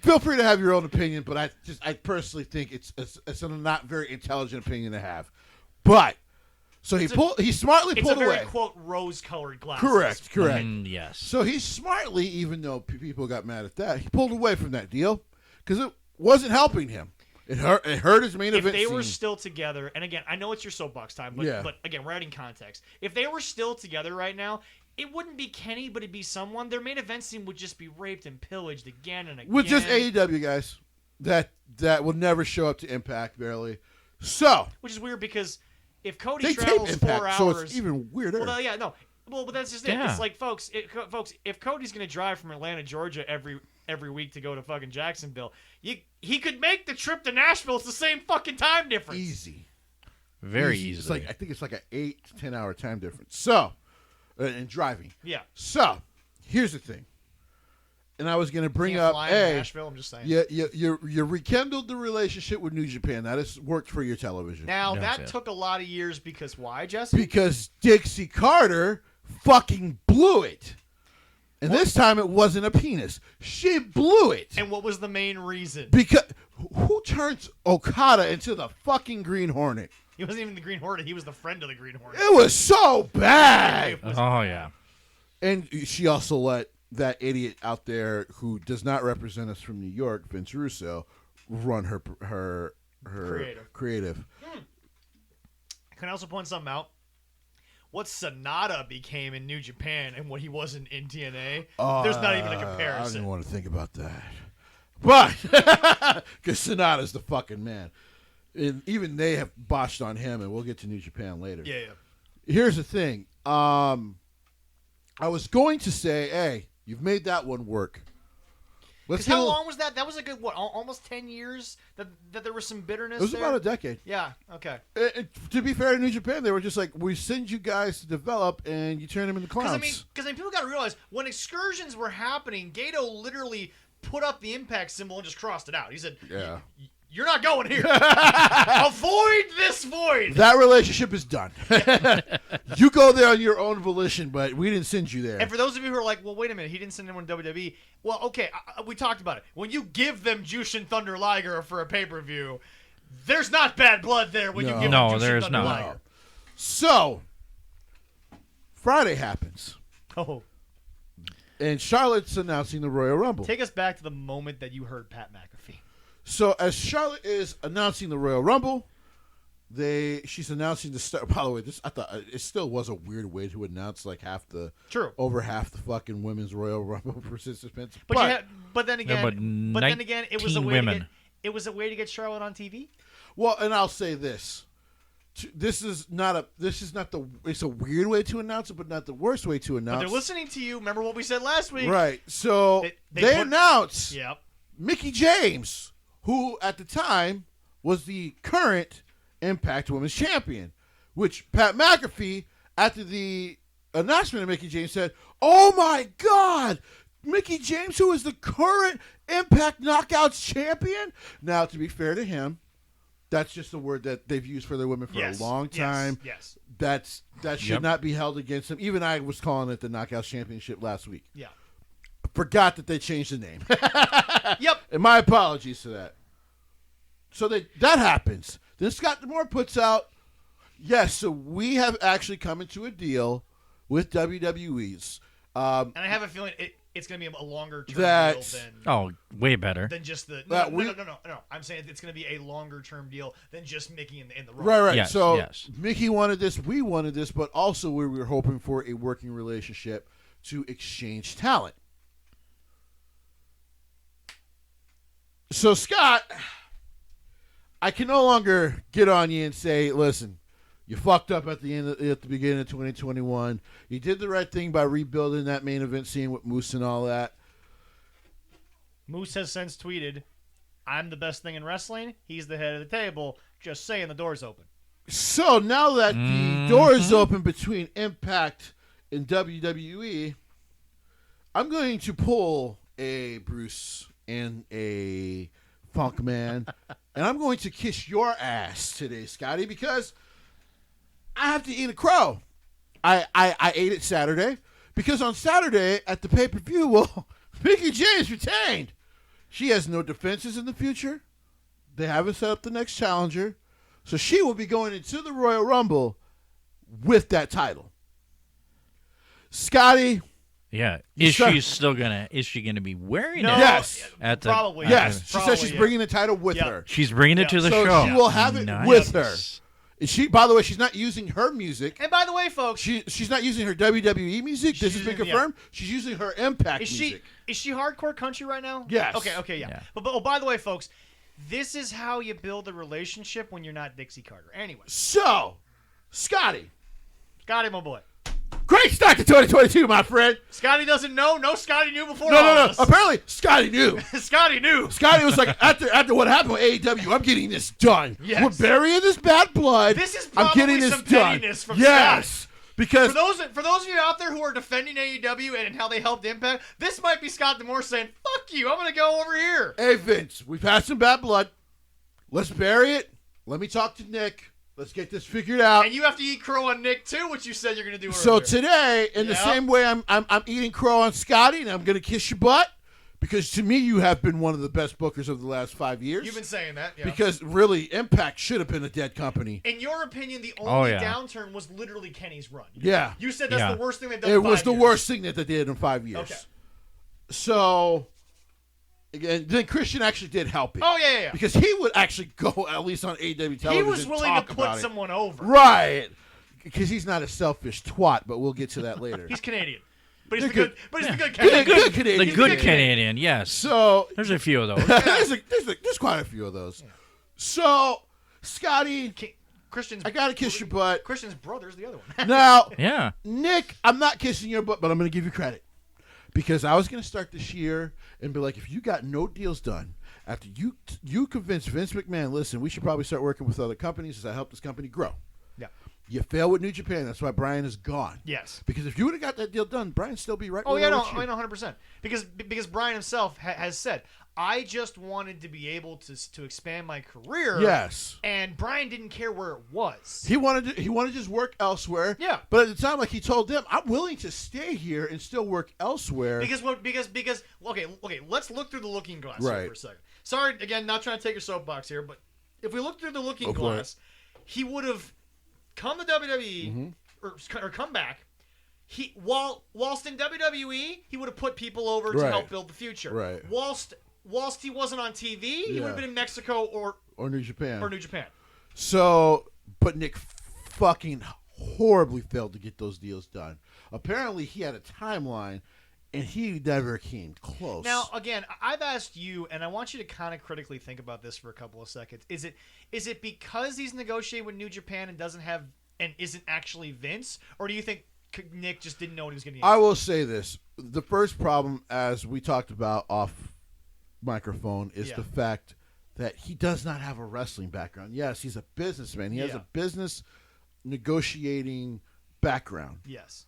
feel free to have your own opinion, but I personally think it's a not very intelligent opinion to have. But so he smartly pulled away. It's a very quote rose-colored glasses. Correct. Yes. So he smartly, even though people got mad at that, he pulled away from that deal because it wasn't helping him. It hurt his main event. If they were still together, and again, I know it's your soapbox time, but again, we're adding context. If they were still together right now, it wouldn't be Kenny, but it'd be someone. Their main event scene would just be raped and pillaged again and again. With just AEW guys that will never show up to Impact barely. So, which is weird because if Cody travels Impact, 4 hours, so it's even weirder. Well, but that's just it. It's like, folks, if Cody's gonna drive from Atlanta, Georgia every week to go to fucking Jacksonville, he could make the trip to Nashville. It's the same fucking time difference. Easy. Very easily. easily. I think it's like an 8 to 10 hour time difference. So, and driving. Yeah. So, here's the thing. And I was going to bring Can't up, fly in Nashville, I'm just saying. you rekindled the relationship with New Japan. That has worked for your television. Now, That's that it. took a lot of years because why, Jesse? Because Dixie Carter fucking blew it. And this time it wasn't a penis. She blew it. And what was the main reason? Because who turns Okada into the fucking Green Hornet? He wasn't even the Green Hornet. He was the friend of the Green Hornet. It was so bad. Oh, yeah. And she also let that idiot out there who does not represent us from New York, Vince Russo, run her creative. Can I also point something out? What Sonata became in New Japan and what he wasn't in TNA, there's not even a comparison. I don't even want to think about that. But, because Sonata's the fucking man. And even they have botched on him, and we'll get to New Japan later. Yeah. Here's the thing. I was going to say, hey, you've made that one work. How long was that? That was a good, almost 10 years that there was some bitterness. It was there? about a decade. Yeah, okay. To be fair to New Japan, they were just like, we send you guys to develop, and you turn them into clowns. Because people got to realize, when excursions were happening, Gato literally put up the Impact symbol and just crossed it out. He said, yeah. You're not going here. Avoid this void. That relationship is done. You go there on your own volition, but we didn't send you there. And for those of you who are like, well, wait a minute, he didn't send anyone to WWE. Well, okay, we talked about it. When you give them Jushin Thunder Liger for a pay-per-view, there's not bad blood there when you give them Jushin Thunder Liger. No. So, Friday happens. Oh. And Charlotte's announcing the Royal Rumble. Take us back to the moment that you heard Pat McAfee. So as Charlotte is announcing the Royal Rumble, she's announcing the start. By the way, I thought it still was a weird way to announce like over half the fucking women's Royal Rumble participants. But then again, it was a way women. to get Charlotte on TV. Well, and I'll say this. It's a weird way to announce it, but not the worst way to announce. But they're listening to you. Remember what we said last week? Right. So they announce Mickie James, who at the time was the current Impact Women's Champion, which Pat McAfee, after the announcement of Mickie James, said, "Oh my God, Mickie James, who is the current Impact Knockouts Champion?" Now, to be fair to him, that's just a word that they've used for their women for a long time. Yes. That should not be held against them. Even I was calling it the Knockouts Championship last week. Yeah. Forgot that they changed the name. Yep. And my apologies to that. So that happens. Then Scott D'Amore puts out, yes, so we have actually come into a deal with WWE's. And I have a feeling it's going to be a longer term deal than way better than just the no. I'm saying it's going to be a longer term deal than just Mickie in the role. Right. Yes, so yes. Mickie wanted this, we wanted this, but also we were hoping for a working relationship to exchange talent. So Scott, I can no longer get on you and say, listen, you fucked up at the beginning of 2021. You did the right thing by rebuilding that main event scene with Moose and all that. Moose has since tweeted, "I'm the best thing in wrestling. He's the head of the table. Just saying, the door's open." So now that the door is open between Impact and WWE, I'm going to pull a Bruce and a Funk Man, and I'm going to kiss your ass today, Scotty, because I have to eat a crow. I ate it Saturday because on Saturday at the pay-per-view, well, Mickie James retained. She has no defenses in the future. They haven't set up the next challenger. So she will be going into the Royal Rumble with that title. Scotty. Yeah. Is she gonna be wearing it? Yes. Probably. Yes. She says she's bringing the title with her. She's bringing it to the show. So she will have it with her. She, by the way, she's not using her music. And by the way, folks, she's not using her WWE music. This has been confirmed. She's using her Impact music. Is she hardcore country right now? Yes. Okay, yeah. But by the way, folks, this is how you build a relationship when you're not Dixie Carter. Anyway. So, Scotty, my boy. Great start to 2022, my friend. Scotty doesn't know. No, Scotty knew before. No. Apparently, Scotty knew. Scotty knew. Scotty was like, after what happened with AEW, I'm getting this done. Yes. We're burying this bad blood. This is probably I'm getting this some done. pettiness from Yes. Scott. Because for those of you out there who are defending AEW and how they helped Impact, this might be Scott D'Amore saying, "Fuck you, I'm gonna go over here." Hey Vince, we've had some bad blood. Let's bury it. Let me talk to Nick. Let's get this figured out. And you have to eat crow on Nick too, which you said you're gonna do. So earlier. today, in the same way I'm eating crow on Scotty, and I'm gonna kiss your butt. Because to me, you have been one of the best bookers of the last 5 years. You've been saying that, yeah. Because really, Impact should have been a dead company. In your opinion, the only downturn was literally Kenny's run. Yeah. You said that's the worst thing they've done It in 5 was the years. worst thing that they did in 5 years. Okay. So, again, then Christian actually did help it. Oh, yeah. Because he would actually go, at least on AEW television, He was willing to talk put about someone over. Right. Because he's not a selfish twat, but we'll get to that later. He's Canadian. But he's Good. the good Canadian. Good Canadian. The good Canadian, yes. So there's a few of those. there's quite a few of those. Yeah. So, Scotty, Christian's, I gotta kiss your butt. Christian's brother's the other one. Now, yeah, Nick, I'm not kissing your butt, but I'm gonna give you credit because I was gonna start this year and be like, if you got no deals done after you convinced Vince McMahon, listen, we should probably start working with other companies as I help this company grow. Yeah. You fail with New Japan. That's why Brian is gone. Yes. Because if you would have got that deal done, Brian'd still be right. Oh yeah, no, you. I know 100%. Because Brian himself has said, I just wanted to be able to expand my career. Yes. And Brian didn't care where it was. He wanted to just work elsewhere. Yeah. But at the time, like he told them, I'm willing to stay here and still work elsewhere. Because okay, let's look through the looking glass here for a second. Sorry, again, not trying to take your soapbox here, but if we look through the looking glass, he would have come to WWE or come back. Whilst in WWE, he would have put people over to help build the future. Right. Whilst he wasn't on TV, he would have been in Mexico or New Japan. So, but Nick fucking horribly failed to get those deals done. Apparently, he had a timeline, and he never came close. Now, again, I've asked you, and I want you to kind of critically think about this for a couple of seconds. Is it because he's negotiating with New Japan and isn't actually Vince, or do you think Nick just didn't know what he was going to get? I will say this: the first problem, as we talked about off microphone, is the fact that he does not have a wrestling background. Yes, he's a businessman. He has a business negotiating background. Yes.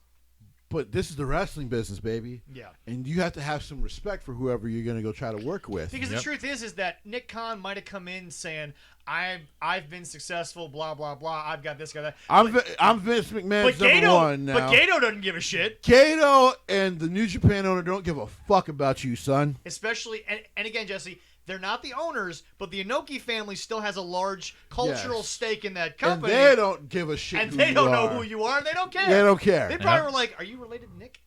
But this is the wrestling business, baby. Yeah. And you have to have some respect for whoever you're going to go try to work with. Because the truth is that Nick Khan might have come in saying, I've been successful, blah, blah, blah. I've got this, got that. I'm Vince McMahon's number one now. But Gato doesn't give a shit. Gato and the New Japan owner don't give a fuck about you, son. Especially, and again, Jesse, they're not the owners, but the Inoki family still has a large cultural stake in that company. And they don't give a shit. And they don't know who you are. They don't care. They don't care. They probably were like, "Are you related to Nick?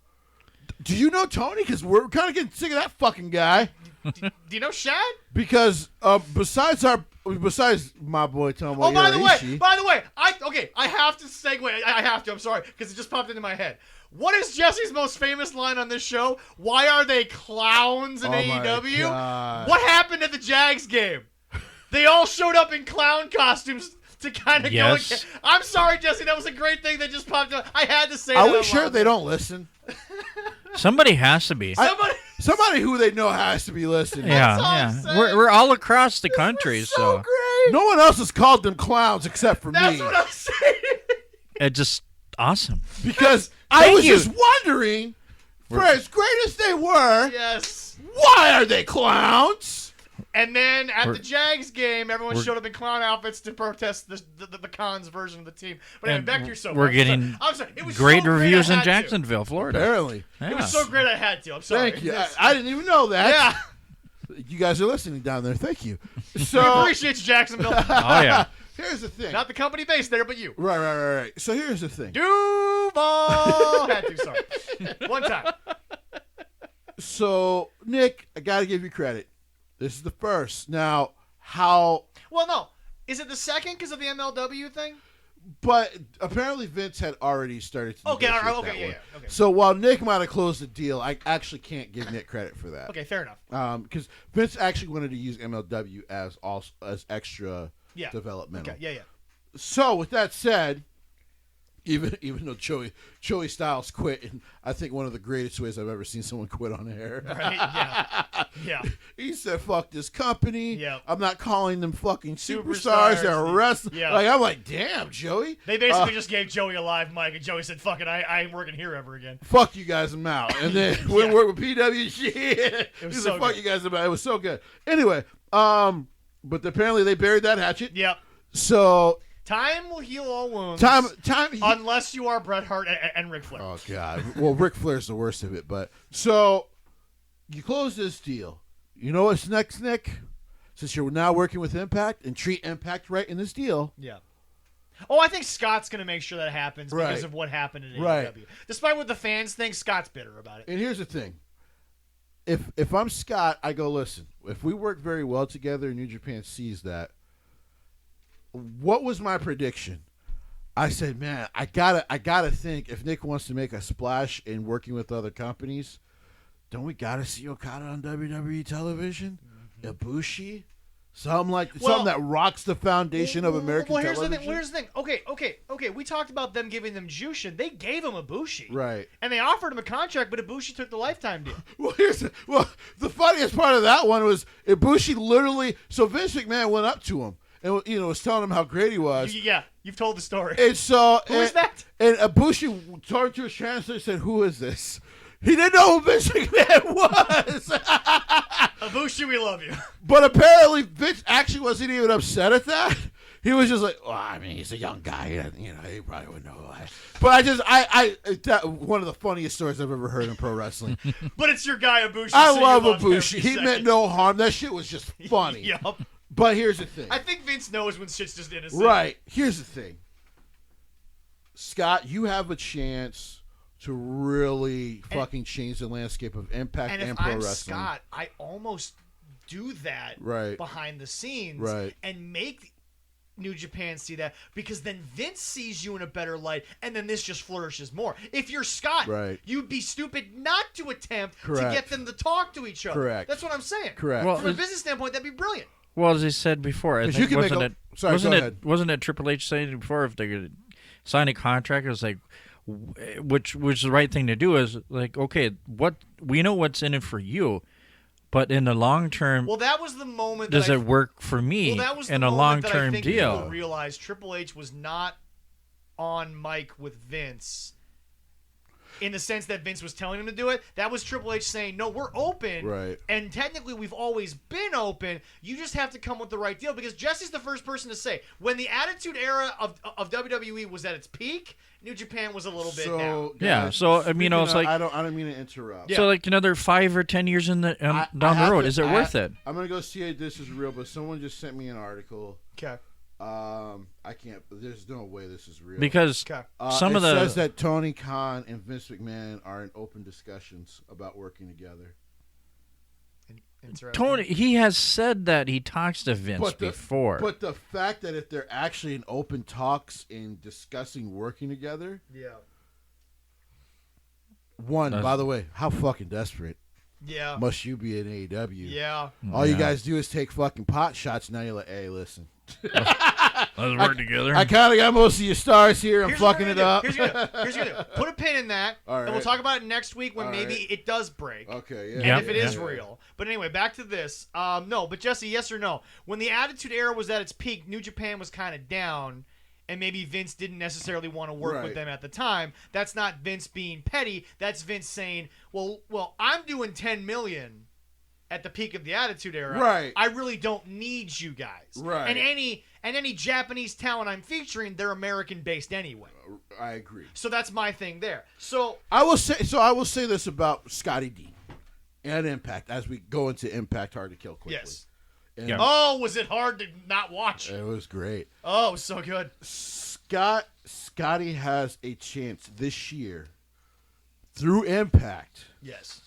Do you know Tony? Because we're kind of getting sick of that fucking guy. Do you know Shad? Because besides my boy Tomohiro Oh, by the Ishii, way, I have to segue. I have to. I'm sorry because it just popped into my head. What is Jesse's most famous line on this show? Why are they clowns in AEW? What happened at the Jags game? They all showed up in clown costumes to kind of go again. I'm sorry, Jesse. That was a great thing that just popped up. I had to say that. Are we sure they don't listen? Somebody has to be. Somebody who they know has to be listening. Yeah. We're all across the country, so great. No one else has called them clowns except for me. That's what I'm saying. It's just awesome. Because I was just wondering, for as great as they were, why are they clowns? And then at the Jags game, everyone showed up in clown outfits to protest the Khans version of the team. But anyway, back to your soap. We're getting great reviews in Jacksonville, Florida. Apparently. It was so great I had to. I'm sorry. Thank you. I didn't even know that. Yeah. You guys are listening down there. Thank you. So we appreciate you, Jacksonville. Oh, yeah. Here's the thing. Not the company based there, but you. Right. So here's the thing. Duval had to, sorry. One time. So, Nick, I got to give you credit. This is the first. Now, how... Well, no. Is it the second because of the MLW thing? But apparently Vince had already started to Okay. So while Nick might have closed the deal, I actually can't give Nick credit for that. Okay, fair enough. Because Vince actually wanted to use MLW as extra developmental. Okay, yeah. So with that said, Even though Joey Styles quit in, I think, one of the greatest ways I've ever seen someone quit on air. Right? Yeah. Yeah. He said, "Fuck this company. Yep. I'm not calling them fucking superstars. They're wrestlers." Yeah. Like, I'm like, damn, Joey. They basically just gave Joey a live mic, and Joey said, "Fuck it, I ain't working here ever again." Fuck you guys, I'm out. And then we worked with PWG. It was said, so fuck good. you guys, I'm out. It was so good. Anyway, but apparently they buried that hatchet. Yep. So Time will heal all wounds. time. Unless you are Bret Hart and Ric Flair. Oh God. Well, Ric Flair's the worst of it, but so you close this deal. You know what's next, Nick? Since you're now working with Impact and treat Impact right in this deal. Yeah. Oh, I think Scott's going to make sure that happens because Right. of what happened in AEW. Right. Despite what the fans think, Scott's bitter about it. And here's the thing. If I'm Scott, I go, listen, if we work very well together and New Japan sees that, what was my prediction? I said, man, I gotta think if Nick wants to make a splash in working with other companies, don't we gotta see Okada on WWE television? Ibushi? Something that rocks the foundation of American television. Here's the thing. Okay. We talked about them giving them Jushin. They gave him Ibushi. Right. And they offered him a contract, but Ibushi took the lifetime deal. The funniest part of that one was Ibushi literally. So Vince McMahon went up to him and was telling him how great he was. Yeah, you've told the story. And so Who is that? And Ibushi turned to his translator and said, "Who is this?" He didn't know who Vince McMahon was. Ibushi, we love you. But apparently Vince actually wasn't even upset at that. He was just like, well, I mean, he's a young guy. He probably wouldn't know why. But that, one of the funniest stories I've ever heard in pro wrestling. But it's your guy, Ibushi. I so love you love Ibushi. every He second. meant no harm. That shit was just funny. Yup. But here's the thing. I think Vince knows when shit's just innocent. Right. Here's the thing. Scott, you have a chance to really fucking change the landscape of Impact and pro I'm wrestling. Scott, I almost do that Right. behind the scenes Right. and make New Japan see that, because then Vince sees you in a better light, and then this just flourishes more. If you're Scott, Right. you'd be stupid not to attempt Correct. to get them to talk to each other. Correct. That's what I'm saying. Correct. Well, From a business standpoint, that'd be brilliant. Well, as I said before, I 'Cause think you can make wasn't it Triple H saying before, if they're going to sign a contract, it was like, which the right thing to do is like, okay, what we know what's in it for you, but in the long term, Well, that was the moment. does it work for me Well, that was the in a moment long that I term think deal? people realized Triple H was not on mic with Vince. In the sense that Vince was telling him to do it, that was Triple H saying, "No, we're open, Right. And technically, we've always been open. You just have to come with the right deal." Because Jesse's the first person to say, when the Attitude Era of WWE was at its peak, New Japan was a little bit down. Yeah, so I mean, it's like I don't mean to interrupt. Yeah. so like another 5 or 10 years in the down the road, is it worth it? I'm gonna go see if this is real, but someone just sent me an article. Okay. I can't. There's no way this is real. Because Okay. some of the it says that Tony Khan and Vince McMahon are in open discussions about working together. Interesting. Tony, he has said that he talks to Vince before. But the fact that if they're actually in open talks and discussing working together, Yeah. by the way, how fucking desperate Yeah. must you be in AEW? Yeah. All you guys do is take fucking pot shots. Now you're like, hey, listen. Let's work together. I kind of got most of your stars here. I'm Here's what fucking we're it gonna up. do. Here's what we're gonna do. Put a pin in that, All and we'll right. talk about it next week when All maybe right. it does break. Okay, And yeah. if it is yeah. real. But anyway, back to this. No, but Jesse, yes or no? When the Attitude Era was at its peak, New Japan was kind of down, and maybe Vince didn't necessarily want to work with Right. them at the time. That's not Vince being petty. That's Vince saying, well, I'm doing $10 million at the peak of the Attitude Era. Right. I really don't need you guys. Right. And any Japanese talent I'm featuring, they're American based anyway. I agree. So that's my thing there. So I will say this about Scotty Dean and Impact as we go into Impact Hard to Kill quickly. yes. And Yeah. Oh, was it hard to not watch? It was great. Oh, it was so good. Scotty has a chance this year through Impact Yes.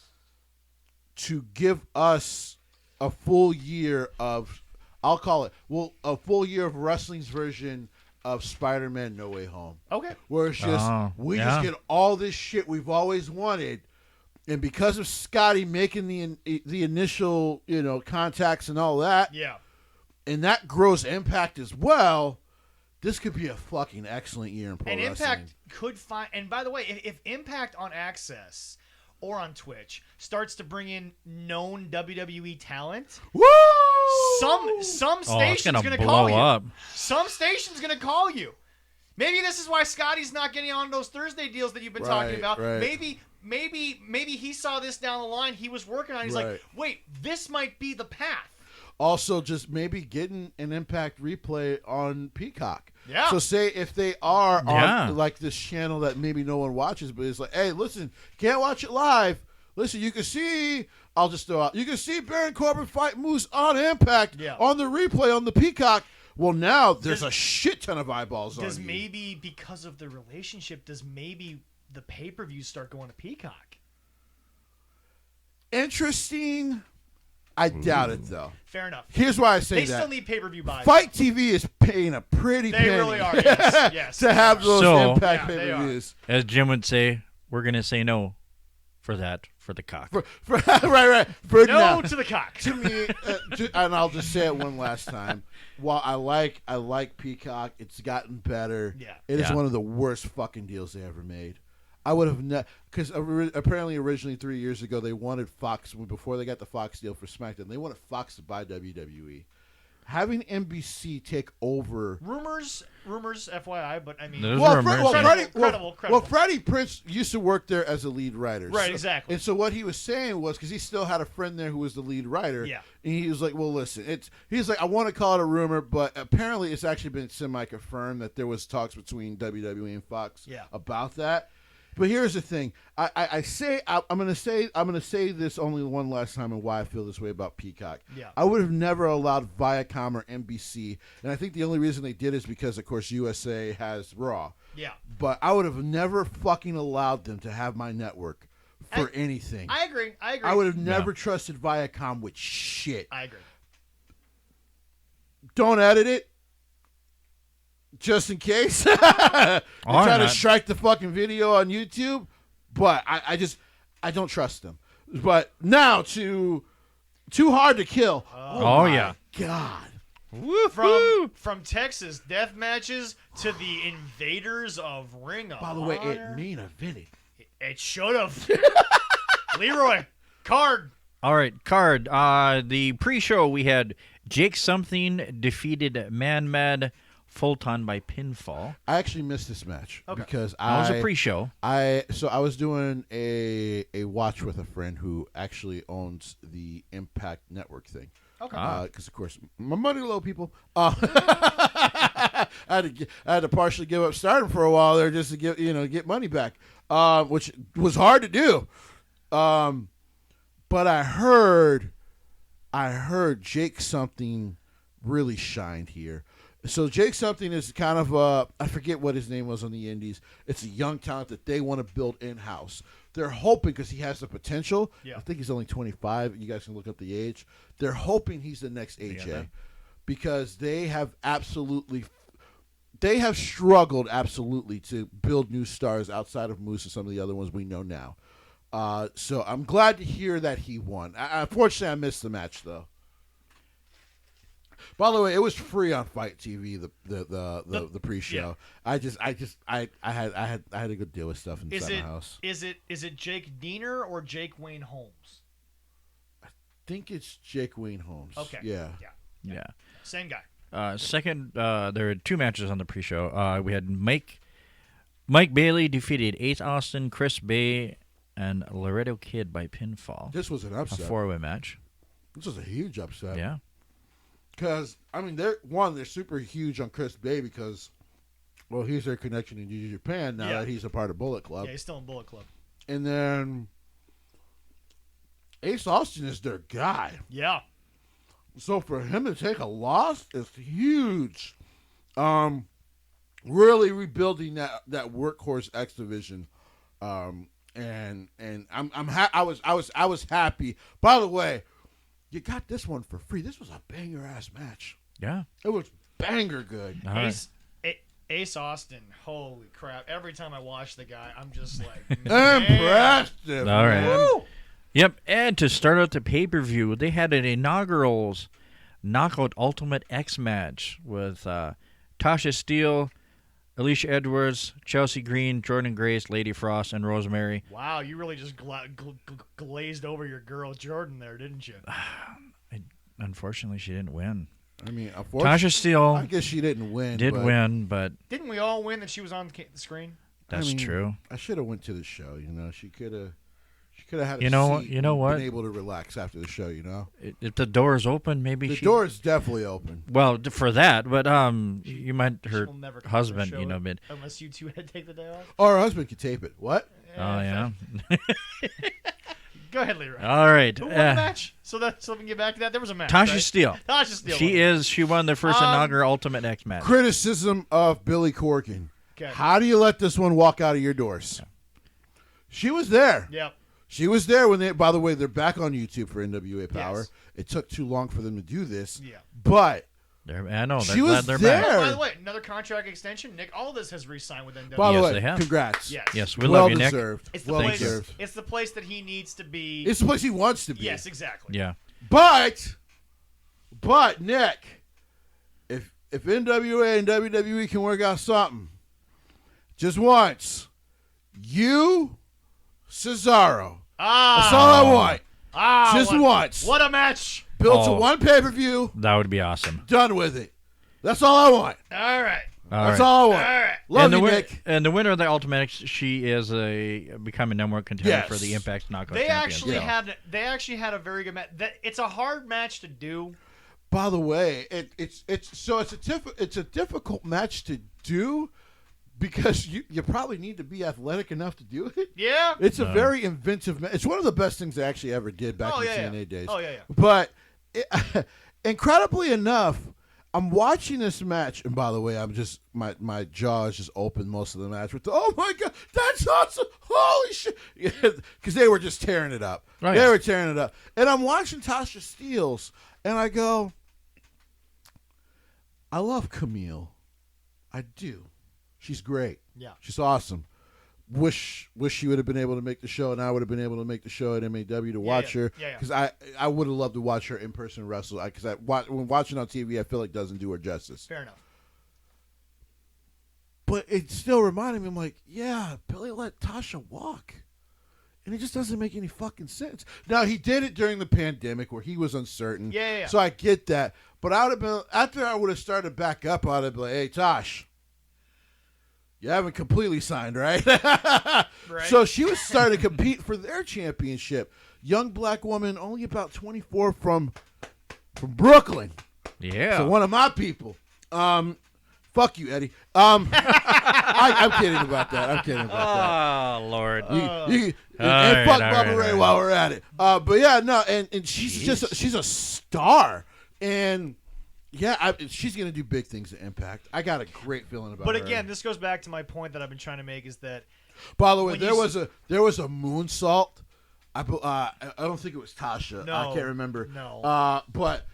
to give us a full year of, I'll call it, a full year of wrestling's version of Spider-Man No Way Home. Okay. Where it's just, we yeah. just get all this shit we've always wanted. And because of Scotty making the initial, contacts and all that, Yeah. and that grows Impact as well, This could be a fucking excellent year in pro wrestling. And Impact could find. And by the way, if Impact on Access or on Twitch starts to bring in known WWE talent, woo! Some station's gonna call up. you. Some station's gonna call you. Maybe this is why Scotty's not getting on those Thursday deals that you've been talking about. Right. Maybe he saw this down the line. He was working on it. He's like, wait, this might be the path. Also, just maybe getting an Impact replay on Peacock. Yeah. So say if they are on like this channel that maybe no one watches, but it's like, hey, listen, can't watch it live. Listen, you can see. I'll just throw out. You can see Baron Corbin fight Moose on Impact on the replay on the Peacock. Well, now there's a shit ton of eyeballs on you. Does maybe because of the relationship, does maybe the pay-per-views start going to Peacock? Interesting. I doubt it, though. Fair enough. Here's why I say they that. They still need pay-per-view buys. Fight TV is paying a pretty penny. They really are, yes. to have those Impact pay-per-views. As Jim would say, we're going to say no for that, for the cock. Right. For no now. to the cock. To me, and I'll just say it one last time. While I like Peacock, it's gotten better. Yeah. It is one of the worst fucking deals they ever made. I would have never, because apparently originally 3 years ago they wanted Fox, before they got the Fox deal for SmackDown, they wanted Fox to buy WWE. Having NBC take over. Rumors, FYI, but I mean. Well, Freddie Prinze used to work there as a lead writer. Right, exactly. And so what he was saying was, because he still had a friend there who was the lead writer. Yeah. And he was like, well, listen, he's like, I want to call it a rumor, but apparently it's actually been semi-confirmed that there was talks between WWE and Fox about that. But here's the thing. I'm gonna say this only one last time and why I feel this way about Peacock. Yeah. I would have never allowed Viacom or NBC, and I think the only reason they did is because, of course, USA has Raw. Yeah. But I would have never fucking allowed them to have my network for anything. I agree. I would have never trusted Viacom with shit. I agree. Don't edit it. Just in case. Try to strike the fucking video on YouTube. But I don't trust them. But now Too Hard to Kill. Oh yeah. God. From Texas death matches to the invaders of Ring of Honor. By the way, it main evented. It should have. Leroy, card. All right, card. The pre-show we had Jake Something defeated Man Mad Fulton by pinfall. I actually missed this match because it was a pre-show. I was doing a watch with a friend who actually owns the Impact Network thing. Okay. Because of course my money low, people. I had to partially give up Stardom for a while there just to get money back, which was hard to do. But I heard Jake Something really shined here. So Jake Something is kind of I forget what his name was on the Indies. It's a young talent that they want to build in-house. They're hoping, because he has the potential. Yeah. I think he's only 25. You guys can look up the age. They're hoping he's the next AJ because they have struggled absolutely to build new stars outside of Moose and some of the other ones we know now. So I'm glad to hear that he won. Unfortunately, I missed the match though. By the way, it was free on Fight TV. The pre-show. Yeah. I had to go deal with stuff inside my house. Is it Jake Diener or Jake Wayne Holmes? I think it's Jake Wayne Holmes. Okay. Yeah. Same guy. Second, there were two matches on the pre-show. We had Mike Bailey defeated Ace Austin, Chris Bay, and Laredo Kid by pinfall. This was an upset. A four-way match. This was a huge upset. Yeah. Because, I mean, they're super huge on Chris Bay because, well, he's their connection in New Japan now that he's a part of Bullet Club. Yeah, he's still in Bullet Club. And then Ace Austin is their guy. Yeah. So for him to take a loss is huge. Really rebuilding that workhorse X division. And I was happy. By the way, you got this one for free. This was a banger-ass match. Yeah. It was banger good. Ace Austin, holy crap. Every time I watch the guy, I'm just like, impressive. All right. Woo! Yep, and to start out the pay-per-view, they had an inaugural Knockout Ultimate X match with Tasha Steele, Alicia Edwards, Chelsea Green, Jordan Grace, Lady Frost, and Rosemary. Wow, you really just glazed over your girl Jordan there, didn't you? Unfortunately, she didn't win. I mean, Tasha Steele, I guess she didn't win. Win, but didn't we all win that she was on the screen? That's true. I should have went to the show. She could have. She could have had. You know what? Been able to relax after the show. If the door's open, maybe the door is definitely open. Well, for that, but you might her husband, but unless you two had to take the day off. Or her husband could tape it. What? Oh yeah. Go ahead, Leroy. All right. Who won the match? So we can get back to that. There was a match. Tasha Steele. Tasha Steele. She won the first inaugural Ultimate X match. Criticism of Billy Corgan. Okay. How do you let this one walk out of your doors? Yeah. She was there. Yep. She was there when they. By the way, they're back on YouTube for NWA Power. Yes. It took too long for them to do this. Yeah. But I know she was they're there. back. By the way, another contract extension. Nick Aldis has re-signed with NWA. By the Yes, way, they have. congrats. Yes. We love you, Nick. Deserved. It's the well place. deserved. It's the place that he needs to be. It's the place he wants to be. Yes, exactly. Yeah. But Nick, if NWA and WWE can work out something, just once, you, Cesaro. That's all I want. Just once. What a match. Built to one pay-per-view. That would be awesome. Done with it. That's all I want. All right. That's all I want. All right. Love you, Nick. And the winner of the Ultimate X, she is becoming number one contender for the Impact Knockout They Championship. actually had a very good match. It's a hard match to do. By the way, it's a difficult match to do because you probably need to be athletic enough to do it. Yeah. It's a very inventive match. It's one of the best things they actually ever did back in the TNA days. Oh, yeah. But incredibly enough, I'm watching this match, and by the way, I'm just my jaw is just open most of the match with oh my god, that's awesome! Holy shit! Because they were just tearing it up. Right. They were tearing it up, and I'm watching Tasha Steele's, and I go, I love Camille, I do. She's great. Yeah, she's awesome. Wish she would have been able to make the show, and I would have been able to make the show at MAW to watch her. Because I would have loved to watch her in person wrestle. Because when watching on TV, I feel like doesn't do her justice. Fair enough. But it still reminded me, I'm like, yeah, Billy let Tasha walk. And it just doesn't make any fucking sense. Now, he did it during the pandemic where he was uncertain. Yeah. So I get that. But I would have been, after I would have started back up, I would have been like, hey, Tosh, you haven't completely signed, right? Right. So she was starting to compete for their championship. Young black woman, only about 24 from Brooklyn. Yeah. So one of my people. Fuck you, Eddie. I'm kidding about that. Oh, Lord. And fuck Bubba Ray while we're at it. But yeah, no, and she's a star. And yeah, she's going to do big things at Impact. I got a great feeling about her. But again, this goes back to my point that I've been trying to make is that. By the way, there was a moonsault. I don't think it was Tasha. No, I can't remember. No. But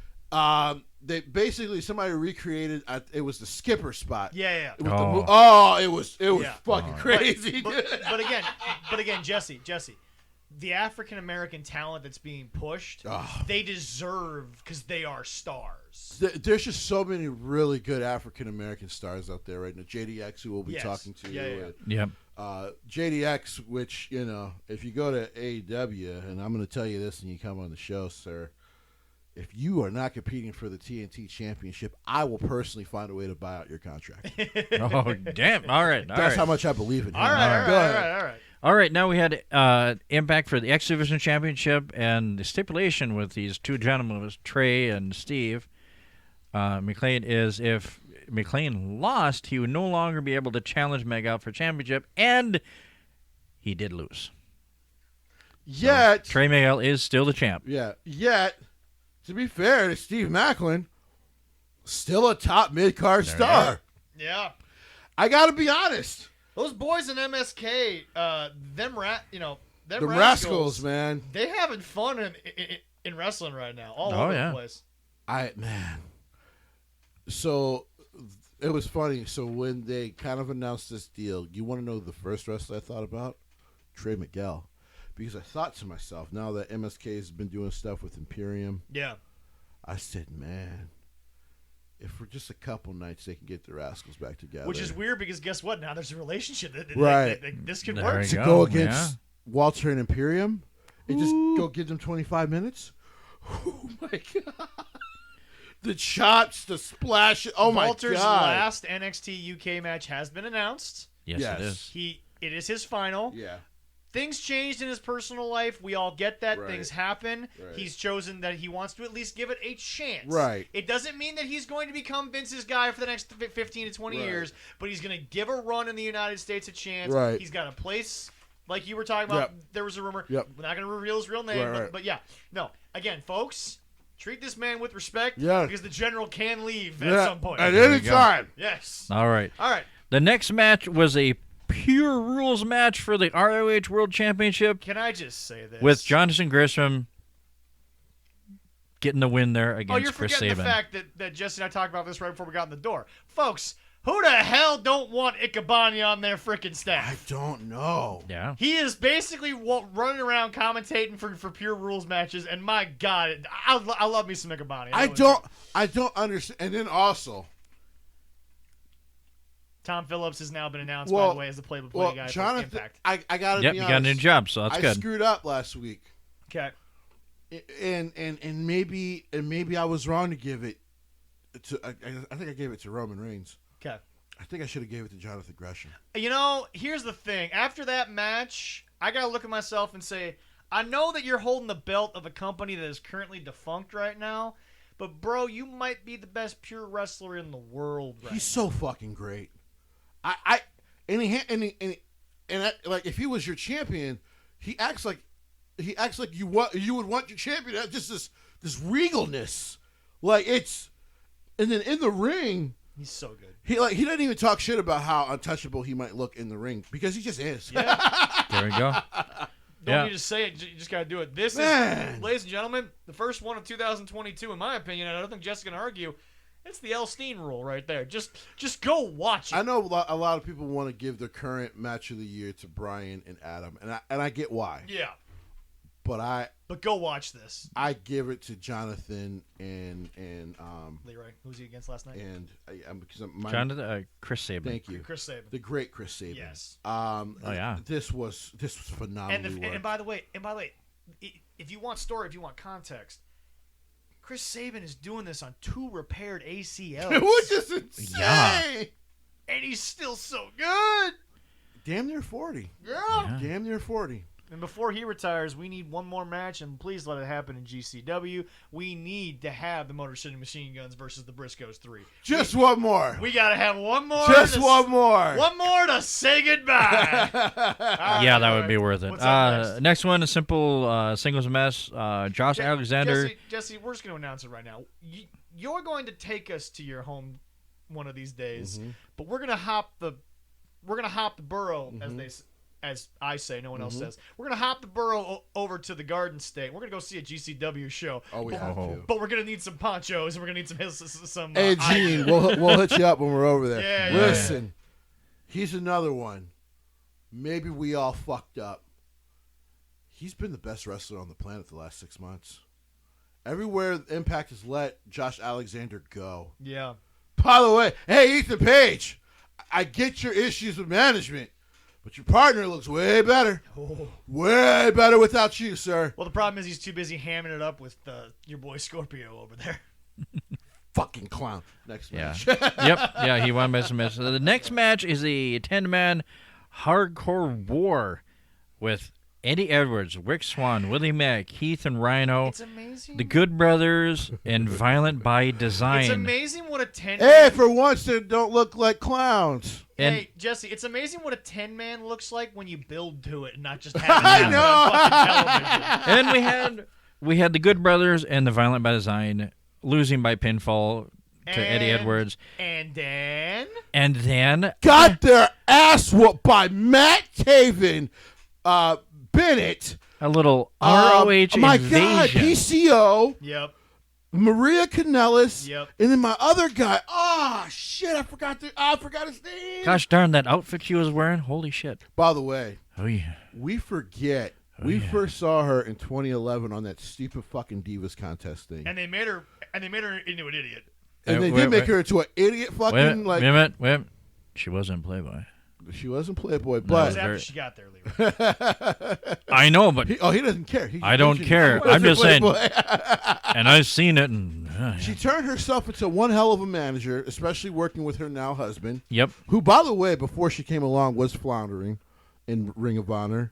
they basically somebody recreated. It was the skipper spot. Yeah. It was fucking crazy. But again, Jesse, the African American talent that's being pushed, they deserve because they are stars. There's just so many really good African American stars out there right now. JDX, who we'll be talking to. Yeah. JDX, which, if you go to AEW, and I'm going to tell you this and you come on the show, sir, if you are not competing for the TNT Championship, I will personally find a way to buy out your contract. Oh, damn. All right. That's how much I believe in him. All right. All right, now we had Impact for the X Division Championship, and the stipulation with these two gentlemen was Trey and Steve McLean is if McLean lost, he would no longer be able to challenge Meg out for championship, and he did lose. Yet Trey Miguel is still the champ. Yeah. Yet, to be fair to Steve Macklin, still a top mid-card star. Yeah. I got to be honest. Those boys in MSK, them rascals, man. They having fun in wrestling right now, all over the place. So it was funny. So when they kind of announced this deal, you want to know the first wrestler I thought about? Trey Miguel. Because I thought to myself, now that MSK has been doing stuff with Imperium, yeah, I said, man, if we're just a couple nights they can get their rascals back together. Which is weird because guess what? Now there's a relationship that this could There work. you to go against Walter and Imperium and just go give them 25 minutes. Oh my god! The chops, the splash. Oh my god! Walter's last NXT UK match has been announced. Yes, it is. It is his final. Yeah. Things changed in his personal life. We all get that. Right. Things happen. Right. He's chosen that he wants to at least give it a chance. Right. It doesn't mean that he's going to become Vince's guy for the next 15 to 20 years, but he's going to give a run in the United States a chance. Right. He's got a place, like you were talking about. Yep. There was a rumor. Yep. We're not going to reveal his real name, Right. but yeah. No. Again, folks, treat this man with respect Yeah. because the general can leave at some point. At any time. Yes. All right. All right. The next match was a pure rules match for the ROH World Championship Can I just say this? with Jonathan Gresham getting the win there Oh, against you're Chris forgetting Sabin. the fact that Jesse and I talked about this right before we got in the door. Folks, who the hell don't want Ikebana on their freaking I staff? don't know. Yeah. He is basically running around commentating for pure rules matches, and my God, I love me some Ikebana. I don't understand. And then also, Tom Phillips has now been announced, by the way, as the play-by-play guy for Jonathan, Impact. I gotta Yep, be you honest. got a new job, so that's I good. screwed up last week. Okay. And maybe I was wrong to give it to. I think I gave it to Roman Reigns. Okay. I think I should have gave it to Jonathan Gresham. You know, here's the thing. After that match, I got to look at myself and say, I know that you're holding the belt of a company that is currently defunct right now, but, bro, you might be the best pure wrestler in the world right He's so fucking great. Like if he was your champion, he acts like you would want your champion to have just this regalness, like it's, and then in the ring, He's so good. he doesn't even talk shit about how untouchable he might look in the ring because he just is. Yeah. There we go. Don't need to say it. You just got to do it. This is, ladies and gentlemen, the first one of 2022, in my opinion, and I don't think Jessica can argue. It's the Elstein rule right there. Just go watch it. I know a lot of people want to give the current match of the year to Bryan and Adam, and I get why. Yeah. But go watch this. I give it to Jonathan and Leroy, who's he against last night? And Chris Sabin. Thank you, Chris Sabin, the great Chris Sabin. Yes. Yeah. This was phenomenal. And by the way, if you want story, if you want context, Chris Sabin is doing this on 2 repaired ACLs. Which is insane. Yeah. And he's still so good. Damn near 40. Yeah. Damn near 40. And before he retires, we need one more match, and please let it happen in GCW. We need to have the Motor City Machine Guns versus the Briscoes 3. Just one more. We got to have one more. Just one more. One more to say goodbye. Yeah, that would be worth it. What's up next one, a simple singles match. Josh Alexander. Jesse, we're just going to announce it right now. You're going to take us to your home one of these days, but we're going to hop the borough, as I say, no one else says. We're going to hop the borough over to the Garden State. We're going to go see a GCW show. Oh, we have to. But we're going to need some ponchos, and we're going to need some Hey, Gene, we'll hit you up when we're over there. Yeah, Listen, he's another one. Maybe we all fucked up. He's been the best wrestler on the planet the last 6 months. Everywhere Impact has let Josh Alexander go. Yeah. By the way, hey, Ethan Page, I get your issues with management. But your partner looks way better. Oh. Way better without you, sir. Well, the problem is he's too busy hamming it up with your boy Scorpio over there. Fucking clown. Next match. Yep. Yeah, he won by submission. So the next match is a 10-man hardcore war with Eddie Edwards, Rick Swann, Willie Mack, Heath and Rhino. It's amazing. The Good Brothers, and Violent by Design. It's amazing what a 10-man... Hey, for once, they don't look like clowns. Hey, Jesse, it's amazing what a 10-man looks like when you build to it and not just have it on fucking television. And we had the Good Brothers and the Violent by Design losing by pinfall to Eddie Edwards. And then... Got their ass whooped by Matt Taven, Bennett. A little ROH my invasion. God, PCO. Yep. Maria Kanellis. Yep. And then my other guy. Oh, shit, I forgot his name. Gosh darn, that outfit she was wearing. Holy shit. By the way. Oh, yeah. We forget. We first saw her in 2011 on that stupid fucking Divas contest thing. And they made her into an idiot. And they did make her into an idiot fucking wait a minute. She wasn't Playboy. She wasn't Playboy, That but was after she got there, Leroy. I know, but he doesn't care. I don't care. I'm just saying. And I've seen it, and she turned herself into one hell of a manager, especially working with her now husband. Yep. Who, by the way, before she came along, was floundering in Ring of Honor,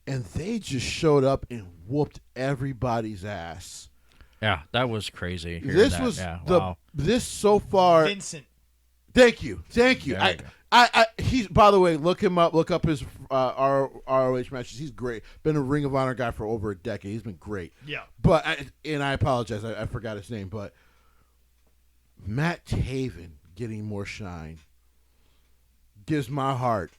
and they just showed up and whooped everybody's ass. Yeah, that was crazy. This was this so far. Vincent. Thank you. He's, by the way, look him up. Look up his ROH matches. He's great. Been a Ring of Honor guy for over a decade. He's been great. Yeah. But I apologize. I forgot his name. But Matt Taven getting more shine gives my heart.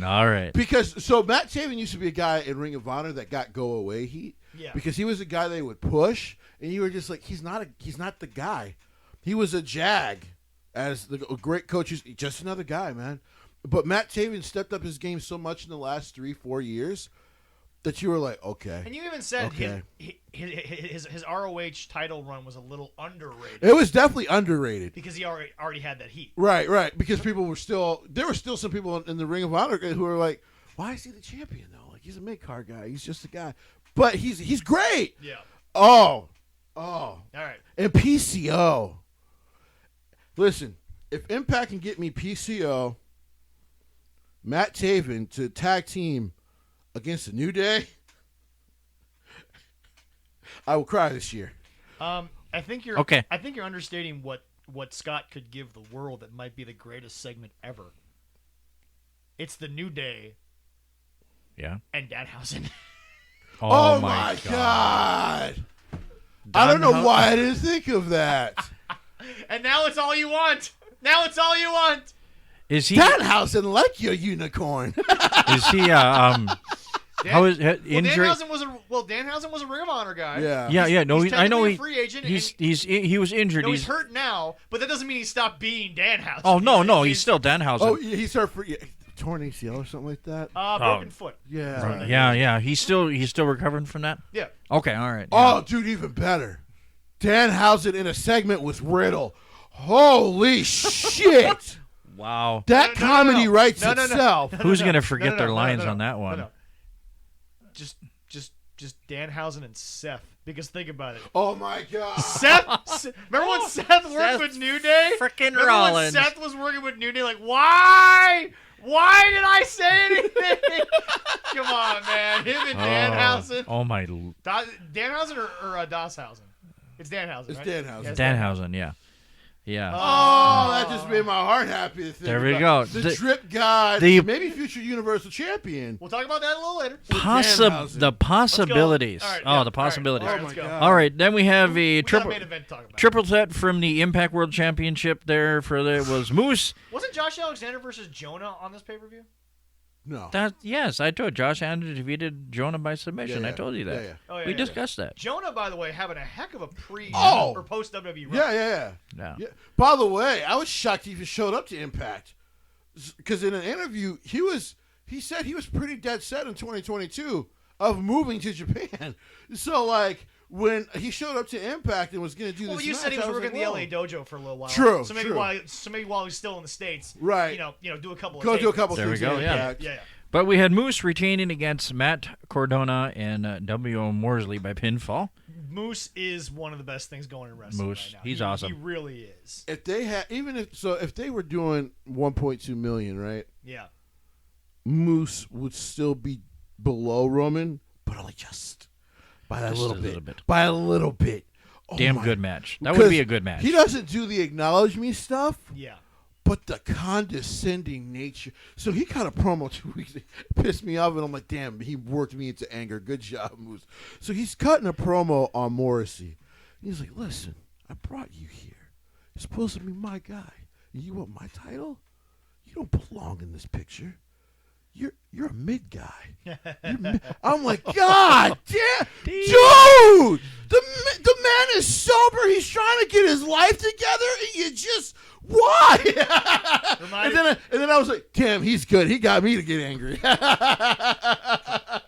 All right. Because Matt Taven used to be a guy in Ring of Honor that got go away heat. Yeah. Because he was a guy they would push, and you were just like, he's not the guy. He was a jag. As the great coach, he's just another guy, man. But Matt Taven stepped up his game so much in the last 3-4 years that you were like, okay. And you even said his ROH title run was a little underrated. It was definitely underrated because he already had that heat. Right. Because there were still some people in the Ring of Honor who were like, why is he the champion though? Like, he's a mid-card guy. He's just a guy. But he's great. Yeah. Oh. All right. And PCO. Listen, if Impact can get me PCO, Matt Taven to tag team against the New Day, I will cry this year. I think you're okay. I think you're understating what Scott could give the world that might be the greatest segment ever. It's the New Day. Yeah. And Danhausen. Oh my God. I don't know why I didn't think of that. And now it's all you want. Is he Danhausen like your unicorn? Is he how is injury? Danhausen was a Ring of Honor guy. Yeah. No, I know a free agent. He was injured. No, he's hurt now, but that doesn't mean he stopped being Danhausen. Oh no, he's still Danhausen. Oh, he's hurt for torn ACL or something like that. Broken foot. Yeah. He's still recovering from that. Yeah. Okay, all right. Yeah. Oh, dude, even better. Danhausen in a segment with Riddle. Holy shit! Wow. That comedy writes itself. Who's gonna forget their lines on that one? No. Just Danhausen and Seth. Because think about it. Oh my God. Seth. Remember when Seth worked with New Day? Frickin' Remember Rollins. when Seth was working with New Day? Like, why? Why did I say anything? Come on, man. Him and Danhausen. Oh my. Danhausen or Dasshausen? It's Danhausen. It's right? Danhausen. Yeah, Danhausen. Yeah. Yeah. Oh, that just made my heart happy to think There we about. go. The Drip God, maybe future Universal Champion. We'll talk about that a little later. The possibilities. Right, the possibilities. All right, let's go. All right, then we have a triple main event to talk about. Triple threat from the Impact World Championship. There was Moose. Wasn't Josh Alexander versus Jonah on this pay-per-view? No. Yes, I told Josh Alexander defeated Jonah by submission. Yeah. I told you that. Yeah. Oh, we discussed that. Jonah, by the way, having a heck of a or post WWE run. Yeah. By the way, I was shocked he even showed up to Impact, because in an interview he said he was pretty dead set in 2022 of moving to Japan. So like when he showed up to Impact and was going to do this, well, you said he was working in the LA dojo for a little while. True. So maybe while he's still in the States, right? Do a couple. Do a couple. There we go. Yeah. But we had Moose retaining against Matt Cardona and W.O. Morsley by pinfall. Moose is one of the best things going in wrestling right now. He's awesome. He really is. If they had, if they were doing 1.2 million, right? Yeah. Moose would still be below Roman, but only just by a little bit. By a little bit. Oh, damn good match. That would be a good match. He doesn't do the acknowledge me stuff. Yeah. But the condescending nature. So he cut a promo 2 weeks ago. Pissed me off, and I'm like, damn, he worked me into anger. Good job, Moose. So he's cutting a promo on Morrissey. He's like, listen, I brought you here. You're supposed to be my guy. And you want my title? You don't belong in this picture. You're a mid guy. I'm like, God damn, dude! The man is sober. He's trying to get his life together, and you just why? And then I was like, damn, he's good. He got me to get angry.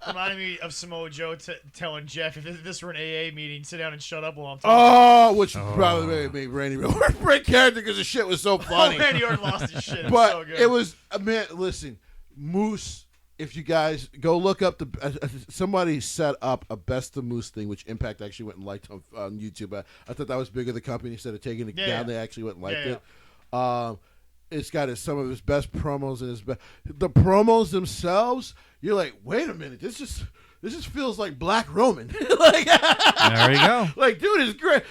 Reminded reminded me of Samoa Joe telling Jeff, if this were an AA meeting, sit down and shut up while I'm Oh, talking. which probably made Randy Orton break character because the shit was so funny. Randy Orton lost his shit. But so good. it was, man, listen, Moose, if you guys go look up somebody set up a Best of Moose thing, which Impact actually went and liked on YouTube. I thought that was big of the company. Instead of taking it down, they actually went and liked it. It's got some of his best promos and the promos themselves. You're like, wait a minute, this just feels like Black Roman. Like, there you go. Like, dude is great.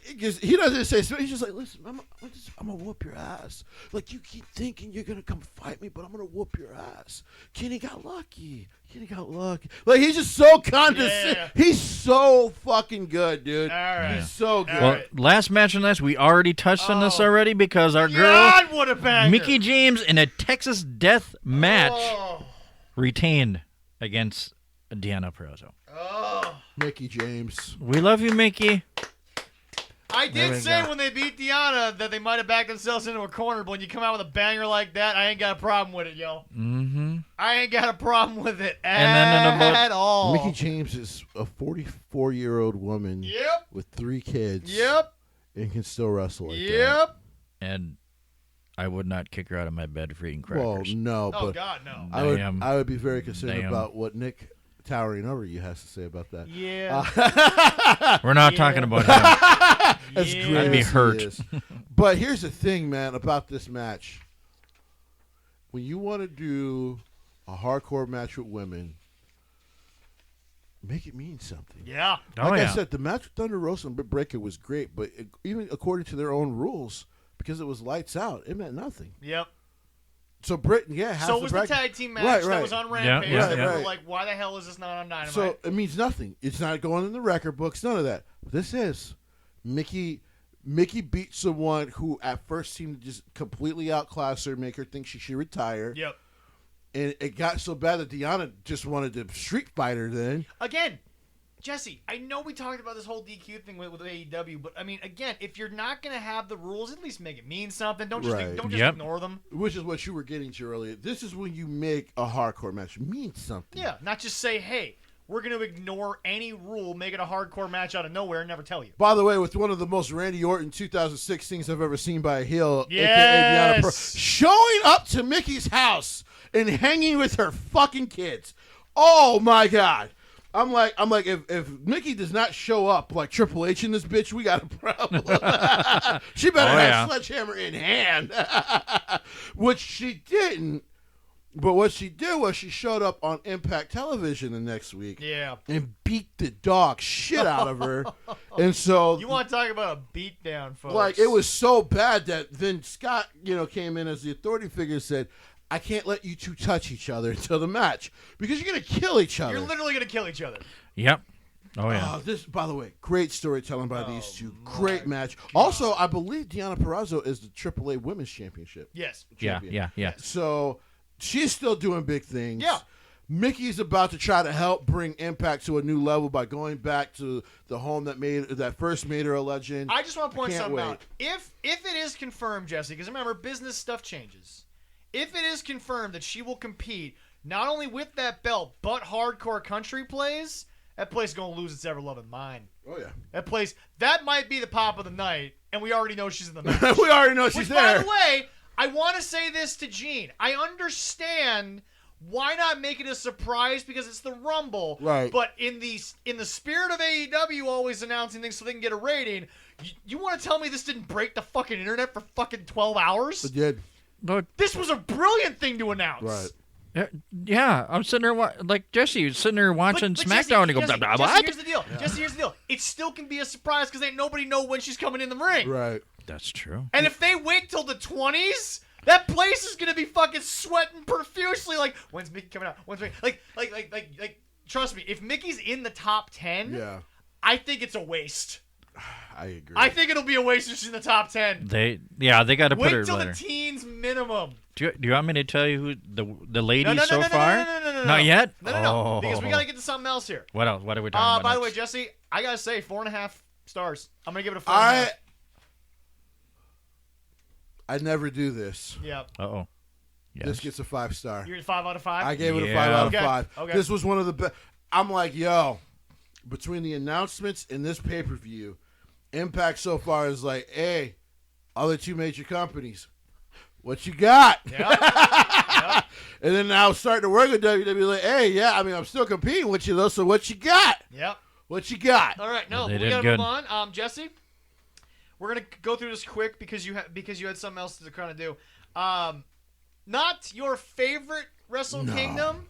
He doesn't say so. He's just like, listen, I'm gonna whoop your ass. Like, you keep thinking you're gonna come fight me, but I'm gonna whoop your ass. Kenny got lucky. Like, he's just so condescending. Yeah. He's so fucking good, dude. All right. He's so good. Well, last match on this, we already touched on this already because our girl, what a banger. Mickie James, in a Texas death match, retained against Deonna Purrazzo. Mickie James. We love you, Mickie. I did say when they beat Deonna that they might have backed themselves into a corner, but when you come out with a banger like that, I ain't got a problem with it, yo. Mm-hmm. I ain't got a problem with it at all. Mickie James is a 44-year-old woman with 3 kids. And can still wrestle like that. And I would not kick her out of my bed for eating crackers. Well, no, but God, no. I would be very concerned about what Nick towering over you has to say about that. Yeah. We're not talking about him. As great I'd be hurt. But here's the thing, man, about this match. When you want to do a hardcore match with women, make it mean something. Yeah. Like I said, the match with Thunder Rosa and Britt Baker was great, but even according to their own rules, because it was lights out, it meant nothing. Yep. So Britt, half so it was the tag team match that was on Rampage. They were like, why the hell is this not on Dynamite? So it means nothing. It's not going in the record books, none of that. This is Mickie beat someone who at first seemed to just completely outclass her, make her think she should retire. Yep. And it got so bad that Deonna just wanted to street fight her then. Again, Jesse, I know we talked about this whole DQ thing with AEW, but I mean, again, if you're not going to have the rules, at least make it mean something. Don't just ignore them. Which is what you were getting to earlier. This is when you make a hardcore match mean something. Yeah, not just say, hey, we're going to ignore any rule, make it a hardcore match out of nowhere, and never tell you. By the way, with one of the most Randy Orton 2006 things I've ever seen by a heel, yes. aka Deonna Purrazzo, showing up to Mickey's house and hanging with her fucking kids. Oh my God. I'm like, if Mickie does not show up like Triple H in this bitch, we got a problem. She better have Sledgehammer in hand, which she didn't. But what she did was she showed up on Impact Television the next week, and beat the dog shit out of her. And so you want to talk about a beatdown, folks? Like, it was so bad that then Scott, came in as the authority figure and said, I can't let you two touch each other until the match because you're going to kill each other. You're literally going to kill each other. Yep. Oh, yeah. This, by the way, great storytelling by these two. Great match. God. Also, I believe Deonna Purrazzo is the AAA Women's Championship. Yes. Champion. Yeah. So she's still doing big things. Yeah. Mickey's about to try to help bring Impact to a new level by going back to the home that first made her a legend. I just want to point something out. If it is confirmed, Jesse, because remember, business stuff changes. If it is confirmed that she will compete not only with that belt, but hardcore country plays, that place is going to lose its ever-loving mind. Oh, yeah. That might be the pop of the night, and we already know she's in the match. We already know she's there. By the way, I want to say this to Gene. I understand why not make it a surprise because it's the Rumble. Right. But in the spirit of AEW always announcing things so they can get a rating, you want to tell me this didn't break the fucking internet for fucking 12 hours? It did. But this was a brilliant thing to announce. Right. Yeah, I'm sitting there like Jesse was sitting there watching SmackDown and go blah blah blah. Jesse, here's the deal. Jesse, here's the deal. It still can be a surprise because ain't nobody know when she's coming in the ring. Right. That's true. And if they wait till the 20s, that place is gonna be fucking sweating profusely. Like, when's Mickie coming out? When's Mickie? Like. Trust me, if Mickey's in the top 10, I think it's a waste. I agree. I think it'll be a waste if she's in the top 10. They got to put her Wait till later. the teens minimum. Do you want me to tell you who the ladies so far? No. Not yet? No. Because we got to get to something else here. What else? What are we talking about By next? the way, Jesse, I got to say, 4.5 stars. I'm going to give it a 4.5. I never do this. Yeah. Uh-oh. Yes. This gets a 5-star. You're at 5 out of 5? I gave it a 5 out of 5. Okay. This was one of the best. I'm like, yo, between the announcements and this pay-per-view, Impact so far is like, hey, other two major companies, what you got? Yep. And then now starting to work with WWE, like, hey, yeah, I mean, I'm still competing with you, though, so what you got? Yep. What you got? All right, no, we got to move on. Jesse, we're going to go through this quick because you had something else to kind of do. Not your favorite Wrestle Kingdom,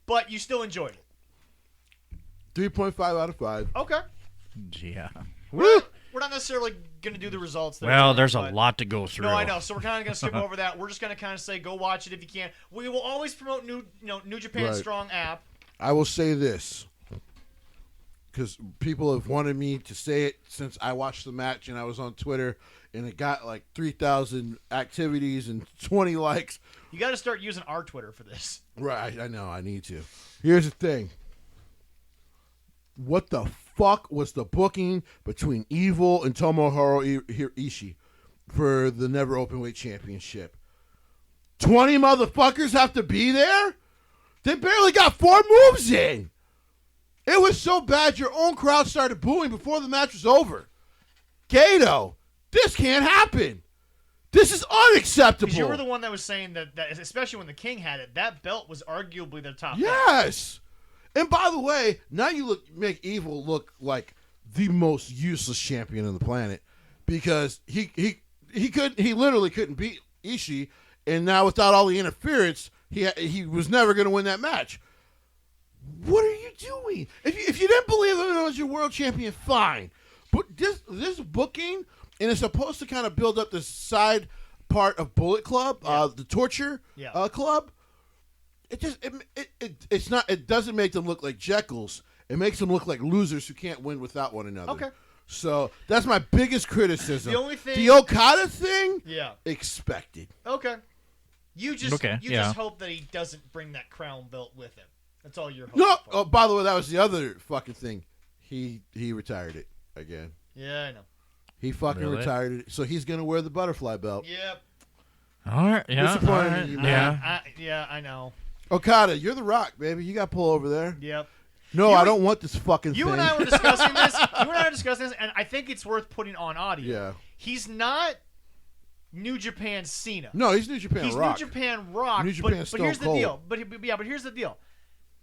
but you still enjoyed it. 3.5 out of 5. Okay. Yeah. Woo! We're not necessarily going to do the results. Well, there's a lot to go through. No, I know. So we're kind of going to skip over that. We're just going to kind of say, go watch it if you can. We will always promote New Japan Strong app. I will say this, because people have wanted me to say it since I watched the match and I was on Twitter, and it got like 3,000 activities and 20 likes. You got to start using our Twitter for this. Right, I know. I need to. Here's the thing. What the fuck was the booking between Evil and Tomohiro Ishii for the Never Openweight Championship? 20 motherfuckers have to be there? They barely got 4 moves in. It was so bad your own crowd started booing before the match was over. Gato, this can't happen. This is unacceptable. Because you were the one that was saying that, especially when the King had it, that belt was arguably their top. Yes. And by the way, now you make Evil look like the most useless champion on the planet, because he literally couldn't beat Ishii, and now without all the interference, he was never going to win that match. What are you doing? If you didn't believe it was your world champion, fine. But this booking, and it's supposed to kind of build up this side part of Bullet Club, the Torture Club. It doesn't make them look like Jekylls. It makes them look like losers who can't win without one another. Okay. So that's my biggest criticism. The only thing, the Okada thing, expected. Okay. You just hope that he doesn't bring that crown belt with him. That's all you're hoping for. Oh, by the way, that was the other fucking thing. He retired it again. Yeah, I know. He fucking retired it, so he's gonna wear the butterfly belt. Yep. All right. Yeah. Disappointing all right. you, man. Yeah, I know. Okada, you're the Rock, baby. You got pull over there. Yep. No, I don't want this fucking thing. You and I were discussing this. And I think it's worth putting on audio. Yeah. He's not New Japan Cena. No, he's New Japan Rock. He's New Japan Rock. New Japan but here's the deal. But here's the deal.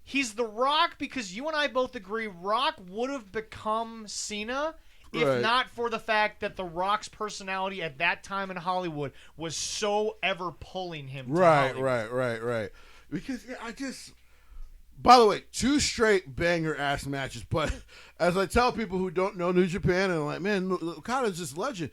He's the Rock because you and I both agree Rock would have become Cena if not for the fact that the Rock's personality at that time in Hollywood was so ever pulling him to Hollywood. Right. Because by the way, 2 straight banger-ass matches. But as I tell people who don't know New Japan, and I'm like, man, Okada's this legend.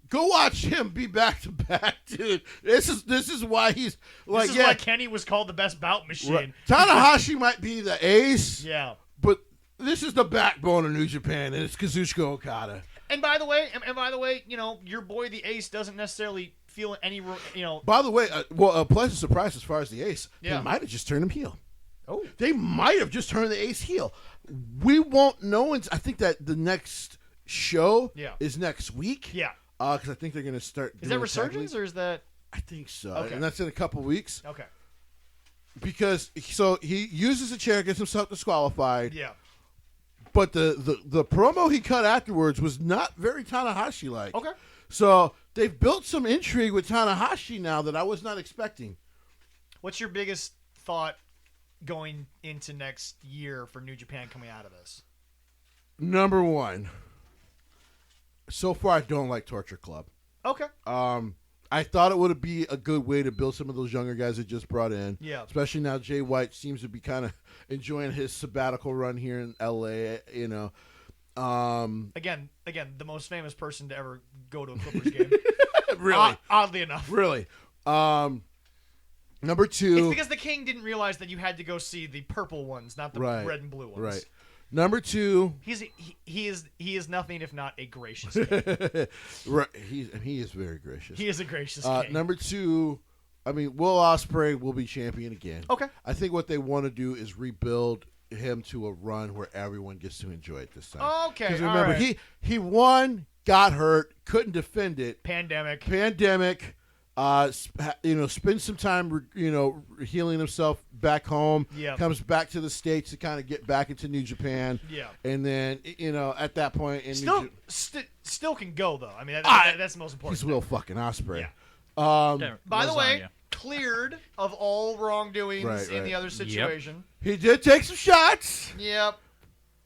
Go watch him be back-to-back, dude. This is why he's like, this is why Kenny was called the best bout machine. Right. Tanahashi might be the ace. Yeah. But this is the backbone of New Japan, and it's Kazuchika Okada. And by the way, your boy the Ace doesn't necessarily feel any, By the way, a pleasant surprise as far as the Ace. Yeah. They might have just turned him heel. Oh. They might have just turned the Ace heel. We won't know. I think that the next show is next week. Yeah. Because I think they're going to start. Is that Resurgence or is that? I think so. Okay. And that's in a couple weeks. Okay. Because he uses a chair, gets himself disqualified. Yeah. But the promo he cut afterwards was not very Tanahashi-like. Okay. So they've built some intrigue with Tanahashi now that I was not expecting. What's your biggest thought going into next year for New Japan coming out of this? Number 1. So far, I don't like Torture Club. Okay. I thought it would be a good way to build some of those younger guys that just brought in. Yeah. Especially now Jay White seems to be kind of enjoying his sabbatical run here in LA, Again, the most famous person to ever go to a Clippers game. Really? Oddly enough. Really. Number 2. It's because the King didn't realize that you had to go see the purple ones, not the red and blue ones. Right. Number 2. He is nothing if not a gracious king. Right. He is very gracious. He is a gracious king. Number 2, Will Ospreay will be champion again. Okay. I think what they want to do is rebuild him to a run where everyone gets to enjoy it this time. Okay. Because remember, he won, got hurt, couldn't defend it. Pandemic. Spend some time, healing himself back home. Yeah. Comes back to the States to kind of get back into New Japan. Yeah. And then, at that point, still can go though. I mean, that's the most important. He's Will fucking Ospreay. Yeah. By the way, cleared of all wrongdoings in the other situation. Yep. He did take some shots. Yep.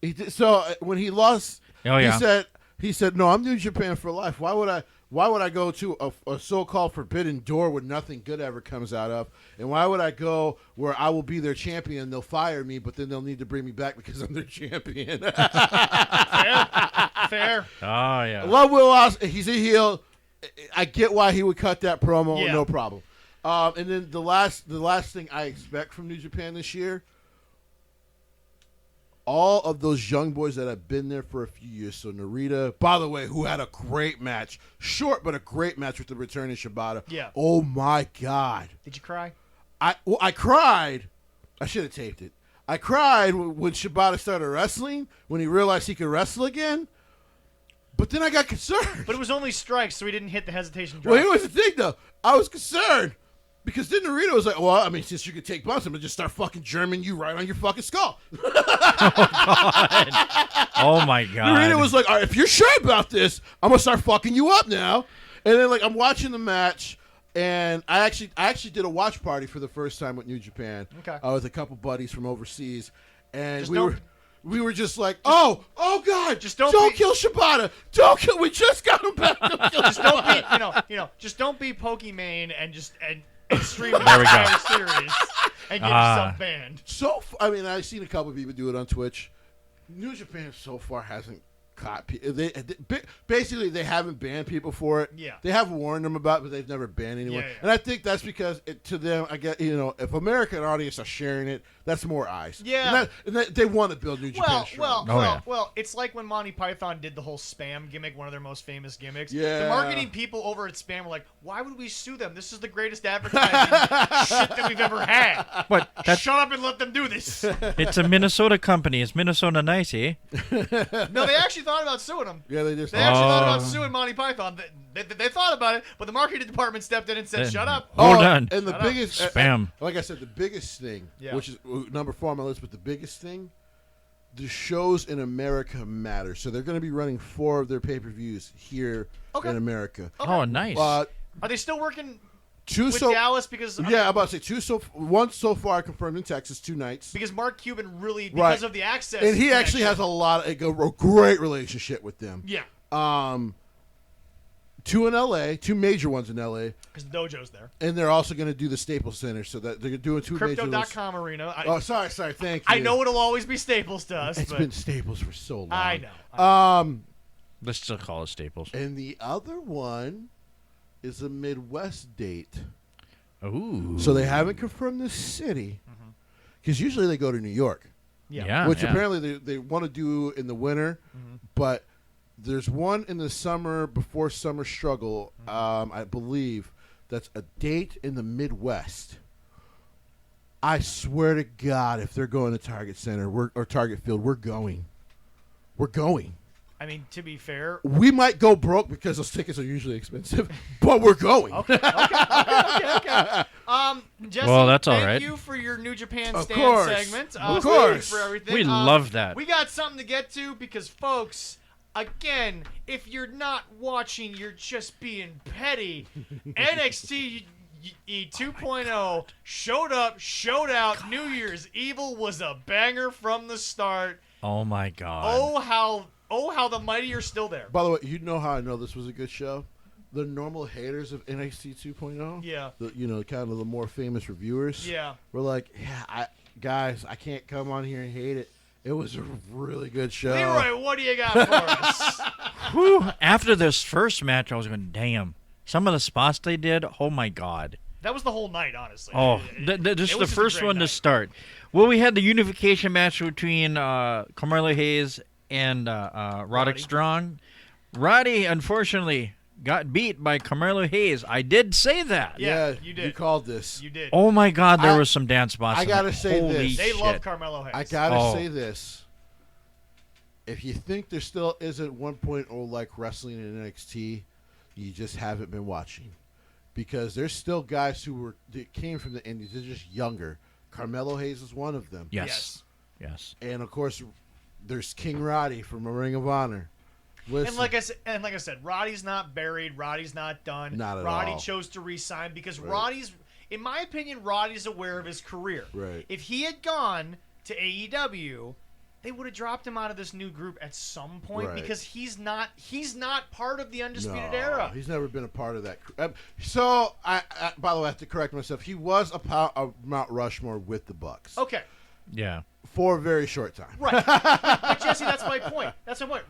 He did. So when he lost, he said, "No, I'm New Japan for life. Why would I go to a so-called forbidden door where nothing good ever comes out of? And why would I go where I will be their champion? They'll fire me, but then they'll need to bring me back because I'm their champion." Fair. Oh yeah. I love Will Ospreay. He's a heel. I get why he would cut that promo. Yeah. No problem. And then the last thing I expect from New Japan this year, all of those young boys that have been there for a few years. So Narita, by the way, who had a great match, short but a great match with the returning Shibata. Yeah. Oh my God. Did you cry? I cried. I should have taped it. I cried when Shibata started wrestling, when he realized he could wrestle again. But then I got concerned. But it was only strikes, so he didn't hit the hesitation drop. Well, here was the thing, though. I was concerned. Because then Narita was like, well, I mean, since you can take bumps, I'm going to just start fucking German you right on your fucking skull. Oh, my God. Narita was like, all right, if you're sure about this, I'm going to start fucking you up now. And then, I'm watching the match, and I actually did a watch party for the first time with New Japan. Okay. With a couple buddies from overseas. And we were just like, oh God, just don't kill Shibata. Don't kill. We just got him back. Don't kill Shibata. Just don't be Pokimane and extremely serious and get yourself banned. I've seen a couple of people do it on Twitch. New Japan so far hasn't caught people. Basically, they haven't banned people for it. Yeah. They have warned them about it, but they've never banned anyone. Yeah. And I think that's because to them, I get, if American audience are sharing it, that's more eyes. Yeah. And they want to build New Japan strong. Well, it's like when Monty Python did the whole spam gimmick, one of their most famous gimmicks. Yeah. The marketing people over at Spam were like, why would we sue them? This is the greatest advertising shit that we've ever had. But shut up and let them do this. It's a Minnesota company. It's Minnesota nice, eh? No, they actually thought about suing them. Yeah, they actually thought about suing Monty Python. They thought about it, but the marketing department stepped in and said, shut up. Hold on. And the biggest spam. Like I said, the biggest thing, which is number 4 on my list, but the biggest thing, the shows in America matter. So they're going to be running 4 of their pay-per-views here in America. Okay. Oh, nice. Are they still working with Dallas? Because I'm about to say 2 one so far confirmed in Texas, 2 nights. Because Mark Cuban really, because of the access, and he actually has a great relationship with them. Yeah. 2 in L.A., 2 major ones in L.A. Because the dojo's there. And they're also going to do the Staples Center, so that they're doing 2 major ones. Crypto.com Arena. Sorry, thank you. I know it'll always be Staples to us. It's been Staples for so long. I know. Let's still call it Staples. And the other one is a Midwest date. Ooh. So they haven't confirmed the city, because usually they go to New York. Yeah. Which apparently they want to do in the winter, but there's one in the summer before Summer Struggle, I believe, that's a date in the Midwest. I swear to God, if they're going to Target Center or Target Field, we're going. We're going. I mean, to be fair, we might go broke because those tickets are usually expensive, but we're going. Okay. Jesse, well, that's all right. Thank you for your New Japan of stand course. segment. Of course. For everything. We love that. We got something to get to because, folks, again, if you're not watching, you're just being petty. NXT 2.0 showed up, showed out. New Year's Evil was a banger from the start. Oh, my God. Oh, how the mighty are still there. By the way, you know how I know this was a good show? The normal haters of NXT 2.0, yeah, kind of the more famous reviewers, were like, guys, I can't come on here and hate it. It was a really good show. Leroy, what do you got for us? Whew. After this first match, I was going, damn. Some of the spots they did, oh, my God. That was the whole night, honestly. Oh, just the first one to start. Well, we had the unification match between Carmelo Hayes and Roderick Strong. Roddy, unfortunately, got beat by Carmelo Hayes. I did say that. Yeah, you did. You called this. You did. Oh, my God, there was some dance spots. I got to say this. They love Carmelo Hayes. I got to say this. If you think there still isn't 1.0 like wrestling in NXT, you just haven't been watching. because there's still guys that came from the Indies. They're just younger. Carmelo Hayes is one of them. Yes. And of course, there's King Roddy from Ring of Honor. Listen, and like I said, Roddy's not buried. Roddy's not done. Not at Roddy all. chose to resign because Roddy's, in my opinion, Roddy's aware of his career. Right. If he had gone to AEW, they would have dropped him out of this new group at some point because he's not part of the Undisputed Era. He's never been a part of that. So, I by the way, I have to correct myself. He was a Mount Rushmore with the Bucks. Okay. Yeah. For a very short time. Right. But Jesse, that's my point.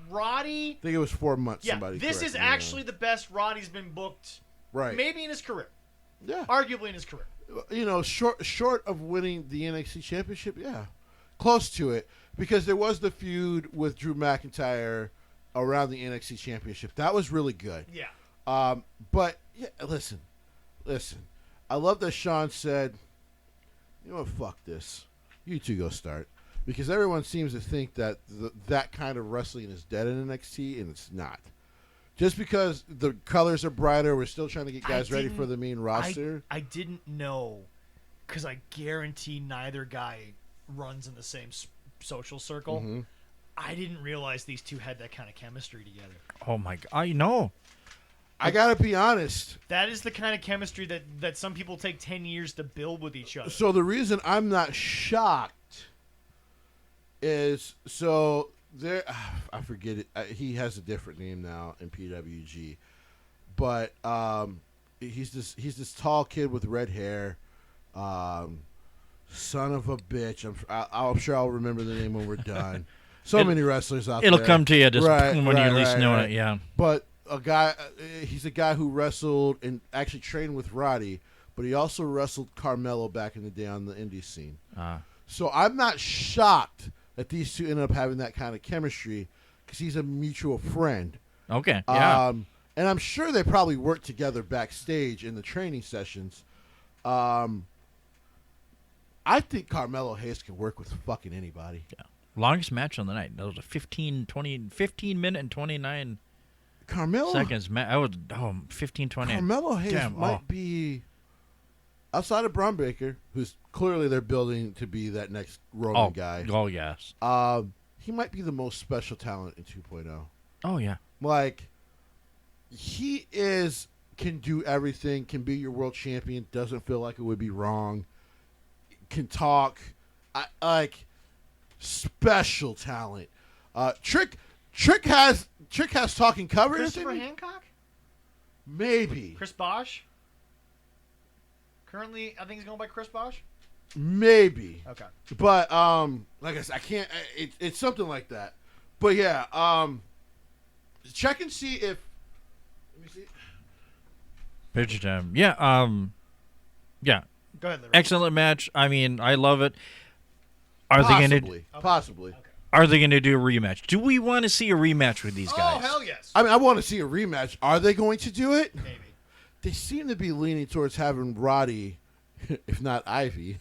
Roddy. I think it was 4 months. Yeah, this is actually the best Roddy's been booked. Right. Maybe in his career. Yeah. Arguably in his career. Short of winning the NXT Championship, yeah. Close to it. Because there was the feud with Drew McIntyre around the NXT Championship. That was really good. Yeah. But, yeah, listen. I love that Sean said, you know what, fuck this. You two go start. Because everyone seems to think that that kind of wrestling is dead in NXT, and it's not. Just because the colors are brighter, we're still trying to get guys ready for the main roster. I didn't know, because I guarantee neither guy runs in the same social circle. Mm-hmm. I didn't realize these two had that kind of chemistry together. Oh, my God. I know. I got to be honest. That is the kind of chemistry that some people take 10 years to build with each other. So the reason I'm not shocked is there. I forget it. He has a different name now in PWG, but he's this tall kid with red hair. Son of a bitch. I'm sure I'll remember the name when we're done. Many wrestlers out there. It'll come to you just when you least know right. it. Yeah. But he's a guy who wrestled and actually trained with Roddy, but he also wrestled Carmelo back in the day on the indie scene. So I'm not shocked that these two end up having that kind of chemistry because he's a mutual friend. Okay, yeah. And I'm sure they probably work together backstage in the training sessions. I think Carmelo Hayes can work with fucking anybody. Yeah. Longest match on the night. That was a 15 minute and 29 seconds. I was 15, 20. Carmelo Hayes might be, outside of Braun Baker, who's clearly they're building to be that next Roman guy. Oh, yes. He might be the most special talent in 2.0. Oh, yeah. Like, he can do everything, can be your world champion, doesn't feel like it would be wrong, can talk. Special talent. Trick has talking covered. Christopher Hancock? Maybe. Chris Bosch? Currently, I think he's going by Chris Bosch. Maybe. Okay. But like I said, I can't. It's something like that. But yeah, check and see if. Let me see. Picture time. Yeah. Yeah. Go ahead, Larry. Excellent match. I mean, I love it. Are they going to possibly? Okay. Are they going to do a rematch? Do we want to see a rematch with these guys? Oh, hell yes. I mean, I want to see a rematch. Are they going to do it? Maybe. They seem to be leaning towards having Roddy, if not Ivy,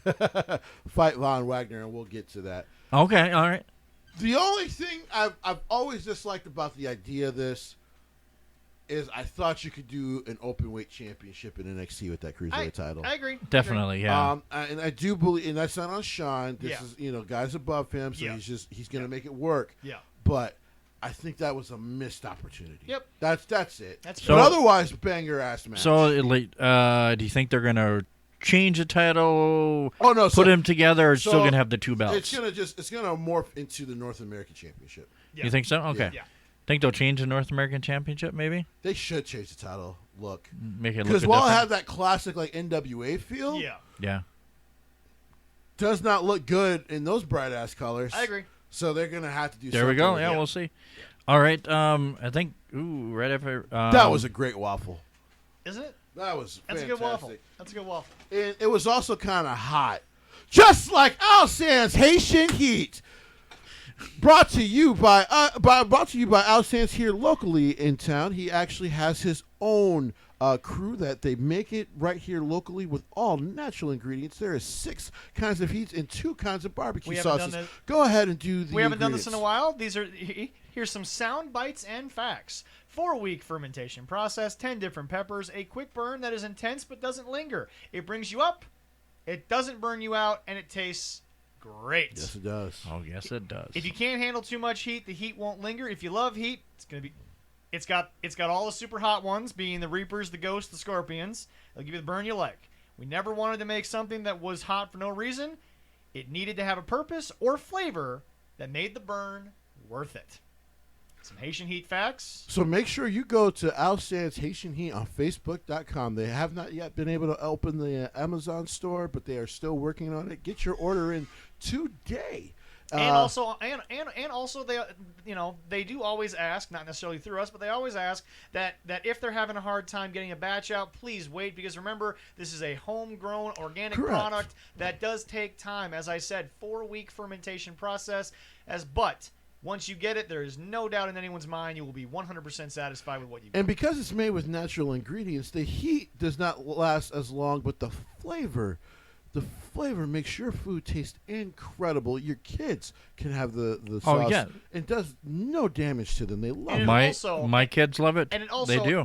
fight Von Wagner, and we'll get to that. Okay, all right. The only thing I've always disliked about the idea of this is I thought you could do an open weight championship in NXT with that cruiserweight title. I agree. Definitely, yeah. And I do believe, and that's not on Sean. This is, guys above him, so he's going to make it work. Yeah. But I think that was a missed opportunity. Yep. That's it. But otherwise, bang your ass match. So, do you think they're going to change the title? Oh no! Put them together, or still going to have the two belts? It's gonna morph into the North American Championship. Yeah. You think so? Okay. Yeah. Think they'll change the North American Championship? Maybe they should change the title look. Make it look because while it have that classic like NWA feel, yeah, does not look good in those bright ass colors. I agree. So they're gonna have to do. There we go. Yeah, that. We'll see. All right. I think. Right after. That was a great waffle. Isn't it? That was That's fantastic. a good waffle. That's a good waffle. And it was also kind of hot, just like Al Sands Haitian Heat. Brought to you by Al Sands here locally in town. He actually has his own crew that they make it right here locally with all natural ingredients. There is 6 kinds of heats and 2 kinds of barbecue sauces. Go ahead and do the. We haven't done this in a while. Here's some sound bites and facts. 4-week fermentation process, 10 different peppers, a quick burn that is intense but doesn't linger. It brings you up, it doesn't burn you out, and it tastes great. Yes, it does. Oh, yes, it does. If you can't handle too much heat, the heat won't linger. If you love heat, it's got all the super hot ones, being the Reapers, the Ghosts, the Scorpions. They'll give you the burn you like. We never wanted to make something that was hot for no reason. It needed to have a purpose or flavor that made the burn worth it. Some Haitian Heat facts. So make sure you go to Al Sands Haitian Heat on Facebook.com. They have not yet been able to open the Amazon store, but they are still working on it. Get your order in today. And also they they do always ask, not necessarily through us, but they always ask that if they're having a hard time getting a batch out, please wait, because remember, this is a homegrown organic product that does take time. As I said, 4-week fermentation process. But once you get it, there is no doubt in anyone's mind you will be 100% satisfied with what you get. And because it's made with natural ingredients, the heat does not last as long, but the flavor makes your food taste incredible. Your kids can have the sauce. Oh, yeah. It does no damage to them. They love it. My kids love it. And it also, they do.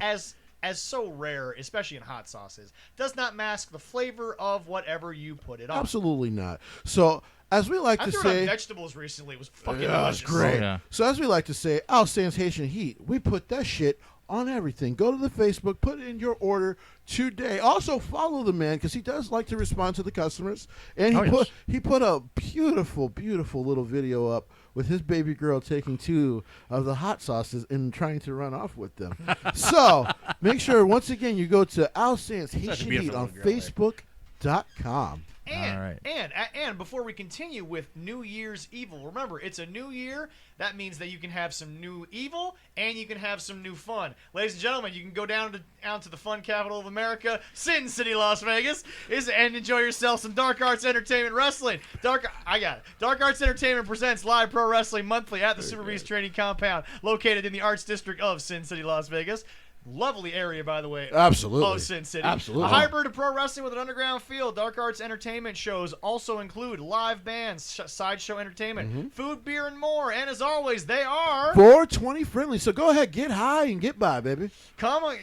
as so rare, especially in hot sauces, does not mask the flavor of whatever you put it on. Absolutely not. So, as we like to I threw say, it on vegetables recently. It was fucking that's delicious. great. Oh, yeah. So, as we like to say, Al Sands Haitian Heat, we put that shit on everything. Go to the Facebook, put in your order today. Also, follow the man, because he does like to respond to the customers. And he put a beautiful, beautiful little video up with his baby girl taking 2 of the hot sauces and trying to run off with them. So, make sure, once again, you go to Al Sands Haitian Heat on Facebook.com. And before we continue with New Year's Evil, remember, it's a new year. That means that you can have some new evil and you can have some new fun. Ladies and gentlemen, you can go down to the fun capital of America, Sin City, Las Vegas, and enjoy yourself some Dark Arts Entertainment Wrestling. Dark Arts Entertainment presents live pro wrestling monthly at the Super Beast Training Compound, located in the Arts District of Sin City, Las Vegas. Lovely area, by the way. Absolutely. Oh, Sin City. Absolutely. A hybrid of pro wrestling with an underground feel. Dark Arts Entertainment shows also include live bands, sideshow entertainment, food, beer, and more. And as always, they are 420 friendly. So go ahead, get high and get by, baby. Come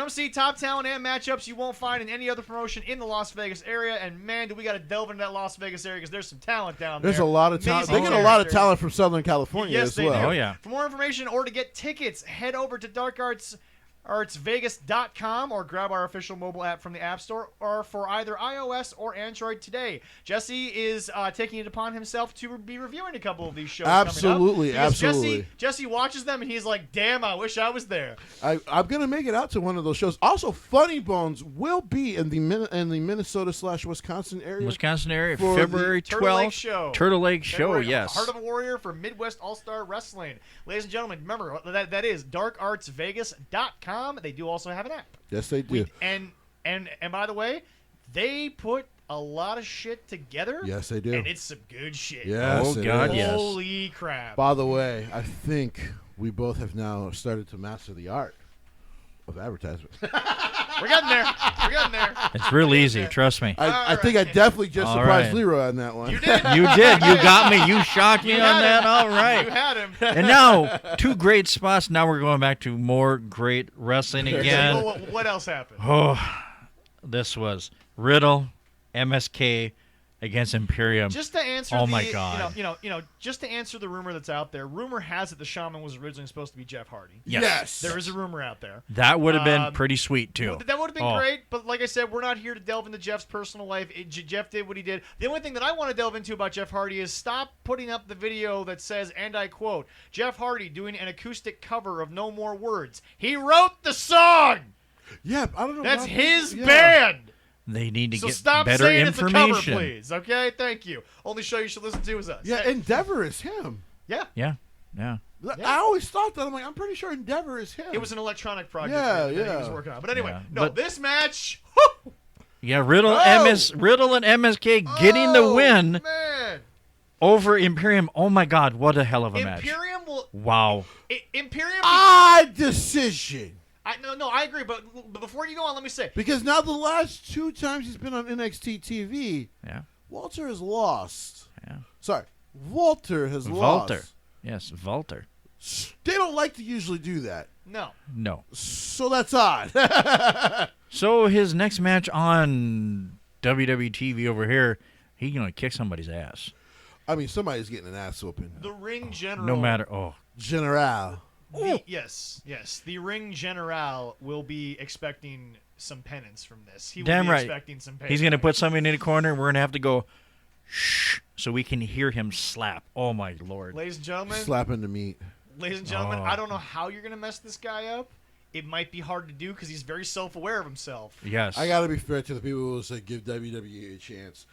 see top talent and matchups you won't find in any other promotion in the Las Vegas area. And man, do we got to delve into that Las Vegas area, because there's some talent down there. There's a lot of talent. They get a lot of talent from Southern California yes, as they well. do. Oh, yeah. For more information or to get tickets, head over to darkartsvegas.com or grab our official mobile app from the App Store, or for either iOS or Android today. Jesse is taking it upon himself to be reviewing a couple of these shows. Absolutely, coming up, absolutely. Jesse watches them and he's like, damn, I wish I was there. I'm going to make it out to one of those shows. Also, Funny Bones will be in the Minnesota/Wisconsin area. February 12th. Turtle Lake Show, yes. Heart of a Warrior for Midwest All-Star Wrestling. Ladies and gentlemen, remember, that is darkartsvegas.com. They do also have an app. Yes, they do. And by the way, they put a lot of shit together. Yes, they do. And it's some good shit. Yes, oh, God, yes. Holy crap. By the way, I think we both have now started to master the art of advertisement. We're getting there. It's real easy, trust me. I think I definitely just surprised Leroy on that one. You did. You did. You got me. You shocked me on that. All right. You had him. And now, 2 great spots. Now we're going back to more great wrestling again. What else happened? Oh, this was Riddle, MSK against Imperium. Just to answer my God. Just to answer the rumor that's out there, rumor has it the Shaman was originally supposed to be Jeff Hardy. Yes. There is a rumor out there. That would have been pretty sweet, too. That would have been great, but like I said, we're not here to delve into Jeff's personal life. Jeff did what he did. The only thing that I want to delve into about Jeff Hardy is stop putting up the video that says, and I quote, Jeff Hardy doing an acoustic cover of No More Words. He wrote the song! Yeah, I don't know. That's his band! They need to get stop better saying information. It's a cover, please. Okay, thank you. Only show you should listen to is us. Yeah, Endeavor is him. Yeah. I always thought that. I'm pretty sure Endeavor is him. It was an electronic project that he was working on. But anyway, this match. Yeah, Riddle and MSK getting the win over Imperium. Oh my God, what a hell of a match! Imperium will. Wow. Imperium. Decision. No, I agree, but before you go on, let me say. Because now the last 2 times he's been on NXT TV, Walter has lost. Yeah. Sorry, Walter has lost. Yes, Walter. They don't like to usually do that. No. So that's odd. So his next match on WWE TV over here, he's going to kick somebody's ass. I mean, somebody's getting an ass whooping. The Ring General. No matter. General. Yes. The Ring General will be expecting some penance from this. He will Damn be right. expecting some penance. He's going to put somebody in the corner, and we're going to have to go, shh, so we can hear him slap. Oh, my Lord. Ladies and gentlemen. Slapping the meat. Ladies and gentlemen, I don't know how you're going to mess this guy up. It might be hard to do because he's very self-aware of himself. Yes. I got to be fair to the people who say give WWE a chance.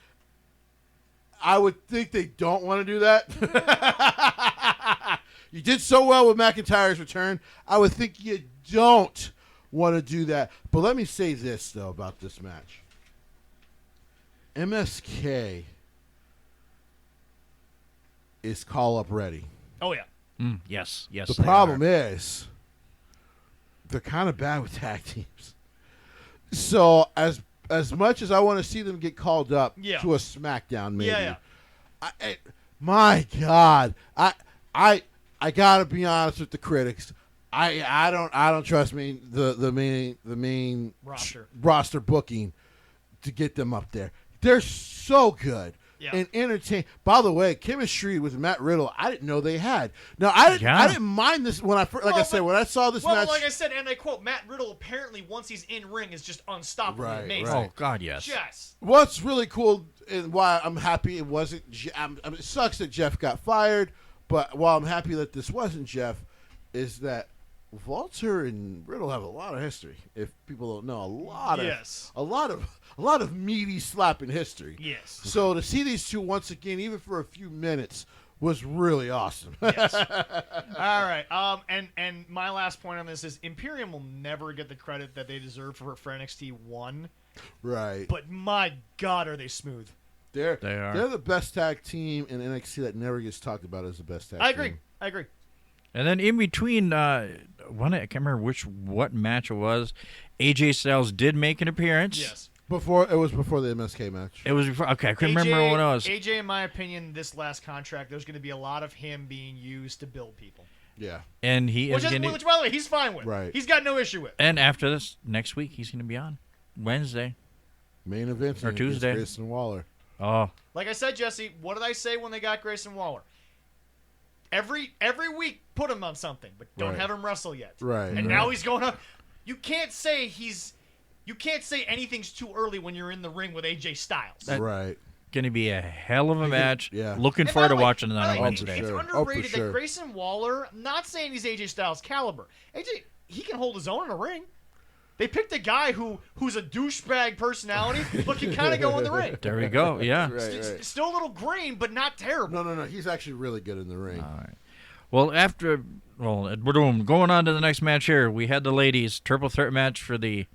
I would think they don't want to do that. You did so well with McIntyre's return. I would think you don't want to do that. But let me say this, though, about this match. MSK is call-up ready. Oh, yeah. Yes. The problem is they're kind of bad with tag teams. So as much as I want to see them get called up to a SmackDown, maybe. My God, I gotta be honest with the critics. I don't trust the main roster booking to get them up there. They're so good. And entertain. By the way, chemistry with Matt Riddle, I didn't know they had. Now I didn't mind this when I first, when I saw this match. Well, like I said, and I quote, Matt Riddle apparently once he's in ring is just unstoppable, amazing. Oh God, yes. Yes. What's really cool and why I'm happy it wasn't. It sucks that Jeff got fired, but while I'm happy that this wasn't Jeff, is that Walter and Riddle have a lot of history. If people don't know, a lot of meaty slapping history. Yes. So to see these two once again, even for a few minutes, was really awesome. Yes. All right. And my last point on this is Imperium will never get the credit that they deserve for NXT 1. Right. But my God, are they smooth? They are. They're the best tag team in NXT that never gets talked about as the best tag team. I agree. And then in between, I can't remember what match it was. AJ Styles did make an appearance. Yes. It was before the MSK match. It was before. Okay, I couldn't remember what it was. AJ, in my opinion, this last contract, there's going to be a lot of him being used to build people. Yeah. And which, by the way, he's fine with. Right. He's got no issue with. And after this, next week, he's going to be on Wednesday. Main event or Tuesday. Grayson Waller. Oh. Like I said, Jesse, what did I say when they got Grayson Waller? Every week, put him on something, but don't have him wrestle yet. Right. And now he's going up. You can't say anything's too early when you're in the ring with AJ Styles. Right. Going to be a hell of a match. Yeah. Looking forward to watching that on Wednesday. It's underrated that Grayson Waller, I'm not saying he's AJ Styles caliber. AJ, he can hold his own in a ring. They picked a guy who's a douchebag personality, but can kind of go in the ring. There we go. Yeah. Right. Still a little green, but not terrible. No. He's actually really good in the ring. All right. Well, we're going on to the next match here. We had the ladies triple threat match for the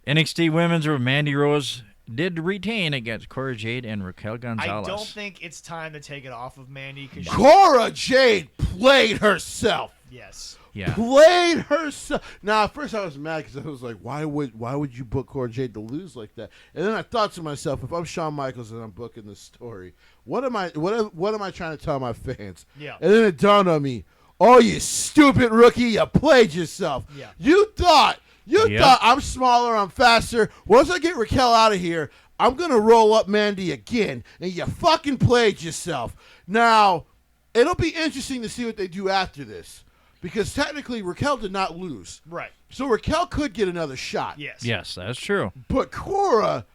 NXT Women's, where Mandy Rose did retain against Cora Jade and Raquel Gonzalez. I don't think it's time to take it off of Mandy. Cora Jade played herself. Yes. Yeah. Played herself. Now, at first I was mad because I was like, why would you book Cora Jade to lose like that? And then I thought to myself, if I'm Shawn Michaels and I'm booking this story, what am I trying to tell my fans? Yeah. And then it dawned on me, oh, you stupid rookie, you played yourself. Yeah. You thought I'm smaller, I'm faster. Once I get Raquel out of here, I'm going to roll up Mandy again. And you fucking played yourself. Now, it'll be interesting to see what they do after this. Because technically, Raquel did not lose. Right. So Raquel could get another shot. Yes. Yes, that's true. But Cora,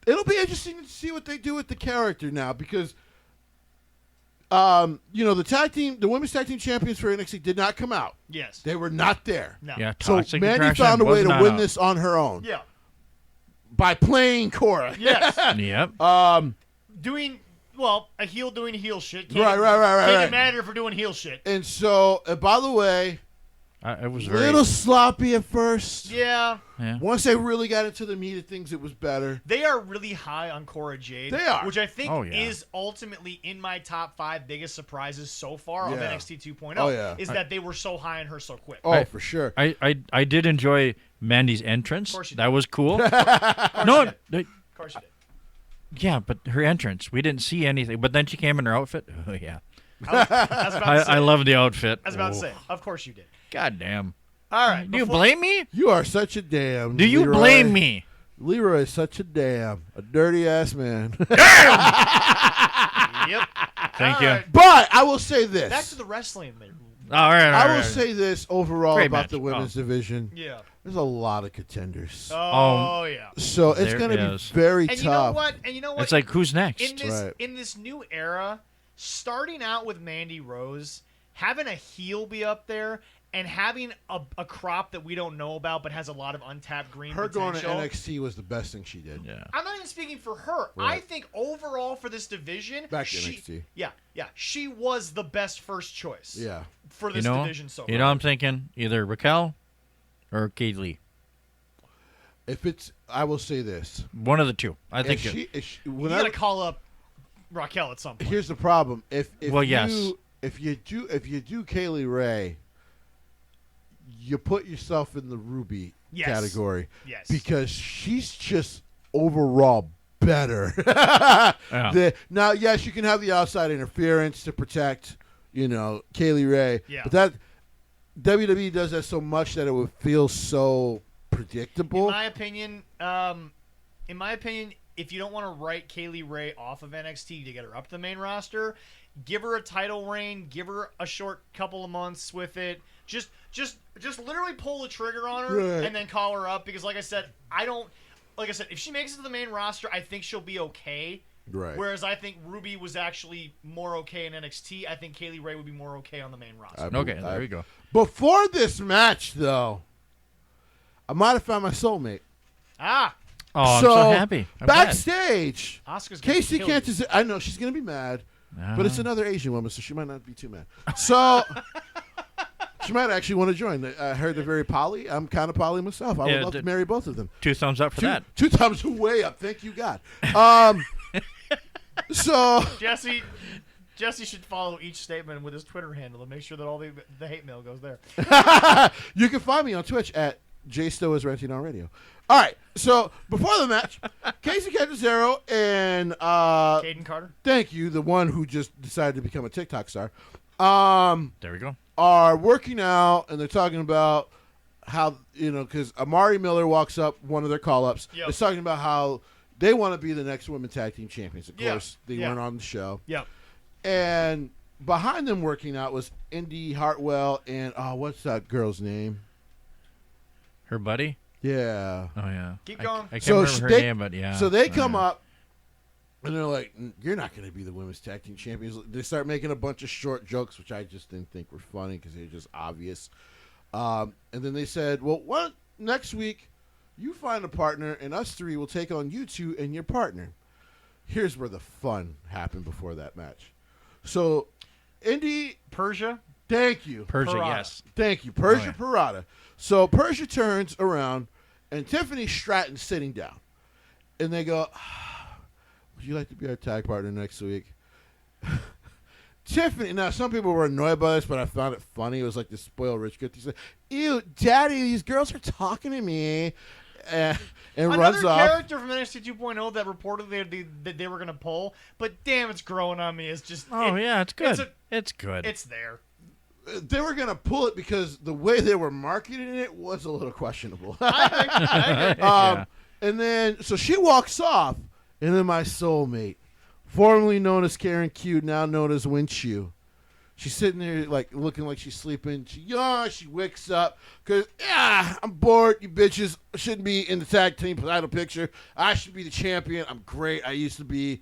it'll be interesting to see what they do with the character now. Because, the women's tag team champions for NXT did not come out. Yes. They were not there. No. Yeah, So Mandy found a way to win this on her own. Yeah. By playing Cora. Yes. Yep. Doing... Well, a heel doing heel shit. Right. Can't matter for doing heel shit. And so, by the way, it was a little sloppy at first. Yeah. Once they really got into the meat of things, it was better. They are really high on Cora Jade. They are. Which I think is ultimately in my top 5 biggest surprises so far of NXT 2.0. Oh, yeah. Is that they were so high on her so quick. Oh, for sure. I did enjoy Mandy's entrance. Of course you did. That was cool. Of course you did. Yeah, but her entrance, we didn't see anything. But then she came in her outfit. Oh, yeah. I love the outfit. I was about to say, of course you did. God damn. All right. Do you blame me? You are such a damn. Do you Leroy. blame me? Leroy is such a dirty ass man. Yep. Thank you. But I will say this. Back to the wrestling there. All right. I will say this overall Great about match. the women's division. Yeah. There's a lot of contenders. Oh, yeah. So it's There going to be is. very And tough. you know what? It's like, who's next? In this new era, starting out with Mandy Rose, having a heel be up there, and having a crop that we don't know about but has a lot of untapped green Her potential. going to NXT was the best thing she did. Yeah. I'm not even speaking for her. Right. I think overall for this division, Back to NXT. Yeah, she was the best first choice. Yeah. For this division so far. You know, I'm thinking either Raquel or Kaylee. I will say this. One of the two. I think. You got to call up Raquel at some point. Here's the problem. If yes. you do Kaylee Ray, you put yourself in the Ruby category. Yes. Because she's just overall better. Yeah. Now, yes, you can have the outside interference to protect, Kaylee Ray. Yeah. But that WWE does that so much that it would feel so predictable. In my opinion, if you don't want to write Kaylee Ray off of NXT to get her up to the main roster, give her a title reign, give her a short couple of months with it. Just literally pull the trigger on her and then call her up because, like I said, if she makes it to the main roster, I think she'll be okay. Right. Whereas I think Ruby was actually more okay in NXT. I think Kaylee Ray would be more okay on the main roster. Okay, there you go. Before this match, though, I might have found my soulmate. Ah. Oh, I'm so happy. I'm backstage, Oscar's Casey kill you. Kent I know she's going to be mad, but it's another Asian woman, so she might not be too mad. So she might actually want to join. I heard they're very poly. I'm kind of poly myself. I would love to marry both of them. 2 thumbs up for that. 2 thumbs way up. Thank you, God. So Jesse should follow each statement with his Twitter handle and make sure that all the hate mail goes there. You can find me on Twitch at JStow is renting on radio. All right, so before the match, Casey Catanzaro and Caden Carter. Thank you, the one who just decided to become a TikTok star. There we go. Are working out, and they're talking about how, because Amari Miller walks up, one of their call-ups. Yep. They're talking about how they want to be the next women tag team champions. Of course, they weren't on the show. Yeah. And behind them working out was Indy Hartwell and, what's that girl's name? Her buddy? Yeah. Oh, yeah. Keep going. I can't remember her name, but yeah. So they come up, and they're like, you're not going to be the women's tag team champions. They start making a bunch of short jokes, which I just didn't think were funny because they're just obvious. And then they said, well, next week, you find a partner, and us three will take on you two and your partner. Here's where the fun happened before that match. So, Indy... Persia? Thank you. Persia, Parada. yes. Thank you. Persia Parada. So Persia turns around, and Tiffany Stratton's sitting down. And they go, would you like to be our tag partner next week? Tiffany, now some people were annoyed by this, but I found it funny. It was like the spoiled rich kid. He said, ew, daddy, these girls are talking to me. And runs off. Another character from NXT 2.0 that reportedly that they were going to pull, but damn, it's growing on me. It's just... It's good. It's good. It's there. They were going to pull it because the way they were marketing it was a little questionable. I agree. And then, so she walks off, and then my soulmate, formerly known as Karen Q, now known as Winchew. She's sitting there, like, looking like she's sleeping. She wakes up because, I'm bored. You bitches shouldn't be in the tag team title picture. I should be the champion. I'm great. I used to be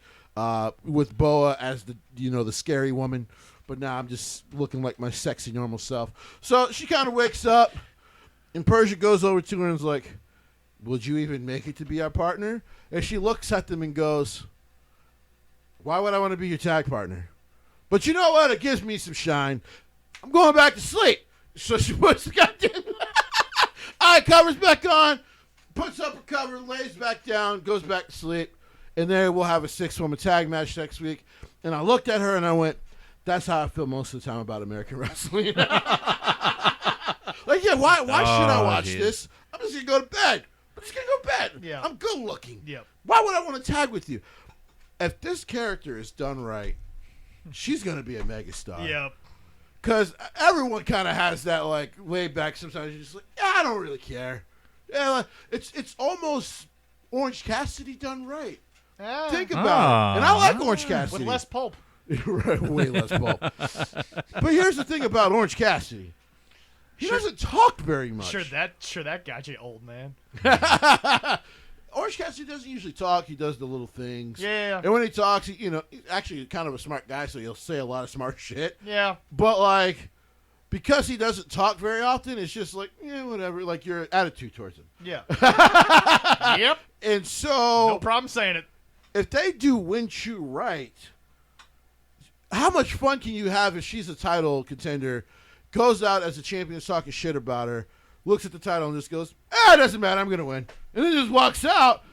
with Boa as the scary woman. But now I'm just looking like my sexy, normal self. So she kind of wakes up, and Persia goes over to her and is like, would you even make it to be our partner? And she looks at them and goes, why would I want to be your tag partner? But you know what? It gives me some shine. I'm going back to sleep. So she puts the goddamn eye covers back on, puts up her cover, lays back down, goes back to sleep. And then we'll have a 6-woman tag match next week. And I looked at her and I went, that's how I feel most of the time about American wrestling. Like, why should I watch this? I'm just going to go to bed. Yeah. I'm good looking. Yeah. Why would I want to tag with you? If this character is done right, she's going to be a megastar. Yep. Because everyone kind of has that, like, laid back sometimes. You're just like, yeah, I don't really care. Yeah, like, it's almost Orange Cassidy done right. Think about it. And I like Orange Cassidy. With less pulp. Right, way less pulp. But here's the thing about Orange Cassidy. He doesn't talk very much. Sure that got you old, man. Orange Cassidy doesn't usually talk. He does the little things. Yeah. And when he talks, he's actually kind of a smart guy, so he'll say a lot of smart shit. Yeah. But, like, because he doesn't talk very often, it's just like, yeah, whatever. Like, your attitude towards him. Yeah. Yep. And so... No problem saying it. If they do Win-Chu right, how much fun can you have if she's a title contender, goes out as a champion talking shit about her, looks at the title and just goes, it doesn't matter, I'm going to win. And then just walks out.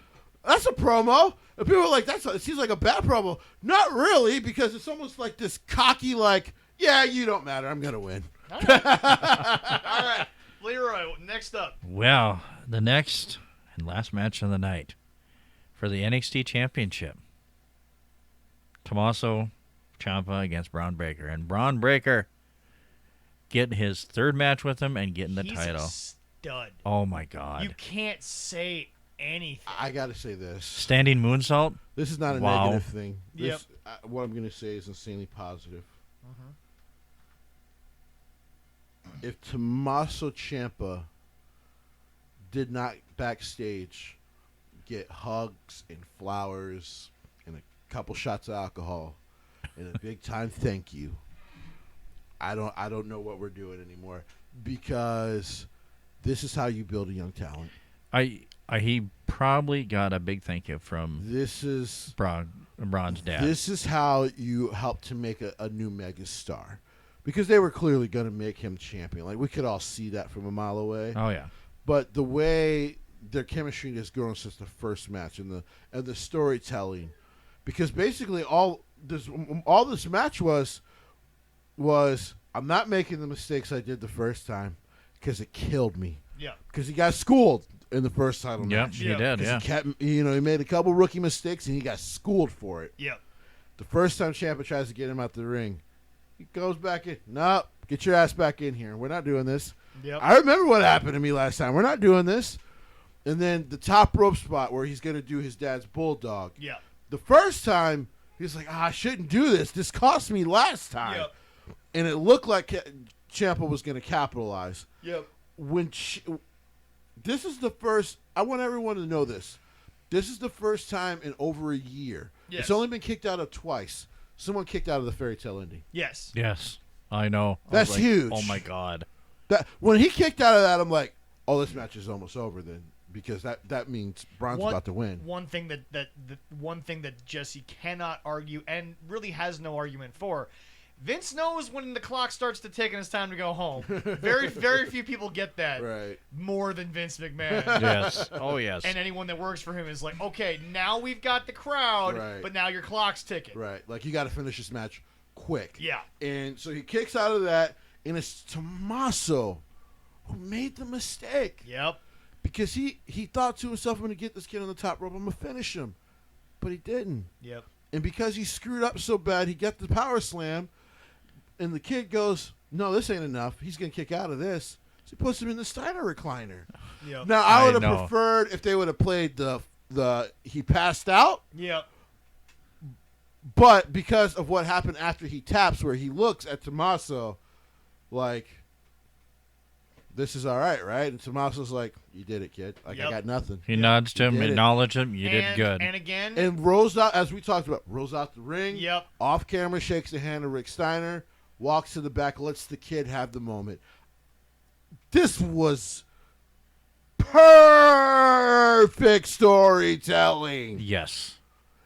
That's a promo. And people are like, it seems like a bad promo. Not really, because it's almost like this cocky, like, yeah, you don't matter, I'm going to win. All right. Leroy, next up. Well, the next and last match of the night for the NXT Championship. Tommaso Ciampa against Braun Breaker. And Braun Breaker getting his third match with him and getting the title. He's a stud. Oh, my God. You can't say anything. I got to say this. Standing moonsault? This is not a negative thing. This, what I'm going to say is insanely positive. If Tommaso Ciampa did not backstage get hugs and flowers and a couple shots of alcohol and a big time thank you, I don't know what we're doing anymore, because this is how you build a young talent. He probably got a big thank you from Braun's dad. This is how you help to make a new megastar, because they were clearly going to make him champion. Like, we could all see that from a mile away. Oh yeah. But the way their chemistry has grown since the first match and the storytelling, because basically all this match was I'm not making the mistakes I did the first time, because it killed me. Yeah. Because he got schooled in the first title match. He did. Yeah. He made a couple rookie mistakes and he got schooled for it. Yeah. The first time Ciampa tries to get him out the ring, he goes back in. No, get your ass back in here. We're not doing this. Yep. I remember what happened to me last time. We're not doing this. And then the top rope spot where he's going to do his dad's bulldog. Yeah. The first time, he's like, I shouldn't do this. This cost me last time. Yep. And it looked like Ciampa was going to capitalize. Yep. This is the first, I want everyone to know this. This is the first time in over a year. Yes. It's only been kicked out of twice. Someone kicked out of the Fairy Tale Indie. Yes. Yes. I know. That's huge. Oh my God. When he kicked out of that, I'm like, oh, this match is almost over then, because that means Braun's about to win. One thing that Jesse cannot argue and really has no argument for. Vince knows when the clock starts to tick and it's time to go home. Very, very few people get that. Right. More than Vince McMahon. Yes. Oh, yes. And anyone that works for him is like, okay, now we've got the crowd, right, but now your clock's ticking. Right. Like, you got to finish this match quick. Yeah. And so he kicks out of that, and it's Tommaso who made the mistake. Yep. Because he thought to himself, I'm going to get this kid on the top rope, I'm going to finish him. But he didn't. Yep. And because he screwed up so bad, he got the power slam. And the kid goes, no, this ain't enough. He's going to kick out of this. So he puts him in the Steiner recliner. Yep. Now, I would have preferred if they would have played the he passed out. Yep. But because of what happened after he taps, where he looks at Tommaso like, this is all right, right? And Tommaso's like, you did it, kid. Like, I got nothing. He nods to him, acknowledged him. You did good. And again. And rolls out, as we talked about, rolls out the ring. Yep. Off camera, shakes the hand of Rick Steiner, walks to the back, lets the kid have the moment. This was perfect storytelling. Yes.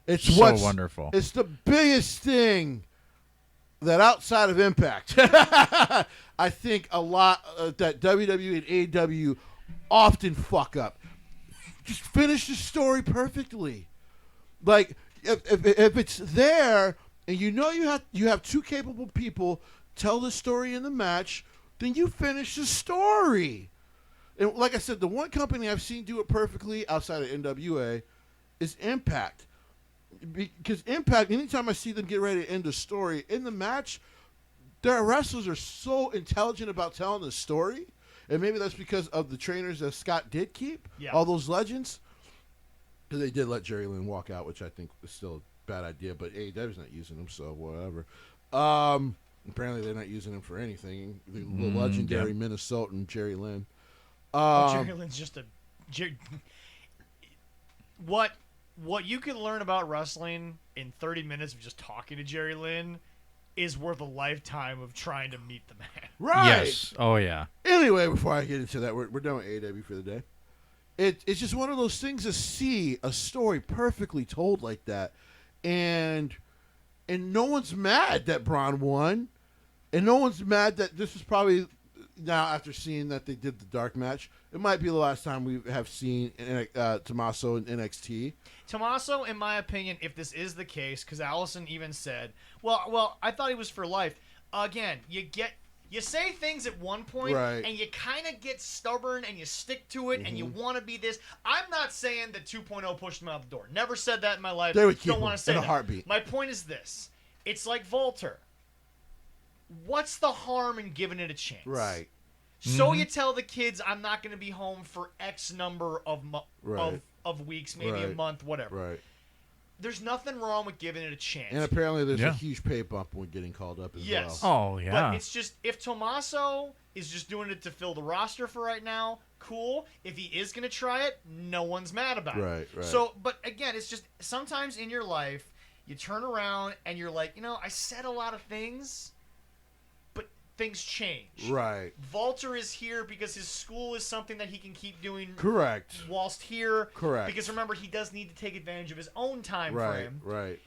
It's so wonderful. It's the biggest thing that outside of Impact, I think a lot that WWE and AEW often fuck up. Just finish the story perfectly. Like, if it's there and you know you have two capable people tell the story in the match, then you finish the story. And like I said, the one company I've seen do it perfectly outside of NWA is Impact. because Impact, anytime I see them get ready to end a story in the match, their wrestlers are so intelligent about telling the story, and maybe that's because of the trainers that Scott did keep, all those legends. Because they did let Jerry Lynn walk out, which I think is still a bad idea, but AEW's not using him, so whatever. Apparently they're not using him for anything. The legendary Minnesotan Jerry Lynn. Jerry Lynn's just a... What you can learn about wrestling in 30 minutes of just talking to Jerry Lynn is worth a lifetime of trying to meet the man. Right. Yes. Oh, yeah. Anyway, before I get into that, we're done with AEW for the day. It's just one of those things to see a story perfectly told like that. And no one's mad that Braun won. And no one's mad that this is probably, now after seeing that they did the dark match, it might be the last time we have seen Tommaso in NXT. Tommaso, in my opinion, if this is the case, because Allison even said, well, I thought he was for life. Again, you say things at one point, and you kind of get stubborn, and you stick to it, and you want to be this. I'm not saying that 2.0 pushed him out the door. Never said that in my life. They would keep Don't want to say in that. A heartbeat. My point is this. It's like Volter. What's the harm in giving it a chance? Right. So you tell the kids, I'm not going to be home for X number of weeks, maybe a month, whatever. Right. There's nothing wrong with giving it a chance. And apparently there's a huge pay bump when getting called up as well. Oh, yeah. But it's just, if Tommaso is just doing it to fill the roster for right now, cool. If he is going to try it, no one's mad about it. Right. So, but again, it's just, sometimes in your life, you turn around and you're like, I said a lot of things, things change. Right. Volter is here because his school is something that he can keep doing. Correct. Whilst here. Correct. Because remember, he does need to take advantage of his own time frame. Right.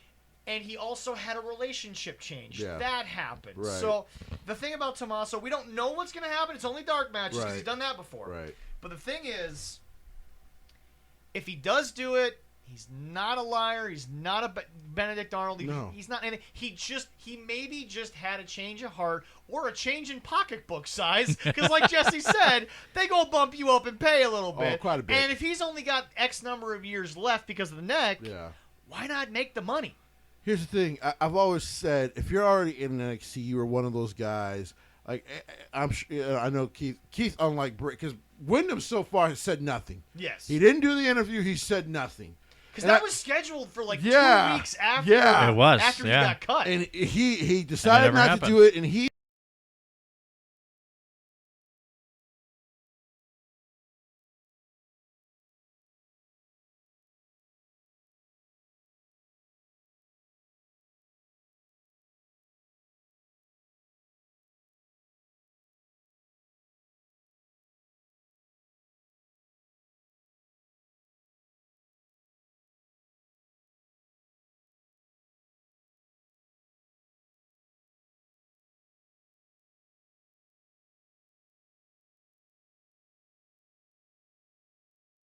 And he also had a relationship change. Yeah. That happened. Right. So the thing about Tommaso, we don't know what's going to happen. It's only dark matches because he's done that before. Right. But the thing is, if he does do it, he's not a liar. He's not a Benedict Arnold. He's not anything. He maybe just had a change of heart or a change in pocketbook size. Because like Jesse said, they go bump you up and pay a little bit. Oh, quite a bit. And if he's only got X number of years left because of the neck, why not make the money? Here's the thing. I've always said, if you're already in NXT, you were one of those guys. Like I know Keith, unlike Britt, because Wyndham so far has said nothing. Yes. He didn't do the interview. He said nothing. Because that was scheduled for like 2 weeks after. It was. After he got cut. And he decided not to do it, and he